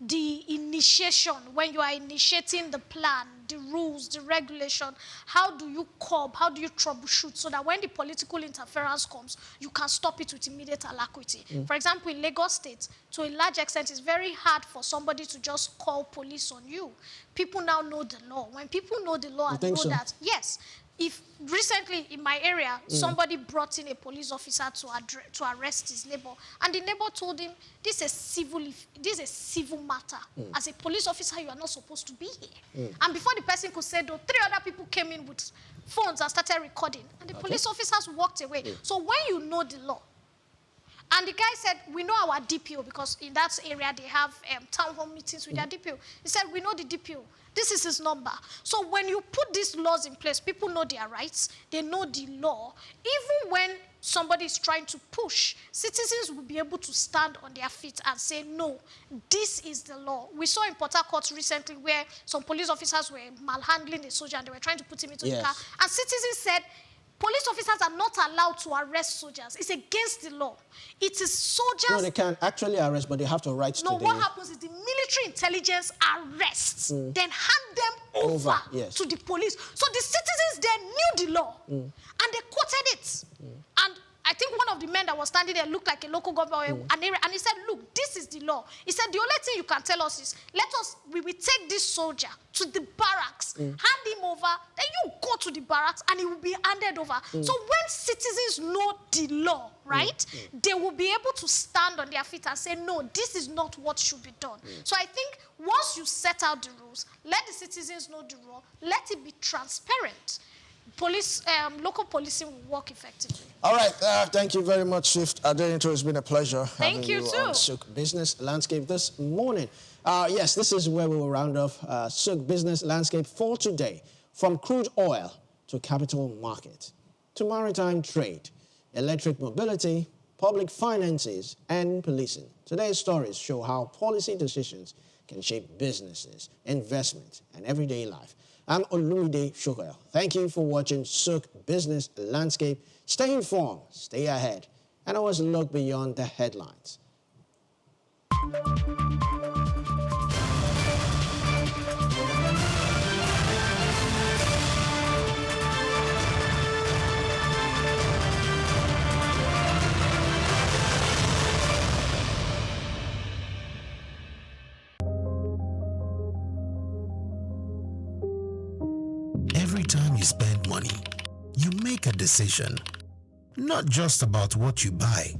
the initiation. When you are initiating the plan, the rules, the regulation, how do you curb, how do you troubleshoot so that when the political interference comes, you can stop it with immediate alacrity? For example, in Lagos State, to a large extent, it's very hard for somebody to just call police on you. People now know the law. When people know the law and know that, yes, if recently in my area, somebody brought in a police officer to arrest his neighbor, and the neighbor told him, this is a civil matter. As a police officer, you are not supposed to be here. And before the person could say, though, 3 other people came in with phones and started recording, and the police officers walked away. So when you know the law, and the guy said, we know our DPO, because in that area they have town hall meetings with their DPO. He said, we know the DPO. This is his number. So when you put these laws in place, people know their rights. They know the law. Even when somebody is trying to push, citizens will be able to stand on their feet and say, no, this is the law. We saw in Port Harcourt recently where some police officers were malhandling a soldier and they were trying to put him into the car. And citizens said, police officers are not allowed to arrest soldiers. It's against the law. It is soldiers. No, they can actually arrest, but they have to write to the... No, what happens is the military intelligence arrests, then hand them over to the police. So the citizens there knew the law, and they quoted it. And I think one of the men that was standing there looked like a local governor, and he said, look, this is the law. He said, the only thing you can tell us is, we will take this soldier to the barracks, hand him over, then you go to the barracks, and he will be handed over. So when citizens know the law, right, they will be able to stand on their feet and say, no, this is not what should be done. So I think once you set out the rules, let the citizens know the law, let it be transparent. Local policing will work effectively. All right, thank you very much, Swift Aderinto. It's been a pleasure having you on SOUQ Business Landscape this morning. Yes, this is where we will round off SOUQ Business Landscape for today. From crude oil to capital market, to maritime trade, electric mobility, public finances, and policing. Today's stories show how policy decisions can shape businesses, investment, and everyday life. I'm Olumide Shokoyo. Thank you for watching SOUQ Business Landscape. Stay informed, stay ahead, and always look beyond the headlines. Every time you spend money, you make a decision, not just about what you buy,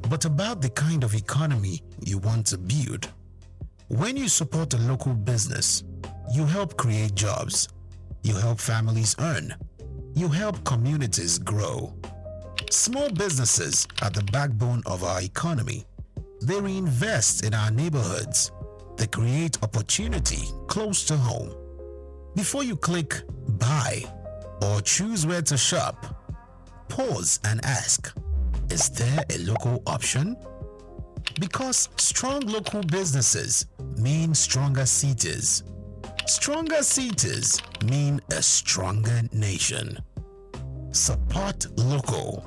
but about the kind of economy you want to build. When you support a local business, you help create jobs, you help families earn, you help communities grow. Small businesses are the backbone of our economy. They reinvest in our neighborhoods. They create opportunity close to home. Before you click buy or choose where to shop, pause and ask, is there a local option? Because strong local businesses mean stronger cities. Stronger cities mean a stronger nation. Support local.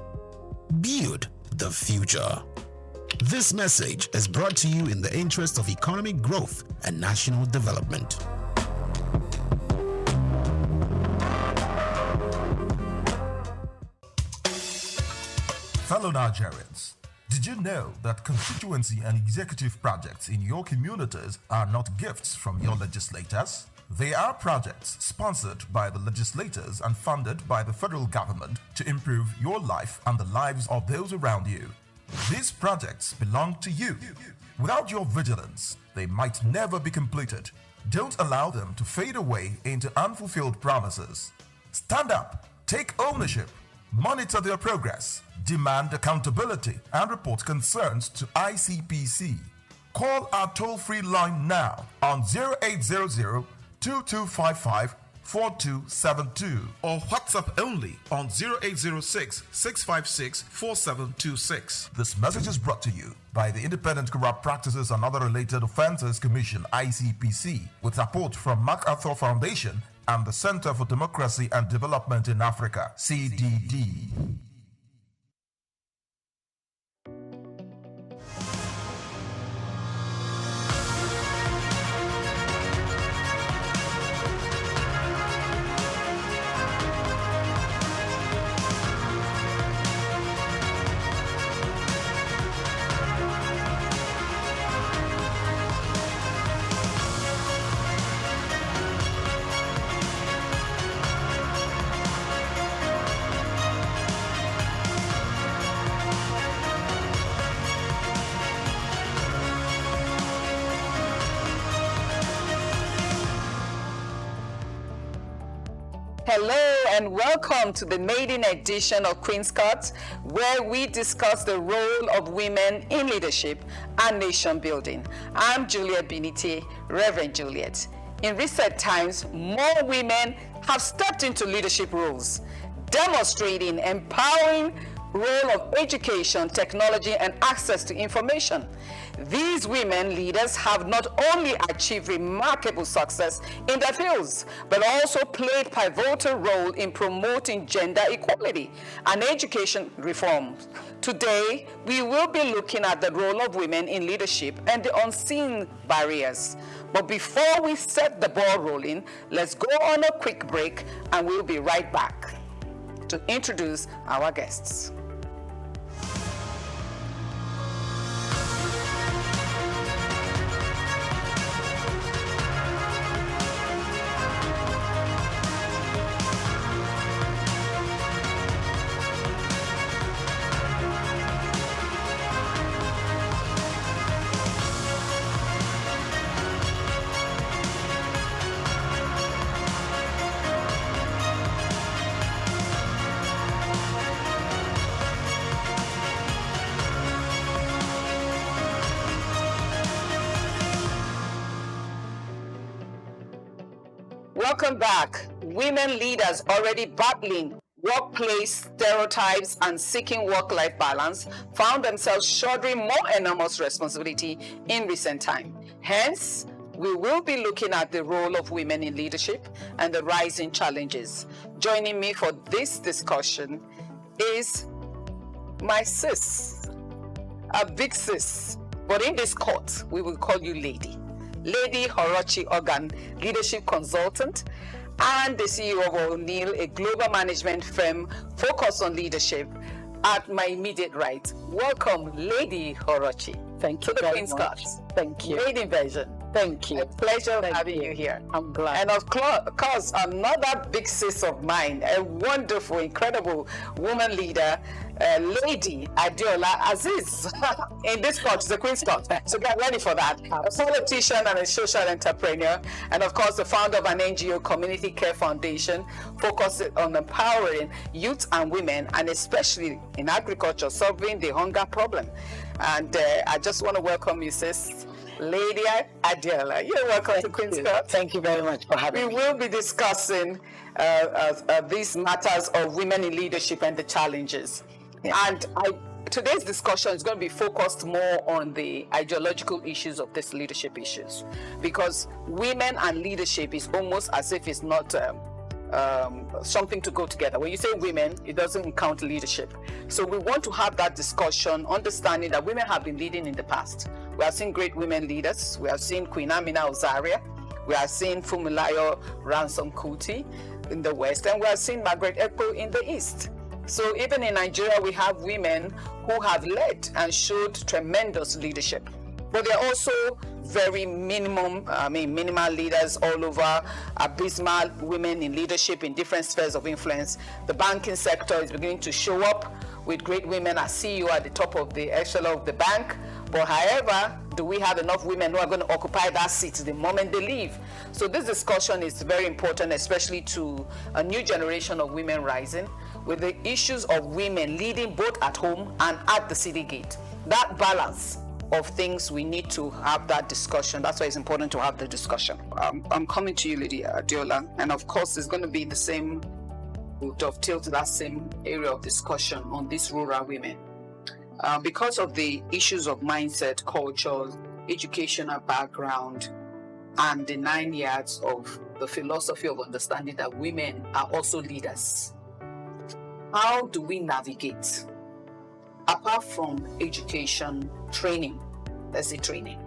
Build the future. This message is brought to you in the interest of economic growth and national development. Fellow Nigerians, did you know that constituency and executive projects in your communities are not gifts from your legislators? They are projects sponsored by the legislators and funded by the federal government to improve your life and the lives of those around you. These projects belong to you. Without your vigilance, they might never be completed. Don't allow them to fade away into unfulfilled promises. Stand up, take ownership, monitor their progress, demand accountability, and report concerns to ICPC. Call our toll-free line now on 0800 2255 4272 or WhatsApp only on 0806 656 4726. This message is brought to you by the Independent Corrupt Practices and Other Related Offences Commission ICPC with support from MacArthur Foundation and the Center for Democracy and Development in Africa CDD. Hello and welcome to the maiden edition of Queen's Court, where we discuss the role of women in leadership and nation building. I'm Juliet Binite, Reverend Juliet. In recent times, more women have stepped into leadership roles, demonstrating empowering role of education, technology, and access to information. These women leaders have not only achieved remarkable success in their fields, but also played pivotal role in promoting gender equality and education reforms. Today, we will be looking at the role of women in leadership and the unseen barriers. But before we set the ball rolling, let's go on a quick break and we'll be right back to introduce our guests. Welcome back. Women leaders already battling workplace stereotypes and seeking work-life balance found themselves shouldering more enormous responsibility in recent time. Hence, we will be looking at the role of women in leadership and the rising challenges. Joining me for this discussion is my sis, a big sis, but in this court, we will call you Lady. Lady Orochi Ogan, leadership consultant, and the CEO of O'Neill, a global management firm focused on leadership, at my immediate right. Welcome, Lady Orochi. Thank you very much. Thank you. Lady version. Thank you. A pleasure having you here. I'm glad. And of course, another big sis of mine, a wonderful, incredible woman leader, Lady Adiola Aziz. In this court, the Queen's Court. So get ready for that. A politician and a social entrepreneur, and of course, the founder of an NGO, Community Care Foundation, focused on empowering youth and women, and especially in agriculture, solving the hunger problem. And I just want to welcome you, sis, Lady Adela. You're welcome to Queen's Court. Thank you very much for having me. We will be discussing these matters of women in leadership and the challenges. And today's discussion is going to be focused more on the ideological issues of these leadership issues, because women and leadership is almost as if it's not something to go together. When you say women, it doesn't count leadership. So we want to have that discussion, understanding that women have been leading in the past. We have seen great women leaders. We have seen Queen Amina Ozaria. We have seen Funmilayo Ransom Kuti in the West, and we have seen Margaret Ekpo in the East. So even in Nigeria, we have women who have led and showed tremendous leadership. But they're also very minimal leaders all over, abysmal women in leadership in different spheres of influence. The banking sector is beginning to show up with great women as CEO at the top of the echelon of the bank. But however, do we have enough women who are going to occupy that seat the moment they leave? So this discussion is very important, especially to a new generation of women rising, with the issues of women leading both at home and at the city gate. That balance of things, we need to have that discussion. That's why it's important to have the discussion. I'm coming to you, Lydia Adiola, and of course it's going to be the same, we'll dovetail to that same area of discussion on these rural women. Because of the issues of mindset, culture, educational background, and the 9 years of the philosophy of understanding that women are also leaders, how do we navigate? Apart from education, training, let's say training,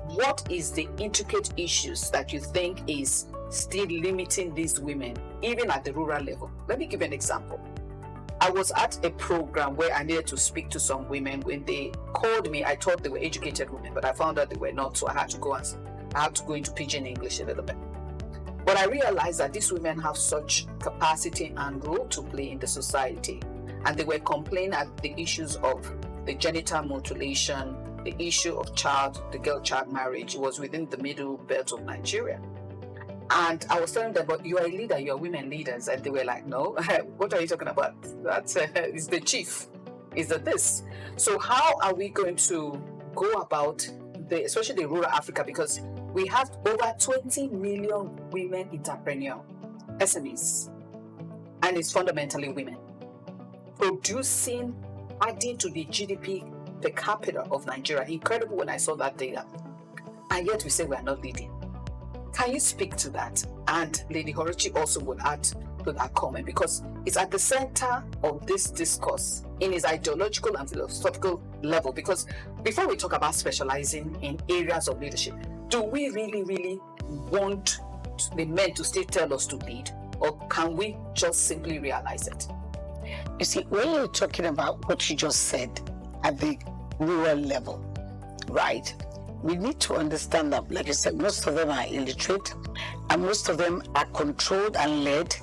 what is the intricate issues that you think is still limiting these women, even at the rural level? Let me give you an example. I was at a program where I needed to speak to some women. When they called me, I thought they were educated women, but I found out they were not, so I had to go into pidgin English a little bit. But I realized that these women have such capacity and role to play in the society. And they were complaining at the issues of the genital mutilation, the issue of the girl-child marriage. It was within the middle belt of Nigeria. And I was telling them, but you are a leader, you are women leaders. And they were like, no, what are you talking about? That's is the chief, is the this. So how are we going to go about, especially the rural Africa, because we have over 20 million women entrepreneurs, SMEs, and it's fundamentally women. Producing, adding to the GDP per capita of Nigeria. Incredible when I saw that data. And yet we say we are not leading. Can you speak to that? And Lady Horichi also would add to that comment, because it's at the center of this discourse in its ideological and philosophical level. Because before we talk about specializing in areas of leadership, do we really, really want the men to still tell us to lead? Or can we just simply realize it? You see, when you're talking about what you just said at the rural level, right, we need to understand that, like I said, most of them are illiterate, and most of them are controlled and led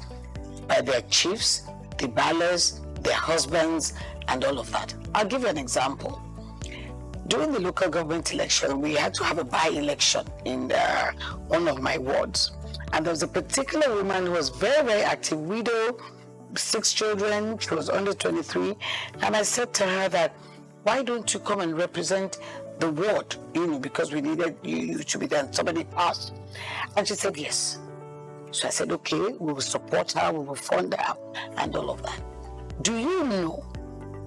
by their chiefs, the ballers, their husbands, and all of that. I'll give you an example. During the local government election, we had to have a by-election in one of my wards. And there was a particular woman who was very, very active, widow, 6 children, she was under 23. And I said to her that, why don't you come and represent the ward, because we needed you to be there, and somebody asked. And she said, yes. So I said, okay, we will support her, we will fund her, and all of that. Do you know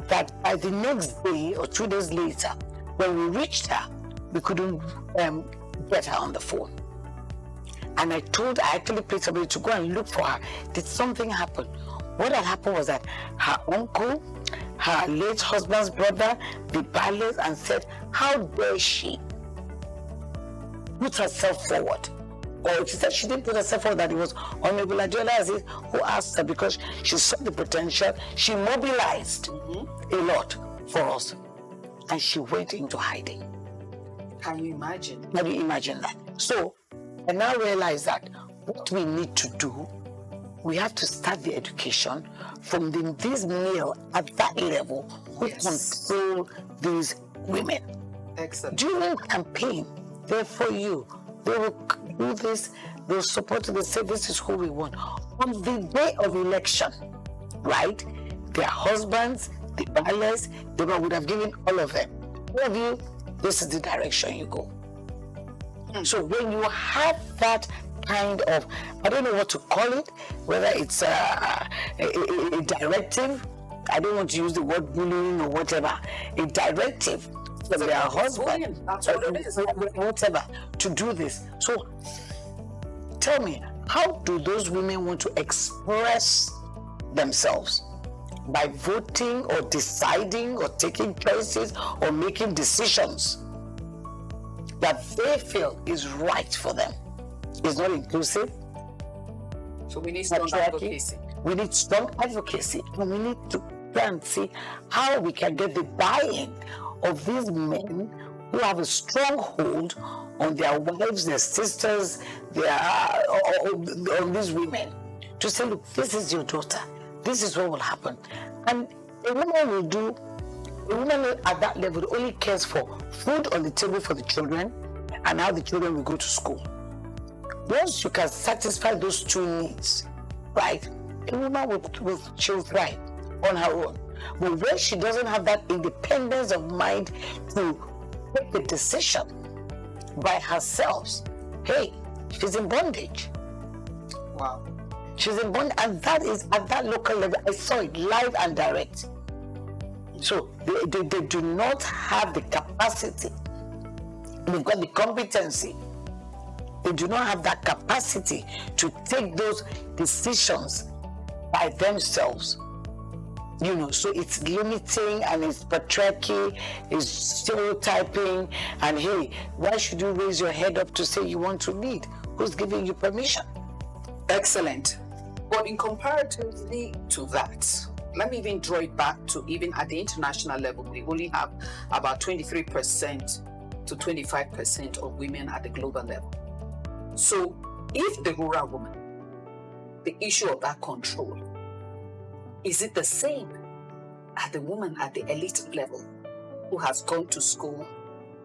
that by the next day or 2 days later, when we reached her, we couldn't get her on the phone. And I actually paid somebody to go and look for her. Did something happen? What had happened was that her uncle, her late husband's brother, the ballers, and said, how dare she put herself forward? Or she said she didn't put herself forward, that it was Honorable Adiola Aziz who asked her, because she saw the potential. She mobilized a lot for us. And she went into hiding. Can you imagine? Can you imagine that? So I now realize that what we need to do, we have to start the education from these male at that level who control these women. Excellent. During campaign, they're for you. They will do this, they'll support you, they say this is who we want. On the day of election, right, their husbands, the ballers, they would have given all of them all of you, this is the direction you go. So when you have that kind of, I don't know what to call it, whether it's a directive, I don't want to use the word bullying or whatever, a directive from their husband, that's what it is. whatever, to do this. So tell me, how do those women want to express themselves? By voting or deciding or taking choices or making decisions that they feel is right for them. It's not inclusive. So we need strong advocacy. We need strong advocacy, and we need to try and see how we can get the buy-in of these men who have a strong hold on their wives, their sisters, on these women, to say, look, this is your daughter. This is what will happen. And a woman at that level only cares for food on the table for the children and how the children will go to school. Once you can satisfy those two needs, right, a woman she'll thrive on her own. But when she doesn't have that independence of mind to make a decision by herself, hey, she's in bondage. Wow. She's in bondage, and that is at that local level. I saw it live and direct. So they do not have the capacity. They've got the competency. They do not have that capacity to take those decisions by themselves. You know, so it's limiting and it's patriarchy, it's stereotyping, and hey, why should you raise your head up to say you want to lead? Who's giving you permission? Excellent. But in comparatively to that, let me even draw it back to even at the international level, we only have about 23% to 25% of women at the global level. So if the rural woman, the issue of that control, is it the same as the woman at the elite level who has gone to school,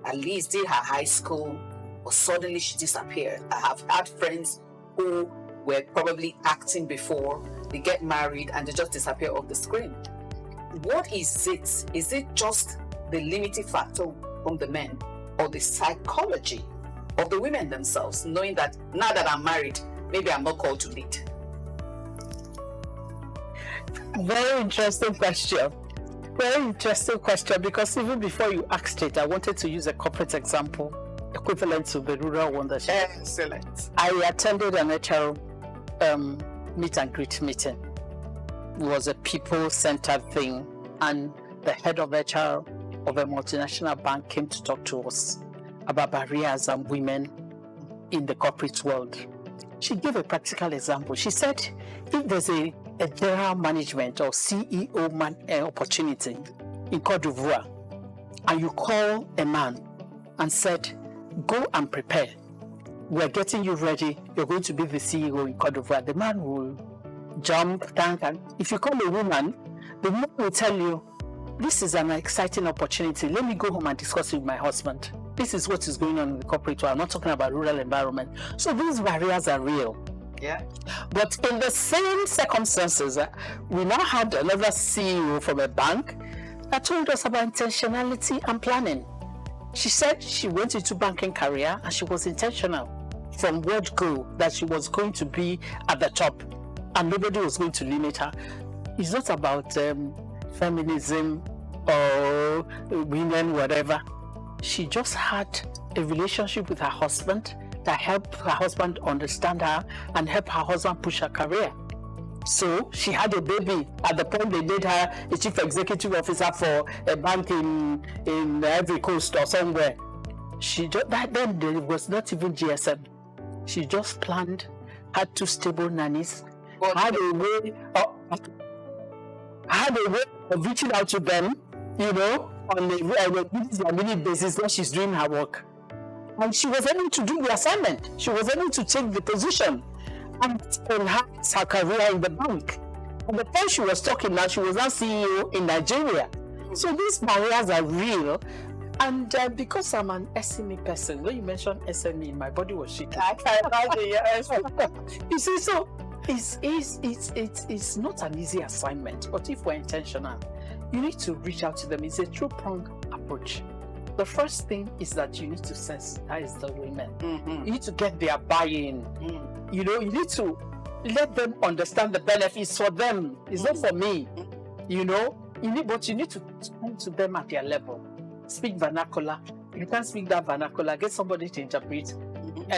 at least did her high school, or suddenly she disappeared? I have had friends who were probably acting before, they get married and they just disappear off the screen. What is it? Is it just the limiting factor from the men, or the psychology of the women themselves, knowing that now that I'm married, maybe I'm not called to lead? Very interesting question. Very interesting question, because even before you asked it, I wanted to use a corporate example equivalent to the rural one that Excellent. I attended an HR meet and greet meeting. It was a people-centered thing, and the head of HR of a multinational bank came to talk to us about barriers and women in the corporate world. She gave a practical example. She said, if there's a general management or CEO opportunity in Côte d'Ivoire, and you call a man and said, go and prepare, we're getting you ready, you're going to be the CEO in Côte d'Ivoire, the man will jump, thank, and if you call a woman, the woman will tell you, this is an exciting opportunity, let me go home and discuss it with my husband. This is what is going on in the corporate world. I'm not talking about rural environment. So these barriers are real. Yeah. But in the same circumstances, we now had another CEO from a bank that told us about intentionality and planning. She said she went into banking career and she was intentional from word go that she was going to be at the top and nobody was going to limit her. It's not about feminism or women, whatever. She just had a relationship with her husband that helped her husband understand her and help her husband push her career. So she had a baby at the point they made her a chief executive officer for a bank in Ivory Coast or somewhere. She just, back then there was not even GSM. She just planned, had 2 stable nannies, had a way of reaching out to them, you know, on a minute basis when she's doing her work. And she was able to do the assignment. She was able to take the position and enhance her career in the bank. At the time she was talking now, she was now CEO in Nigeria. So these barriers are real. And because I'm an SME person, when you mentioned SME, my body was shaking. I can imagine, yes. You see, so it's not an easy assignment, but if we're intentional, you need to reach out to them. It's a two-pronged approach. The first thing is that you need to sensitize the women. You need to get their buy-in. You know, you need to let them understand the benefits for them. It's not for me. You know, but you need to talk to them at their level. Speak vernacular. You can't speak that vernacular. Get somebody to interpret.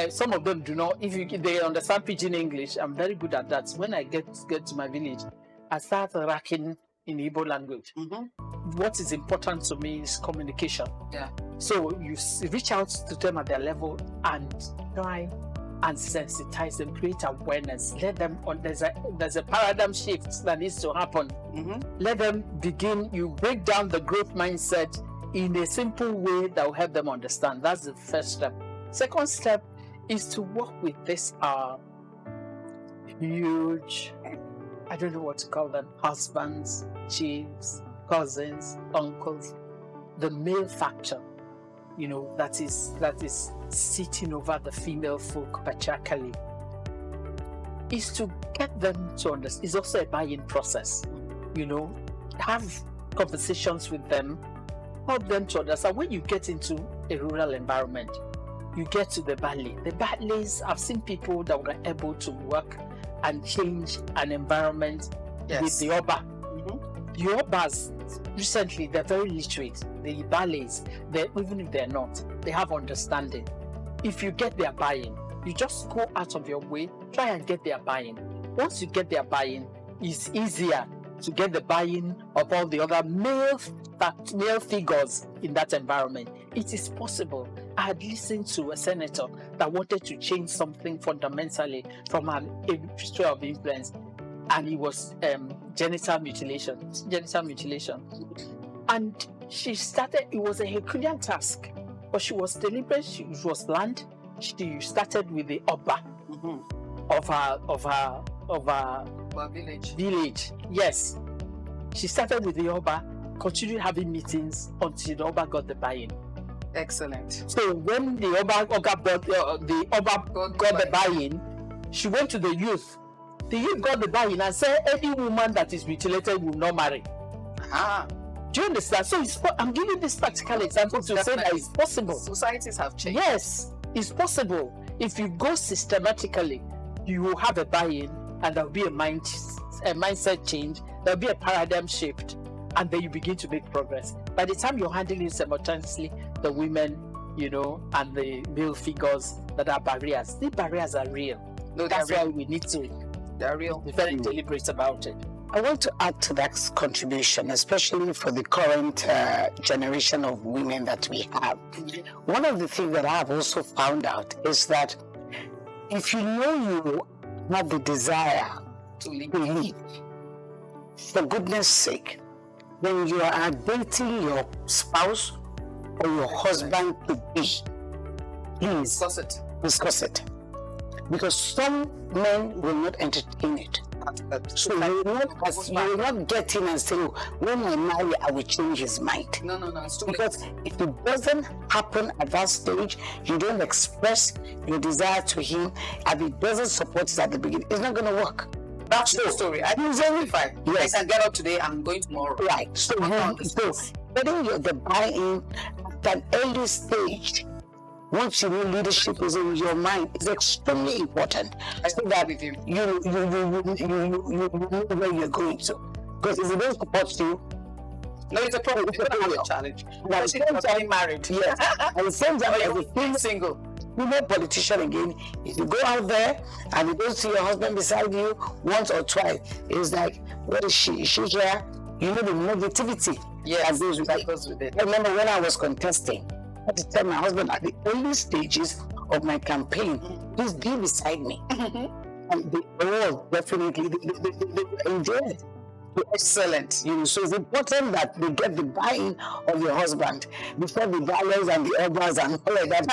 Some of them do not. If they understand pidgin English, I'm very good at that. When I get to my village, I start racking in Igbo language. What is important to me is communication. So you reach out to them at their level and try and sensitize them, create awareness. Let them there's a paradigm shift that needs to happen. Let them begin. You break down the growth mindset in a simple way that will help them understand. That's the first step. Second step is to work with this huge, I don't know what to call them, husbands, chiefs, cousins, uncles, the male factor, you know, that is sitting over the female folk patriarchally, is to get them to understand. It's also a buy-in process, you know, have conversations with them, help them to understand. When you get into a rural environment, you get to the valley. The valleys, I've seen people that were able to work and change an environment with the Oba. The Obas, recently, they're very literate. The valleys, even if they're not, they have understanding. If you get their buy-in, you just go out of your way, try and get their buy-in. Once you get their buy-in, it's easier to get the buy-in of all the other male figures in that environment. It is possible. I had listened to a senator that wanted to change something fundamentally from an history of influence, and it was genital mutilation. And she started, it was a Herculean task, but she was deliberate, it was land. She started with the Oba of her village. Yes. She started with the Oba, continued having meetings until the Oba got the buy-in. Excellent. So when the Oba got the buy-in, she went to the youth. The youth got the buy-in and said any woman that is mutilated will not marry. Do you understand? So I'm giving this practical example to say that it's possible. Societies have changed. Yes, it's possible. If you go systematically, you will have a buy-in, and there will be a mindset change. There will be a paradigm shift, and then you begin to make progress. By the time you're handling simultaneously the women, you know, and the male figures that are barriers, the barriers are real. No, that's why we need to. They're real. Be very deliberate about it. I want to add to that contribution, especially for the current generation of women that we have. One of the things that I have also found out is that if you know you have the desire to lead, for goodness sake, when you are dating your spouse or your husband to be, please discuss it. Because some men will not entertain it. So you will not get in and say, when I marry, I will change his mind. No, it's too late. Because if it doesn't happen at that stage, you don't express your desire to him, and it doesn't support it at the beginning, it's not going to work. That's the story. I think it's only fine. Yes. I can get up today, I'm going tomorrow. Right. So getting the buy-in at an early stage, once you know leadership is in your mind, is extremely important. So that you know where you're going to. Because if it don't support you, no, it's a problem. It's a challenge. At the same time, married. Yes. At the same time, as a female single, female politician again, if you go out there and you don't see your husband beside you once or twice, it's like, what is she? Is she here? You know the negativity. Yes, that goes with it. I remember when I was contesting, I had to tell my husband at the early stages of my campaign, please be beside me. And they all definitely they enjoyed it. Excellent. You know, so it's important that they get the buy-in of your husband before the dollars and the others and all of that.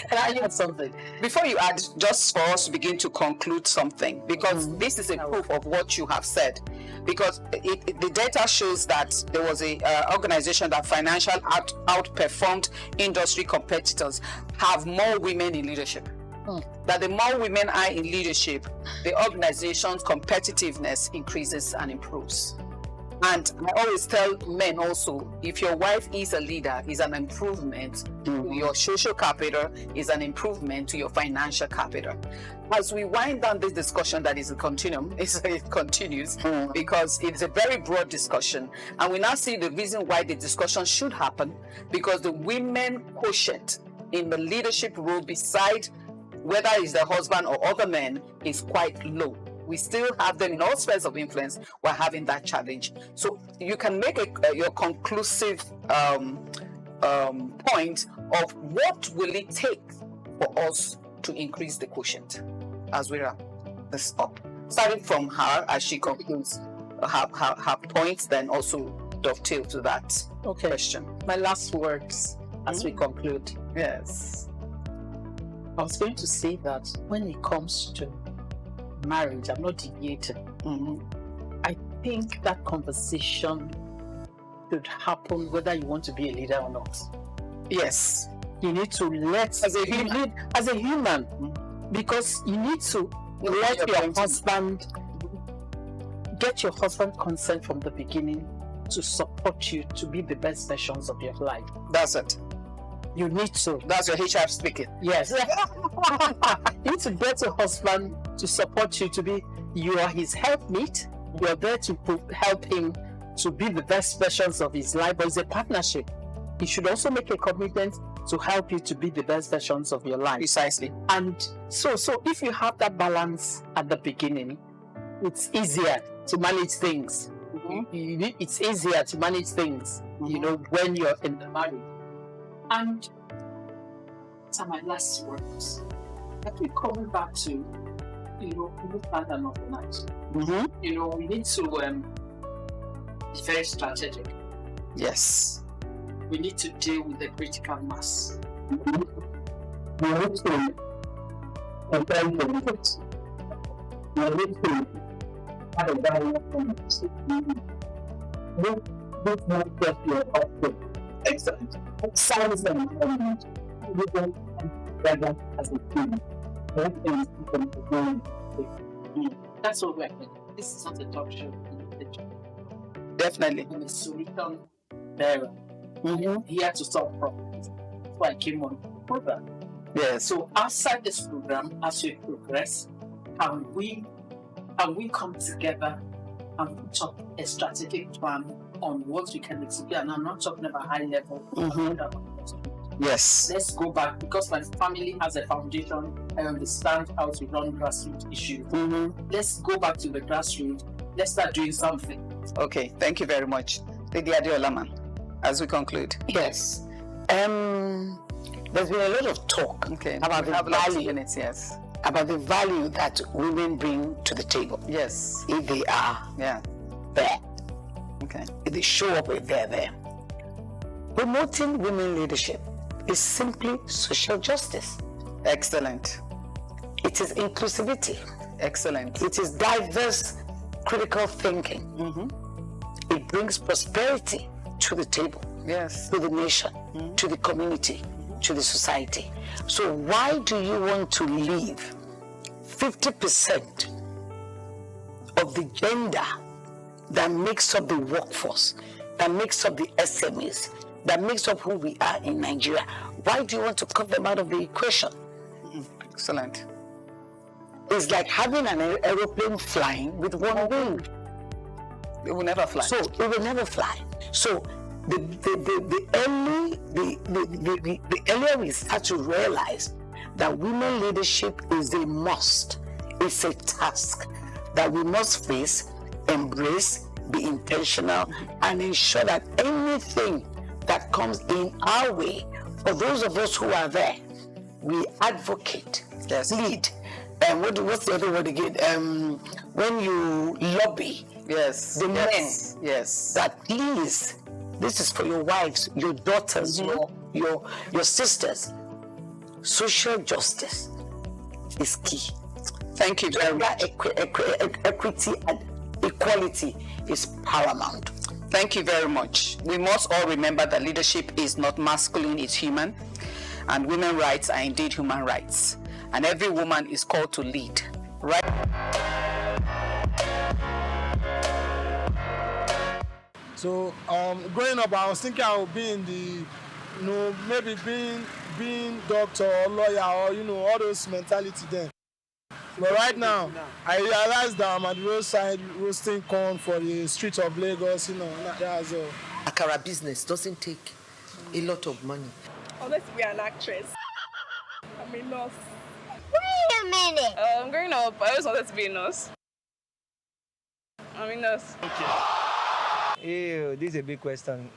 Can I add something? Before you add, just for us to begin to conclude something, because this is a proof of what you have said. Because the data shows that there was a organization that financially outperformed industry competitors have more women in leadership. That the more women are in leadership, the organization's competitiveness increases and improves. And I always tell men also, if your wife is a leader, is an improvement to your social capital, is an improvement to your financial capital. As we wind down this discussion that is a continuum, it continues because it's a very broad discussion. And we now see the reason why the discussion should happen, because the women quotient in the leadership role, beside whether it's the husband or other men, is quite low. We still have them in all spheres of influence. We're having that challenge. So you can make your conclusive point of what will it take for us to increase the quotient as we wrap this up. Starting from her as she concludes her points, then also dovetail to that question. My last words as we conclude. Yes. I was going to say that when it comes to marriage, I'm not deviating. I think that conversation should happen whether you want to be a leader or not. Yes. You need to let, as a human, because you need to let your husband, get your husband consent from the beginning to support you to be the best versions of your life. That's it. You need to. That's your HR speaking. Yes. You need to get your husband to support you to be, you are his helpmeet. You're there to help him to be the best versions of his life, but it's a partnership. He should also make a commitment to help you to be the best versions of your life. Precisely. And so if you have that balance at the beginning, it's easier to manage things. It's easier to manage things, you know, when you're in the marriage. And these are my last words. I keep coming back to, you know, we plan and organize. You know, we need to be very strategic. Yes. We need to deal with the critical mass. We need to compare benefits. We need to have a balance. This not just your output. Excellent. Sounds and we don't together as a team. That's what we're doing. This is not a talk show. Definitely. I'm a solution bearer. Here to solve problems. That's why I came on the program. Yes. So outside this program, as we progress, can we come together and put up a strategic plan on what we can execute? And I'm not talking about high level. Yes. Let's go back, because my family has a foundation. I understand how to run grassroots issues. Let's go back to the grassroots. Let's start doing something. Okay, thank you very much. Lady Adeola, as we conclude. Yes. There's been a lot of talk about the value. Yes. About the value that women bring to the table. Yes. If they are there. Okay. If they show up, if they're there. Promoting women leadership is simply social justice. Excellent. It is inclusivity. Excellent. It is diverse critical thinking. It brings prosperity to the table. Yes. To the nation, to the community, to the society. So why do you want to leave 50% of the gender that makes up the workforce, that makes up the SMEs, that makes up who we are in Nigeria? Why do you want to cut them out of the equation? Excellent. It's like having an aeroplane flying with one wing. It will never fly. So it will never fly. So the earlier we start to realize that women leadership is a must, it's a task that we must face, embrace, be intentional, and ensure that anything that comes in our way, for those of us who are there, we advocate, lead. And what's the other word again? When you lobby, the men, that please, this is for your wives, your daughters, your sisters. Social justice is key. Thank you very much. Equity and equality is paramount. Thank you very much. We must all remember that leadership is not masculine, it's human. And women's rights are indeed human rights. And every woman is called to lead, right? So growing up, I was thinking I would be in the, maybe being doctor or lawyer or, all those mentality then. But right now, I realize that I'm at the roadside roasting corn for the streets of Lagos, that's all. Akara business doesn't take a lot of money. I wanted to be an actress. I'm a nurse. Wait a minute. Growing up, I always wanted to be a nurse. I'm a nurse. Okay. Ew, this is a big question.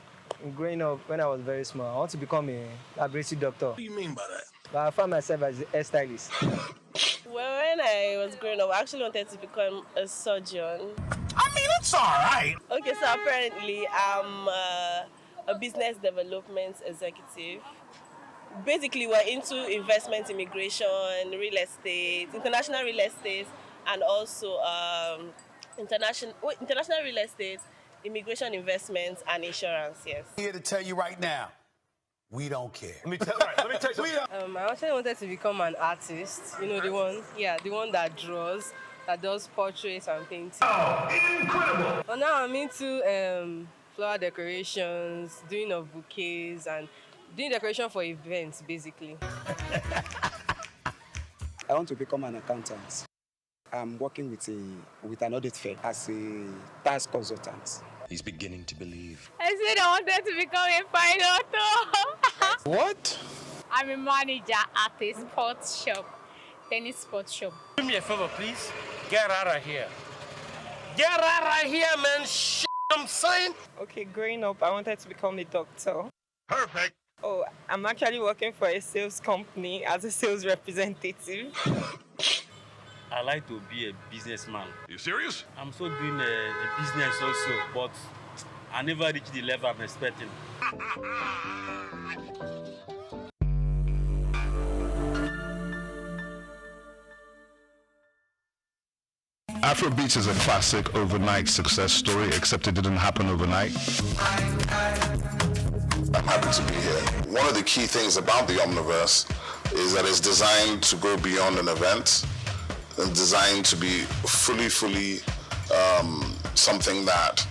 Growing up, when I was very small, I want to become a laboratory doctor. What do you mean by that? But I found myself as a hairstylist. Well, when I was growing up, I actually wanted to become a surgeon. I mean, it's all right. Okay, so apparently I'm a business development executive. Basically, we're into investment, immigration, real estate, international real estate, and also international real estate, immigration, investments, and insurance, yes. I'm here to tell you right now, we don't care. Let me tell you something. I actually wanted to become an artist. The one that draws, that does portraits and paintings. Oh, incredible! But now I'm into flower decorations, doing of bouquets, and doing decoration for events, basically. I want to become an accountant. I'm working with an audit firm as a tax consultant. He's beginning to believe. I said I wanted to become a pilot. What? I'm a manager at a sports shop, tennis sports shop. Do me a favor, please. Get out of here. Get out of here, man. I'm saying. Okay, growing up, I wanted to become a doctor. Perfect. Oh, I'm actually working for a sales company as a sales representative. I like to be a businessman. You serious? I'm so doing a business also, but I never reached the level I'm expecting. Afrobeats is a classic overnight success story, except it didn't happen overnight. I'm happy to be here. One of the key things about the Omniverse is that it's designed to go beyond an event and designed to be fully something that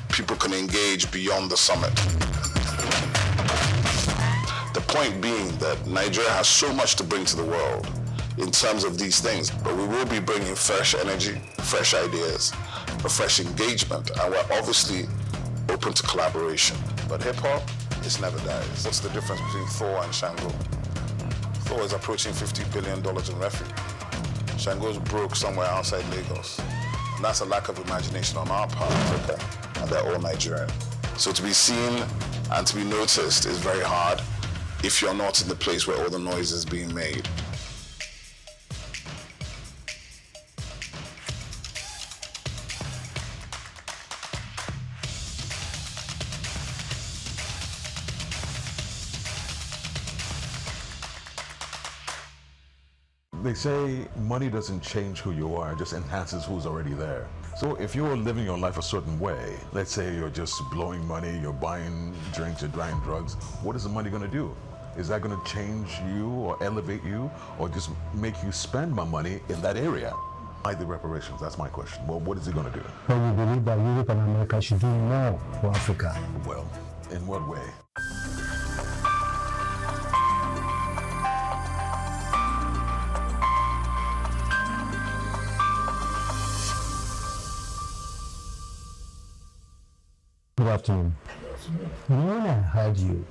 people can engage beyond the summit. The point being that Nigeria has so much to bring to the world in terms of these things, but we will be bringing fresh energy, fresh ideas, a fresh engagement, and we're obviously open to collaboration. But hip-hop, it never dies. What's the difference between Thor and Shango? Thor is approaching $50 billion in revenue. Shango's broke somewhere outside Lagos. And that's a lack of imagination on our part, okay? And they're all Nigerian. So to be seen and to be noticed is very hard if you're not in the place where all the noise is being made. They say money doesn't change who you are, it just enhances who's already there. So if you're living your life a certain way, let's say you're just blowing money, you're buying drinks, you're buying drugs, what is the money going to do? Is that going to change you or elevate you or just make you spend more money in that area? Why the reparations? That's my question. Well, what is it going to do? Well, we believe that Europe and America should do more for Africa. Well, in what way? Good afternoon. When I heard you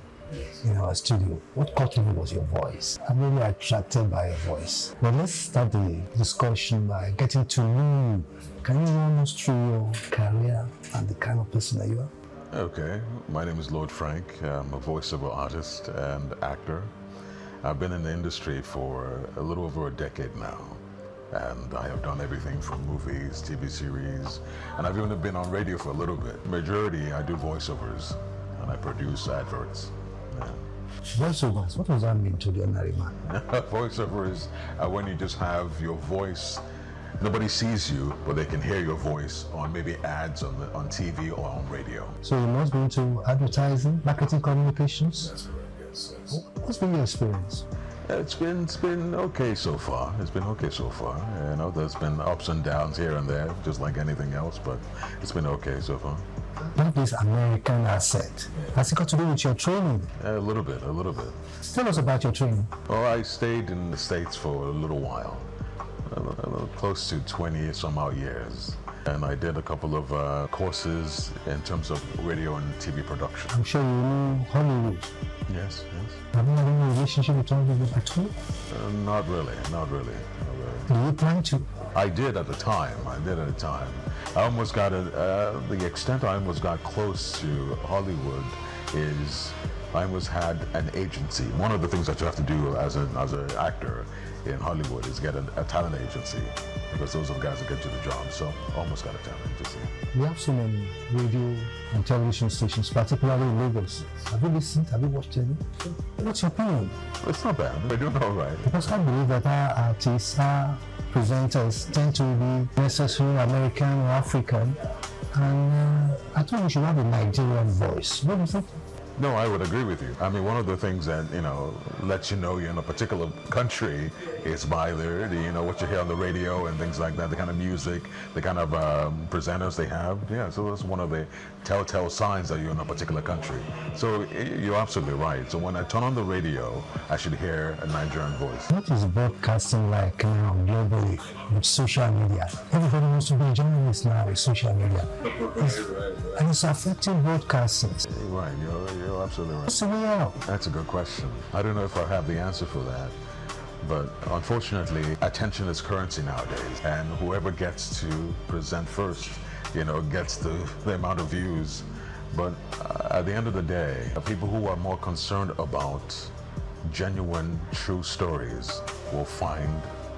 in our studio, what caught me was your voice. I'm really attracted by your voice. Well, let's start the discussion by getting to know you. Can you run us through your career and the kind of person that you are? Okay, my name is Lord Frank. I'm a voiceover artist and actor. I've been in the industry for a little over a decade now. And I have done everything from movies, TV series, and I've even been on radio for a little bit. Majority, I do voiceovers, and I produce adverts. Yeah. Voiceovers, what does that mean to the ordinary man? Voiceovers are when you just have your voice, nobody sees you, but they can hear your voice on maybe ads on TV or on radio. So you're not going to advertising, marketing communications? That's what I guess. What's been your experience? It's been okay so far. It's been okay so far. You know, there's been ups and downs here and there, just like anything else, but it's been okay so far. Not this American accent. Has it got to do with your training? A little bit. Tell us about your training. Well, I stayed in the States for a little while, close to 20 some odd years. And I did a couple of courses in terms of radio and TV production. I'm sure you know Hollywood. Yes. Have you had any relationship with Hollywood at all? Not really. Do you plan to? I did at the time. I almost got the extent I almost got close to Hollywood is I almost had an agency. One of the things that you have to do as an actor in Hollywood is get a talent agency, because those are the guys that get you the job. So almost got a talent agency. We have so many radio and television stations, particularly in Lagos. Have you listened? Have you watched any? What's your opinion? It's not bad. We're doing all right. Because I believe that our artists, our presenters tend to be necessarily American or African, and I think we should have a Nigerian voice. What do you think? No, I would agree with you. I mean, one of the things that, lets you know you're in a particular country is by what you hear on the radio and things like that, the kind of music, the kind of presenters they have. Yeah, so that's one of the telltale signs that you're in a particular country. So you're absolutely right. So when I turn on the radio, I should hear a Nigerian voice. What is broadcasting like now globally with social media? Everybody wants to be a journalist now with social media. And it's affecting broadcasting. Right, you're absolutely right. What's the way out? That's a good question. I don't know if I have the answer for that. But unfortunately, attention is currency nowadays. And whoever gets to present first, gets the amount of views. But at the end of the day, people who are more concerned about genuine, true stories will find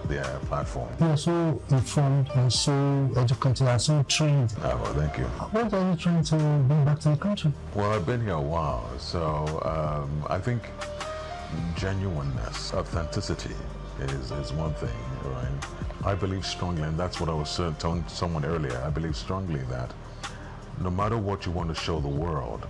their platform. You are so informed and so educated and so trained. Oh, well, thank you. What are you trying to bring back to the country? Well, I've been here a while, so I think genuineness, authenticity is one thing, right? I believe strongly, and that's what I was telling someone earlier, I believe strongly that no matter what you want to show the world,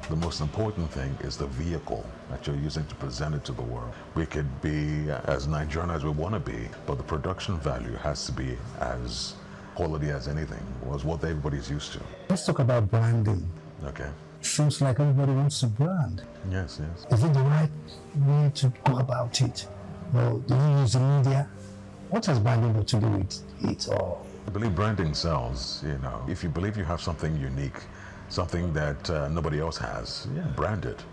the most important thing is the vehicle that you're using to present it to the world. We could be as Nigerian as we want to be, but the production value has to be as quality as anything, was what everybody's used to. Let's talk about branding. Okay. Seems like everybody wants to brand. Yes. Is it the right way to go about it? Or do you use the media? What has branding got to do with it all? I believe branding sells, If you believe you have something unique, something that nobody else has, brand it,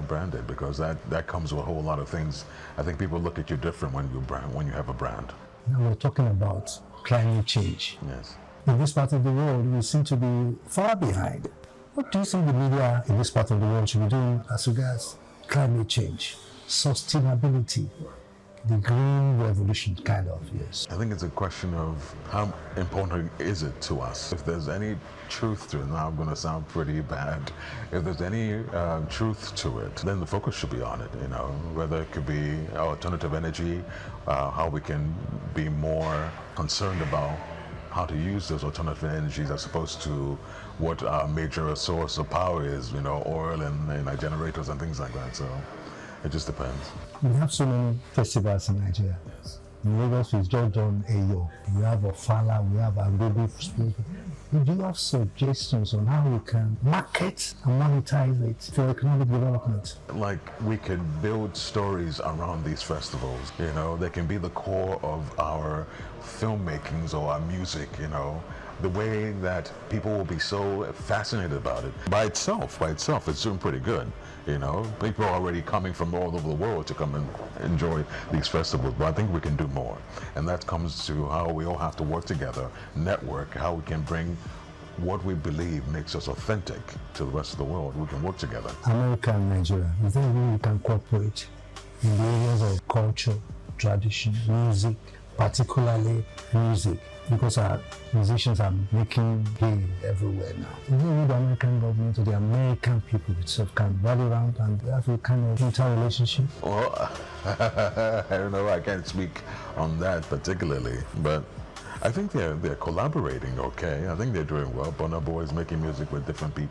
brand it, because that comes with a whole lot of things. I think people look at you different when you have a brand. Now we're talking about climate change. Yes. In this part of the world, we seem to be far behind. What do you think the media in this part of the world should be doing as regards climate change, sustainability, the green revolution kind of, yes? I think it's a question of how important is it to us. If there's any truth to it, now I'm going to sound pretty bad, if there's any truth to it, then the focus should be on it, whether it could be alternative energy, how we can be more concerned about how to use those alternative energies as opposed to what our major source of power is, oil and generators and things like that. So it just depends. We have so many festivals in Nigeria. In Lagos, we've just done Eyo. We have Ofala, we have Agogo. Do you have suggestions on how we can market and monetize it for economic development? Like, we could build stories around these festivals, they can be the core of our filmmakings or our music, the way that people will be so fascinated about it. By itself, it's doing pretty good. People are already coming from all over the world to come and enjoy these festivals, but I think we can do more. And that comes to how we all have to work together, network, how we can bring what we believe makes us authentic to the rest of the world. We can work together. America and Nigeria, is there a way we can cooperate in the areas of culture, tradition, music, particularly music? Because our musicians are making gain everywhere now. Is there a way the American government or the American people itself can rally around and have a kind of interrelationship? Well, I don't know, I can't speak on that particularly, but I think they're collaborating okay. I think they're doing well. Burna Boy is making music with different people.